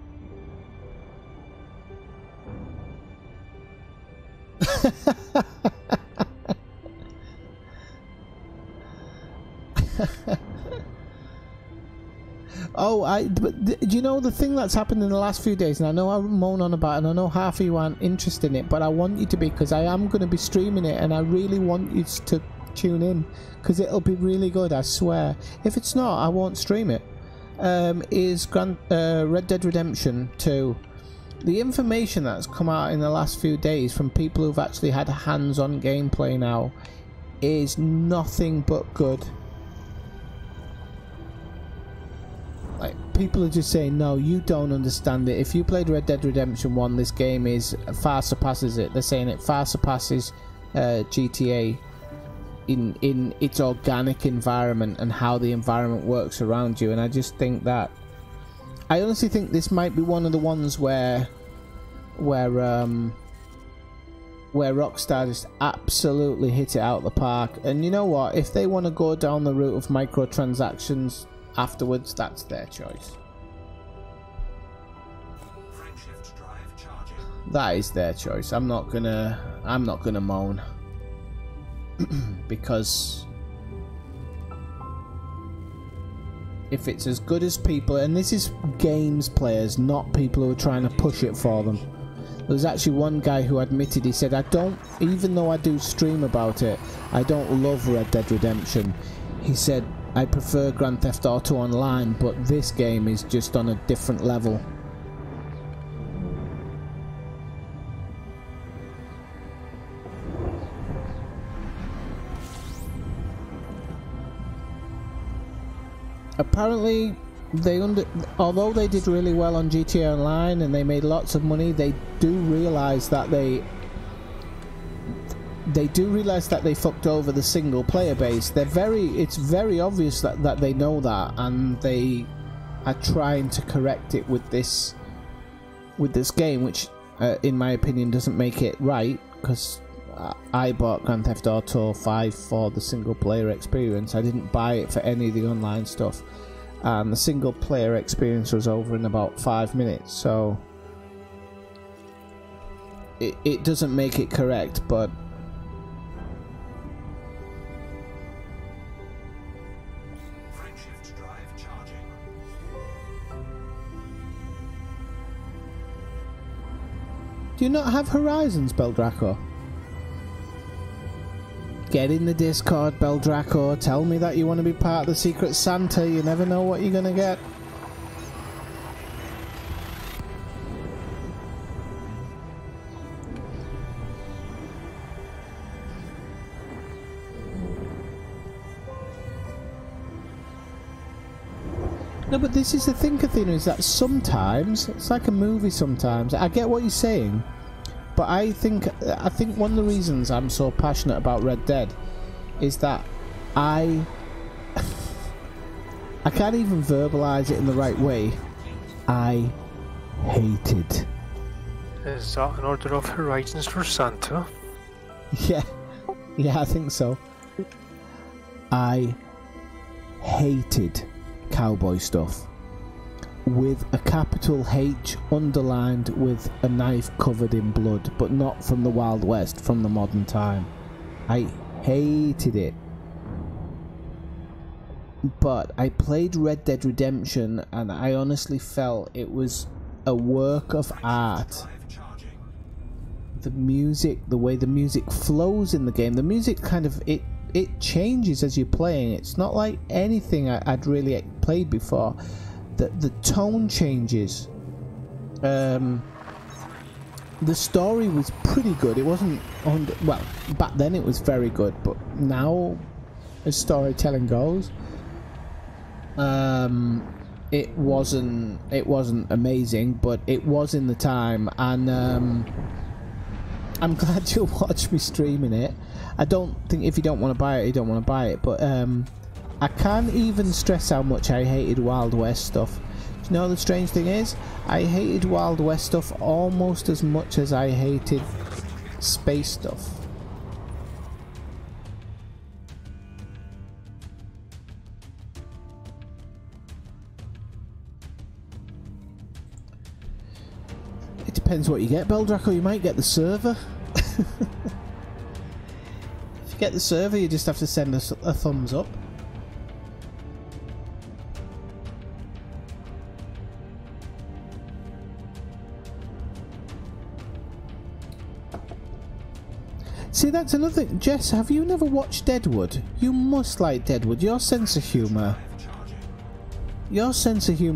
Speaker 1: Oh, but do you know the thing that's happened in the last few days, and I know I moan on about it, and I know half of you aren't interested in it, but I want you to be, because I am going to be streaming it, and I really want you to tune in, because it'll be really good, I swear. If it's not, I won't stream it. Is Red Dead Redemption 2. The information that's come out in the last few days from people who've actually had hands-on gameplay now is nothing but good. Like, people are just saying, no, you don't understand it. If you played Red Dead Redemption 1, this game far surpasses it. They're saying it far surpasses GTA in its organic environment and how the environment works around you. And I just think that... I honestly think this might be one of the ones where Rockstar just absolutely hit it out of the park. And you know what? If they want to go down the route of microtransactions afterwards, that's their choice.
Speaker 3: Frameshift drive charging.
Speaker 1: That is their choice. I'm not gonna moan because if it's as good as people, and this is games players, not people who are trying to push it for them. There was actually one guy who admitted, he said, I don't, even though I do stream about it, I don't love Red Dead Redemption. He said, I prefer Grand Theft Auto Online, but this game is just on a different level. Apparently, although they did really well on GTA Online and they made lots of money, they do realise that they they do realise that they fucked over the single player base. It's very obvious that they know that, and they are trying to correct it with this game, which in my opinion doesn't make it right, because I bought Grand Theft Auto 5 for the single player experience. I didn't buy it for any of the online stuff, and the single player experience was over in about 5 minutes, so it doesn't make it correct. But
Speaker 3: Frameshift drive charging.
Speaker 1: do you not have Horizons, Beldraco? Get in the Discord, Beldraco. Tell me that you want to be part of the Secret Santa. You never know what you're gonna get. No, but this is the thing, Kathina, is that sometimes it's like a movie. Sometimes I get what you're saying, but I think one of the reasons I'm so passionate about Red Dead is that I can't even verbalize it in the right way. I hated.
Speaker 2: Is that an order of Horizons for Santa?
Speaker 1: Yeah, I think so. I hated cowboy stuff with a capital H underlined with a knife covered in blood, but not from the Wild West, from the modern time. I hated it. But I played Red Dead Redemption and I honestly felt it was a work of art. The music, the way the music flows in the game, the music kind of, it changes as you're playing. It's not like anything I'd really played before. The tone changes. The story was pretty good. It wasn't well, back then it was very good, but now as storytelling goes, it wasn't amazing, but it was in the time. And I'm glad you'll watch me streaming it. I don't think if you don't want to buy it, you don't want to buy it, but I can't even stress how much I hated Wild West stuff. Do you know the strange thing is? I hated Wild West stuff almost as much as I hated space stuff. It depends what you get, Beldraco. You might get the server. If you get the server, you just have to send us a thumbs up. See, that's another thing. Jess, have you never watched Deadwood? You must like Deadwood. Your sense of humour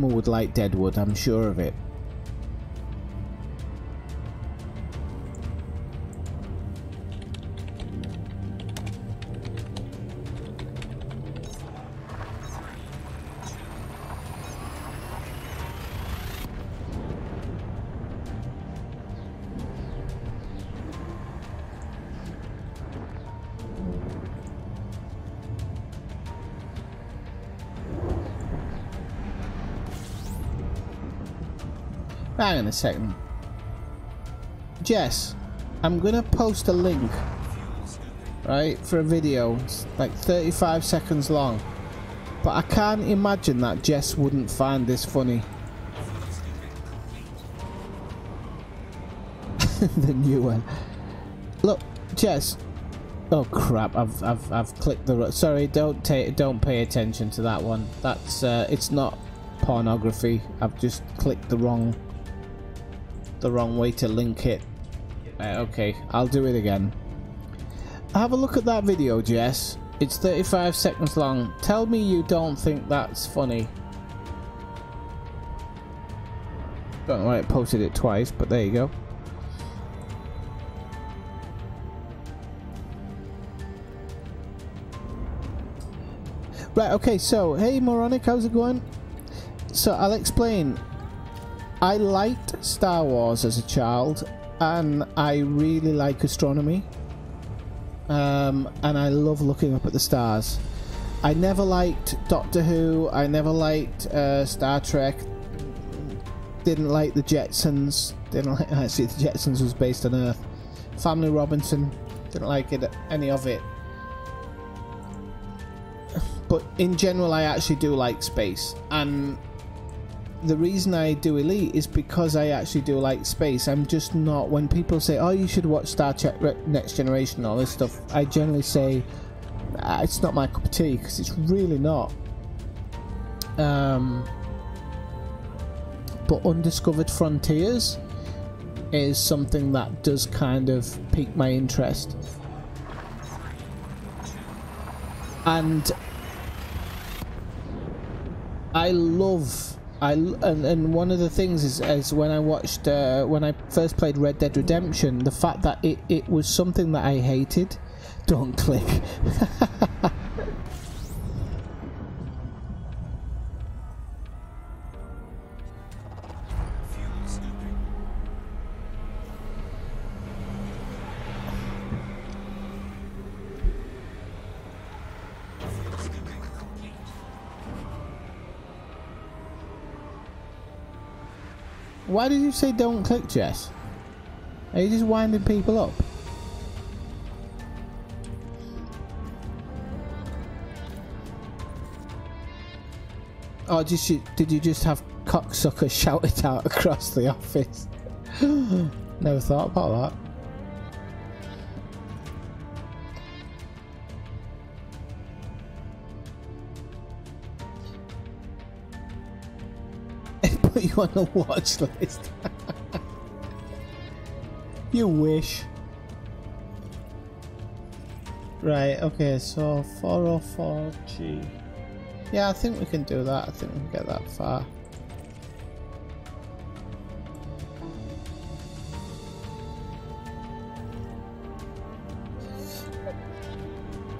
Speaker 1: would like Deadwood, I'm sure of it. Hang on a second. Jess, I'm gonna post a link, right, for a video. It's like 35 seconds long. But I can't imagine that Jess wouldn't find this funny. The new one. Look, Jess. Oh crap! I've clicked the. Sorry, don't pay attention to that one. That's it's not pornography. I've just clicked the wrong way to link it. Okay, I'll do it again. Have a look at that video, Jess. It's 35 seconds long. Tell me you don't think that's funny. Don't know why I posted it twice, but there you go. Right, okay, so, hey Moronic, how's it going? So, I'll explain. I liked Star Wars as a child, and I really like astronomy. and I love looking up at the stars. I never liked Doctor Who. I never liked Star Trek. Didn't like the Jetsons. Didn't like, actually, the Jetsons was based on Earth. Family Robinson. Didn't like it, any of it. But in general, I actually do like space. And the reason I do Elite is because I actually do like space. I'm just not... When people say, oh, you should watch Star Trek Next Generation and all this stuff, I generally say, it's not my cup of tea, because it's really not. But Undiscovered Frontiers is something that does kind of pique my interest. And I love... and one of the things is when I watched when I first played Red Dead Redemption, the fact that it was something that I hated. Don't click.
Speaker 3: Fuel scooping. Fuel scooping complete.
Speaker 1: Why did you say don't click, Jess? Are you just winding people up? Or did you just have cocksucker shout it out across the office? Never thought about that. Put you on a watch list. You wish. Right, okay, so 404G. Yeah, I think we can do that. I think we can get that far.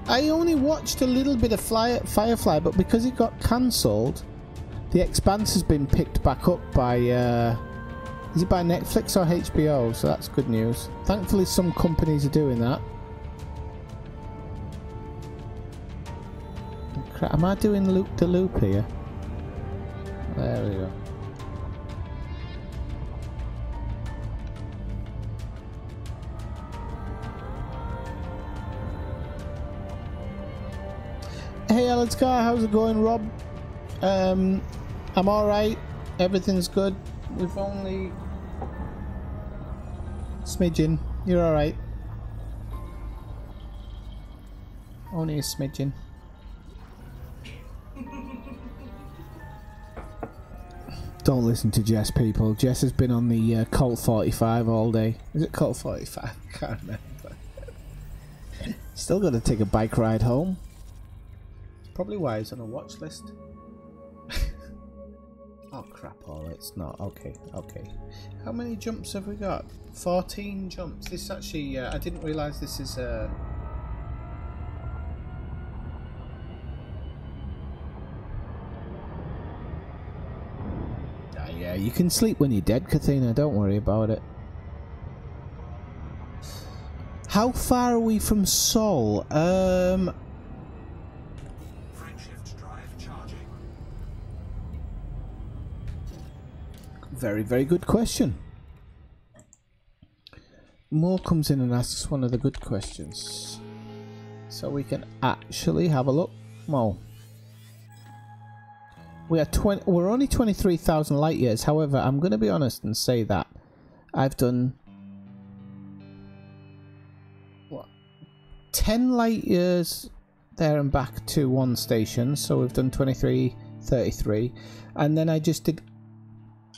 Speaker 1: I only watched a little bit of Firefly, but because it got cancelled, The Expanse has been picked back up by, is it by Netflix or HBO? So that's good news. Thankfully some companies are doing that. Crap, am I doing loop to loop here? There we go. Hey Alan Scar, how's it going, Rob? I'm alright. Everything's good. We've only... Smidgen. You're alright. Only a smidgen. Don't listen to Jess, people. Jess has been on the Colt 45 all day. Is it Colt 45? I can't remember. Still got to take a bike ride home. Probably why he's on a watch list. Oh crap, oh it's not. Okay, okay. How many jumps have we got? 14 jumps. This actually, I didn't realise this is yeah, you can sleep when you're dead, Kathina, don't worry about it. How far are we from Sol?
Speaker 3: Frameshift drive charging.
Speaker 1: Very, very good question. Moore comes in and asks one of the good questions. So we can actually have a look. Mo. We're only 23,000 light years. However, I'm going to be honest and say that I've done what 10 light years there and back to one station. So we've done 23, 33, and then I just did,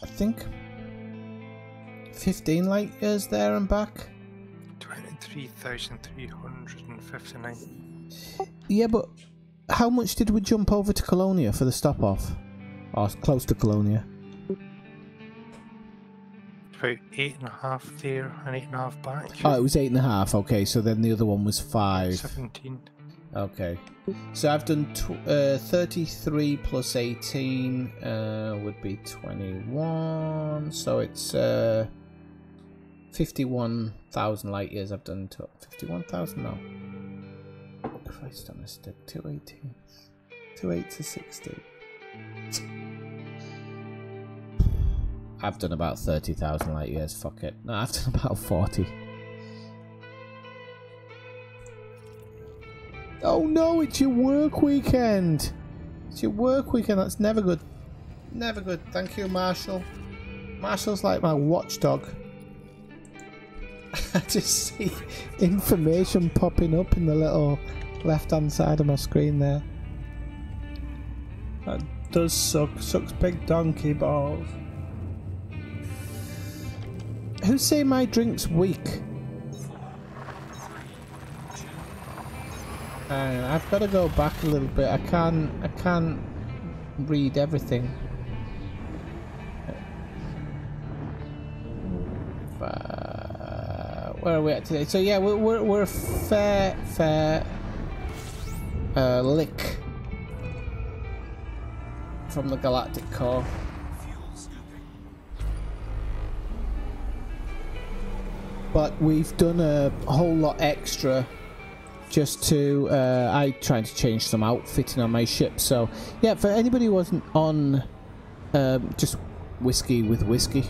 Speaker 1: I think, 15 light years there and back.
Speaker 2: 23,359.
Speaker 1: Yeah, but how much did we jump over to Colonia for the stop off? Or close to Colonia?
Speaker 2: About 8.5 there and 8.5 back.
Speaker 1: Oh, it was 8.5. Okay, so then the other one was 5.
Speaker 2: 17.
Speaker 1: Okay, so I've done 33 plus 18 would be 21. So it's 51,000 light years I've done. 51,000 now. Christ on a stick, 218. 28 to 60. I've done about 30,000 light years, fuck it. No, I've done about 40. Oh no, it's your work weekend! It's your work weekend, that's never good. Never good. Thank you, Marshall. Marshall's like my watchdog. I just see information popping up in the little left-hand side of my screen there. That does suck. Sucks big donkey balls. Who's saying my drink's weak? I've got to go back a little bit. I can't read everything. Where are we at today? So yeah, we're a fair lick from the galactic core. But we've done a whole lot extra just to I tried to change some outfitting on my ship. So yeah, for anybody who wasn't on just whiskey with whiskey.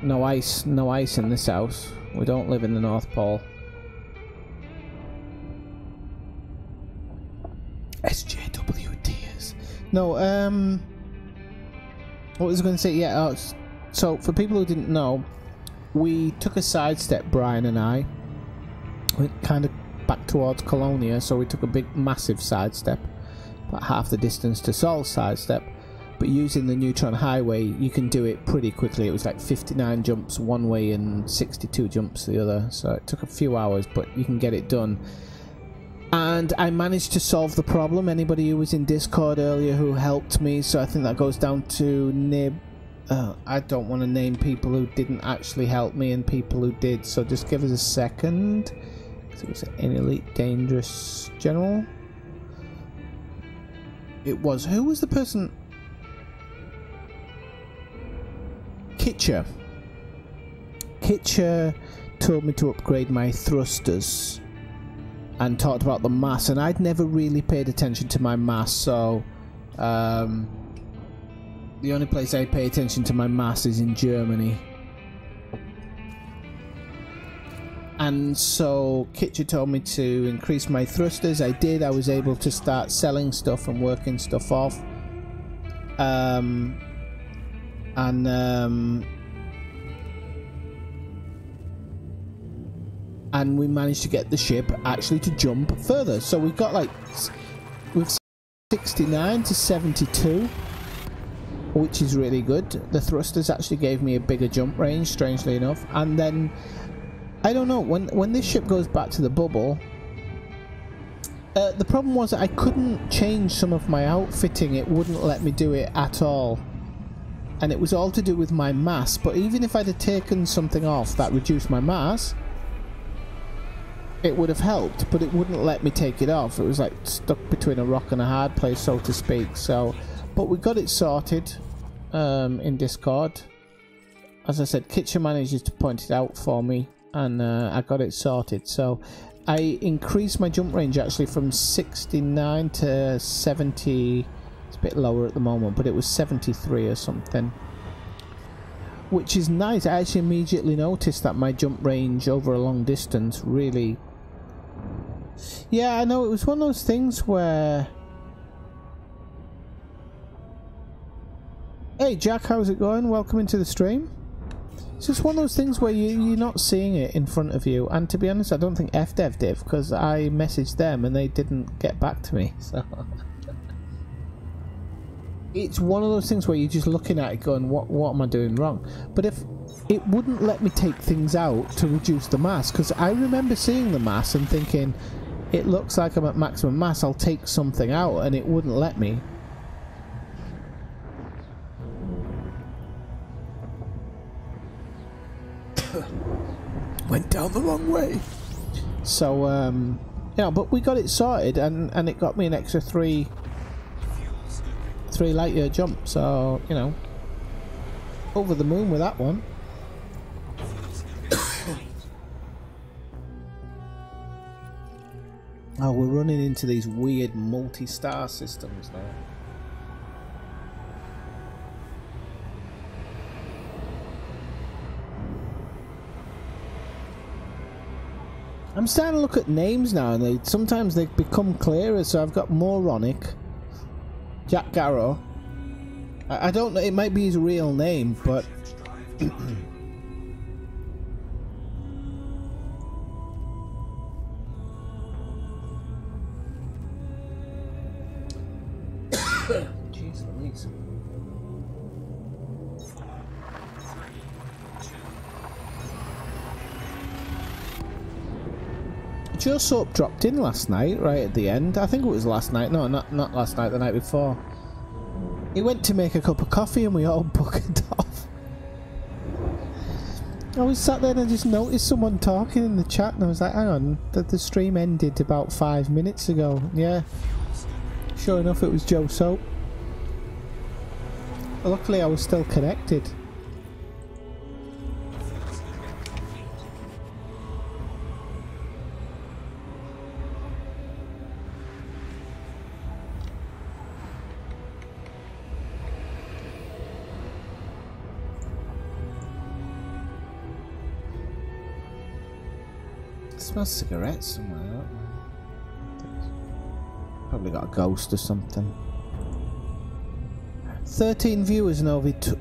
Speaker 1: No ice in this house. We don't live in the North Pole. SJWTs. No, what was I going to say? Yeah, so for people who didn't know, we took a sidestep, Brian and I. Went kind of back towards Colonia, so we took a big, massive sidestep. About half the distance to Sol's sidestep. But using the Neutron Highway, you can do it pretty quickly. It was like 59 jumps one way and 62 jumps the other. So it took a few hours, but you can get it done. And I managed to solve the problem. Anybody who was in Discord earlier who helped me, so I think that goes down to Nib. I don't want to name people who didn't actually help me and people who did. So just give us a second. It was an Elite Dangerous General. It was. Who was the person? Kitcher told me to upgrade my thrusters and talked about the mass, and I'd never really paid attention to my mass, so the only place I pay attention to my mass is in Germany. And so Kitcher told me to increase my thrusters. I did. I was able to start selling stuff and working stuff off. And we managed to get the ship actually to jump further. So we've got like with 69 to 72, which is really good. The thrusters actually gave me a bigger jump range, strangely enough. And then I don't know, when this ship goes back to the bubble, the problem was that I couldn't change some of my outfitting. It wouldn't let me do it at all. And it was all to do with my mass. But even if I'd have taken something off that reduced my mass, it would have helped, but it wouldn't let me take it off. It was like stuck between a rock and a hard place, so to speak. So, but we got it sorted in Discord. As I said, Kitchen manages to point it out for me, and I got it sorted. So I increased my jump range actually from 69 to 70. It's a bit lower at the moment, but it was 73 or something, which is nice. I actually immediately noticed that my jump range over a long distance really... Yeah, I know, it was one of those things where... Hey Jack, how's it going? Welcome into the stream. It's just one of those things where you're not seeing it in front of you, and to be honest, I don't think FDev did, because I messaged them and they didn't get back to me, so... It's one of those things where you're just looking at it going, what am I doing wrong? But if it wouldn't let me take things out to reduce the mass, because I remember seeing the mass and thinking, it looks like I'm at maximum mass, I'll take something out, and it wouldn't let me. Went down the wrong way. So, yeah, but we got it sorted, and it got me an extra 3 light year jump, so you know, over the moon with that one. Oh, we're running into these weird multi-star systems now. I'm starting to look at names now, and sometimes they become clearer. So I've got Moronic, Jack Garrow. I don't know, it might be his real name, but jeez Louise. Joe Soap dropped in last night, right at the end. I think it was last night. No, not last night, the night before. He went to make a cup of coffee and we all bucketed off. I was sat there and I just noticed someone talking in the chat and I was like, hang on, the stream ended about 5 minutes ago. Yeah. Sure enough, it was Joe Soap. Luckily, I was still connected. Smells cigarettes somewhere, don't there? Probably got a ghost or something. 13 viewers and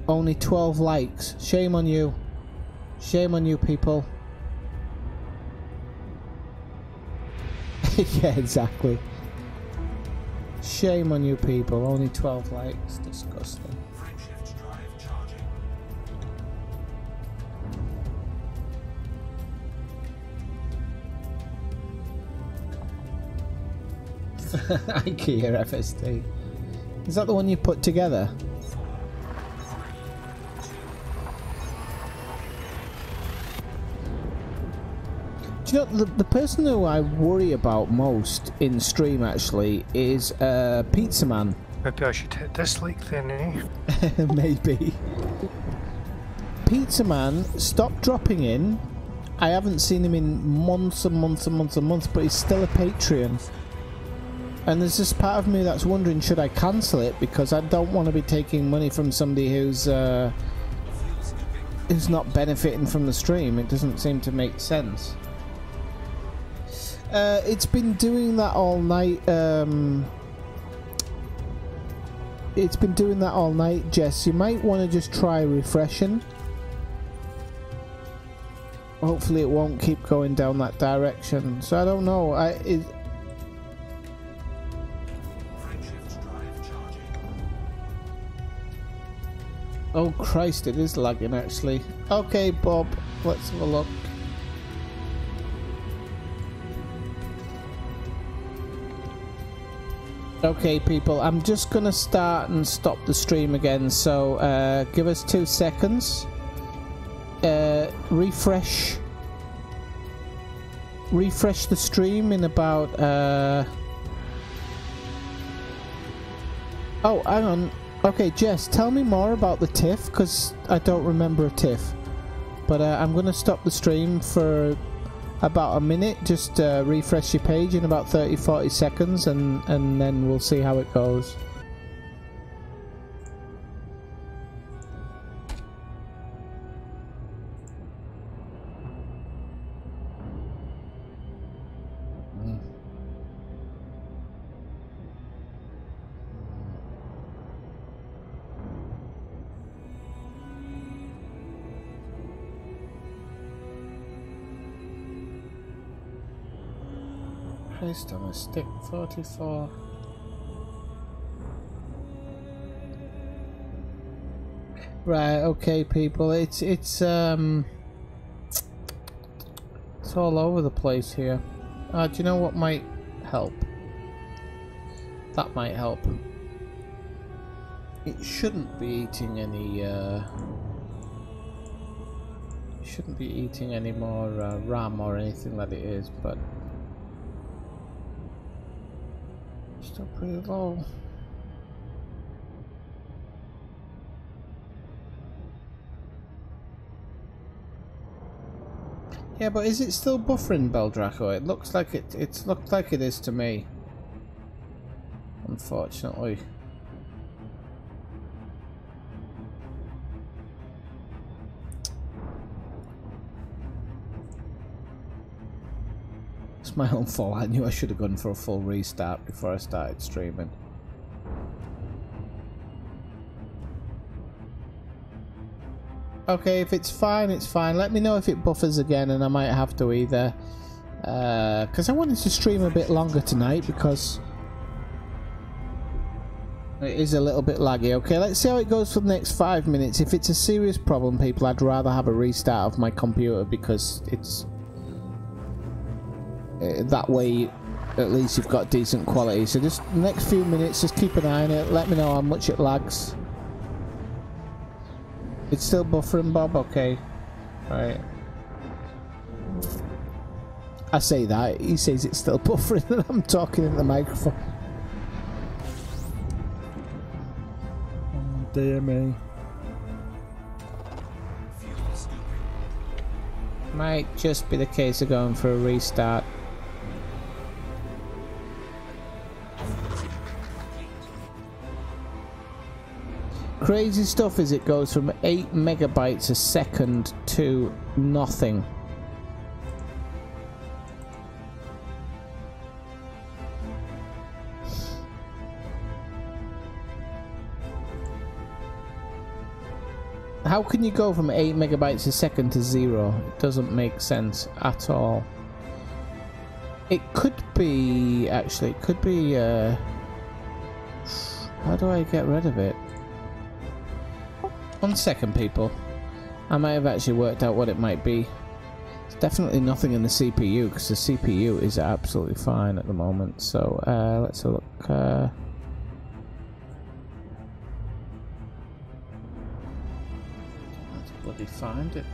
Speaker 1: only 12 likes. Shame on you. Shame on you, people. Yeah, exactly. Shame on you, people. Only 12 likes. Disgusting.
Speaker 3: Frameshift drive charging.
Speaker 1: IKEA FSD. Is that the one you put together? Do you know, the person who I worry about most in stream actually is Pizza Man.
Speaker 2: Maybe I should hit dislike then, eh?
Speaker 1: Maybe. Pizza Man stopped dropping in. I haven't seen him in months and months and months and months, but he's still a Patreon. And there's this part of me that's wondering, should I cancel it? Because I don't want to be taking money from somebody who's not benefiting from the stream. It doesn't seem to make sense. It's been doing that all night. It's been doing that all night, Jess. You might want to just try refreshing. Hopefully it won't keep going down that direction. So I don't know. Oh Christ, it is lagging actually. Okay, Bob, let's have a look. Okay, people, I'm just gonna start and stop the stream again, so give us 2 seconds. Refresh the stream in about oh, hang on. Okay, Jess, tell me more about the TIFF, because I don't remember a TIFF. But I'm going to stop the stream for about a minute, just refresh your page in about 30-40 seconds, and then we'll see how it goes. Placed on a stick 44. Right, okay, people. It's all over the place here. Do you know what might help? That might help. It shouldn't be eating any. Shouldn't be eating any more RAM or anything like it is, but. Still pretty low. Yeah, but is it still buffering, Beldraco? It looks like it's looked like it is to me. Unfortunately. It's my own fault. I knew I should have gone for a full restart before I started streaming. Okay, if it's fine, it's fine. Let me know if it buffers again, and I might have to either... because I wanted to stream a bit longer tonight, because... it is a little bit laggy. Okay, let's see how it goes for the next 5 minutes. If it's a serious problem, people, I'd rather have a restart of my computer, because it's... that way, at least you've got decent quality. So just the next few minutes, just keep an eye on it. Let me know how much it lags. It's still buffering, Bob? Okay. Right. I say that. He says it's still buffering and I'm talking in the microphone. Oh, dear me. Might just be the case of going for a restart. Crazy stuff is it goes from 8 megabytes a second to nothing. How can you go from 8 megabytes a second to 0? It doesn't make sense at all. It could be, actually, it could be, how do I get rid of it? 1 second, people. I might have actually worked out what it might be. It's definitely nothing in the CPU, because the CPU is absolutely fine at the moment. So, let's have a look. I have to bloody find it.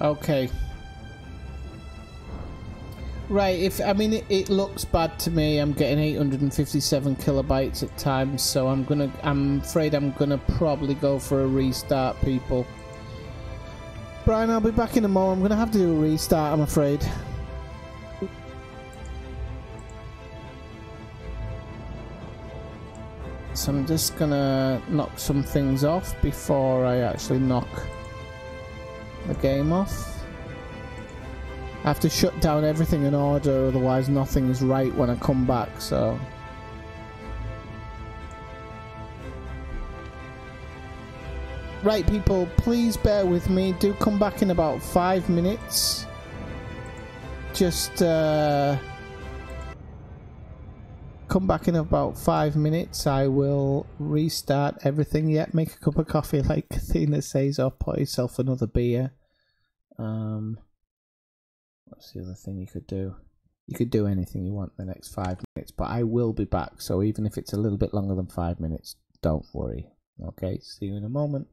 Speaker 1: Okay. Right, it looks bad to me. I'm getting 857 kilobytes at times, so I'm afraid I'm gonna probably go for a restart, people. Brian, I'll be back in a moment. I'm gonna have to do a restart, I'm afraid. So I'm just gonna knock some things off before I actually knock the game off. I have to shut down everything in order, otherwise nothing is right when I come back, so... Right, people, please bear with me. Do come back in about 5 minutes. Just, come back in about 5 minutes. I will restart everything. Yeah, make a cup of coffee like Athena says, or pour yourself another beer. What's the other thing you could do? You could do anything you want in the next 5 minutes, but I will be back, so even if it's a little bit longer than 5 minutes, don't worry. Okay, see you in a moment.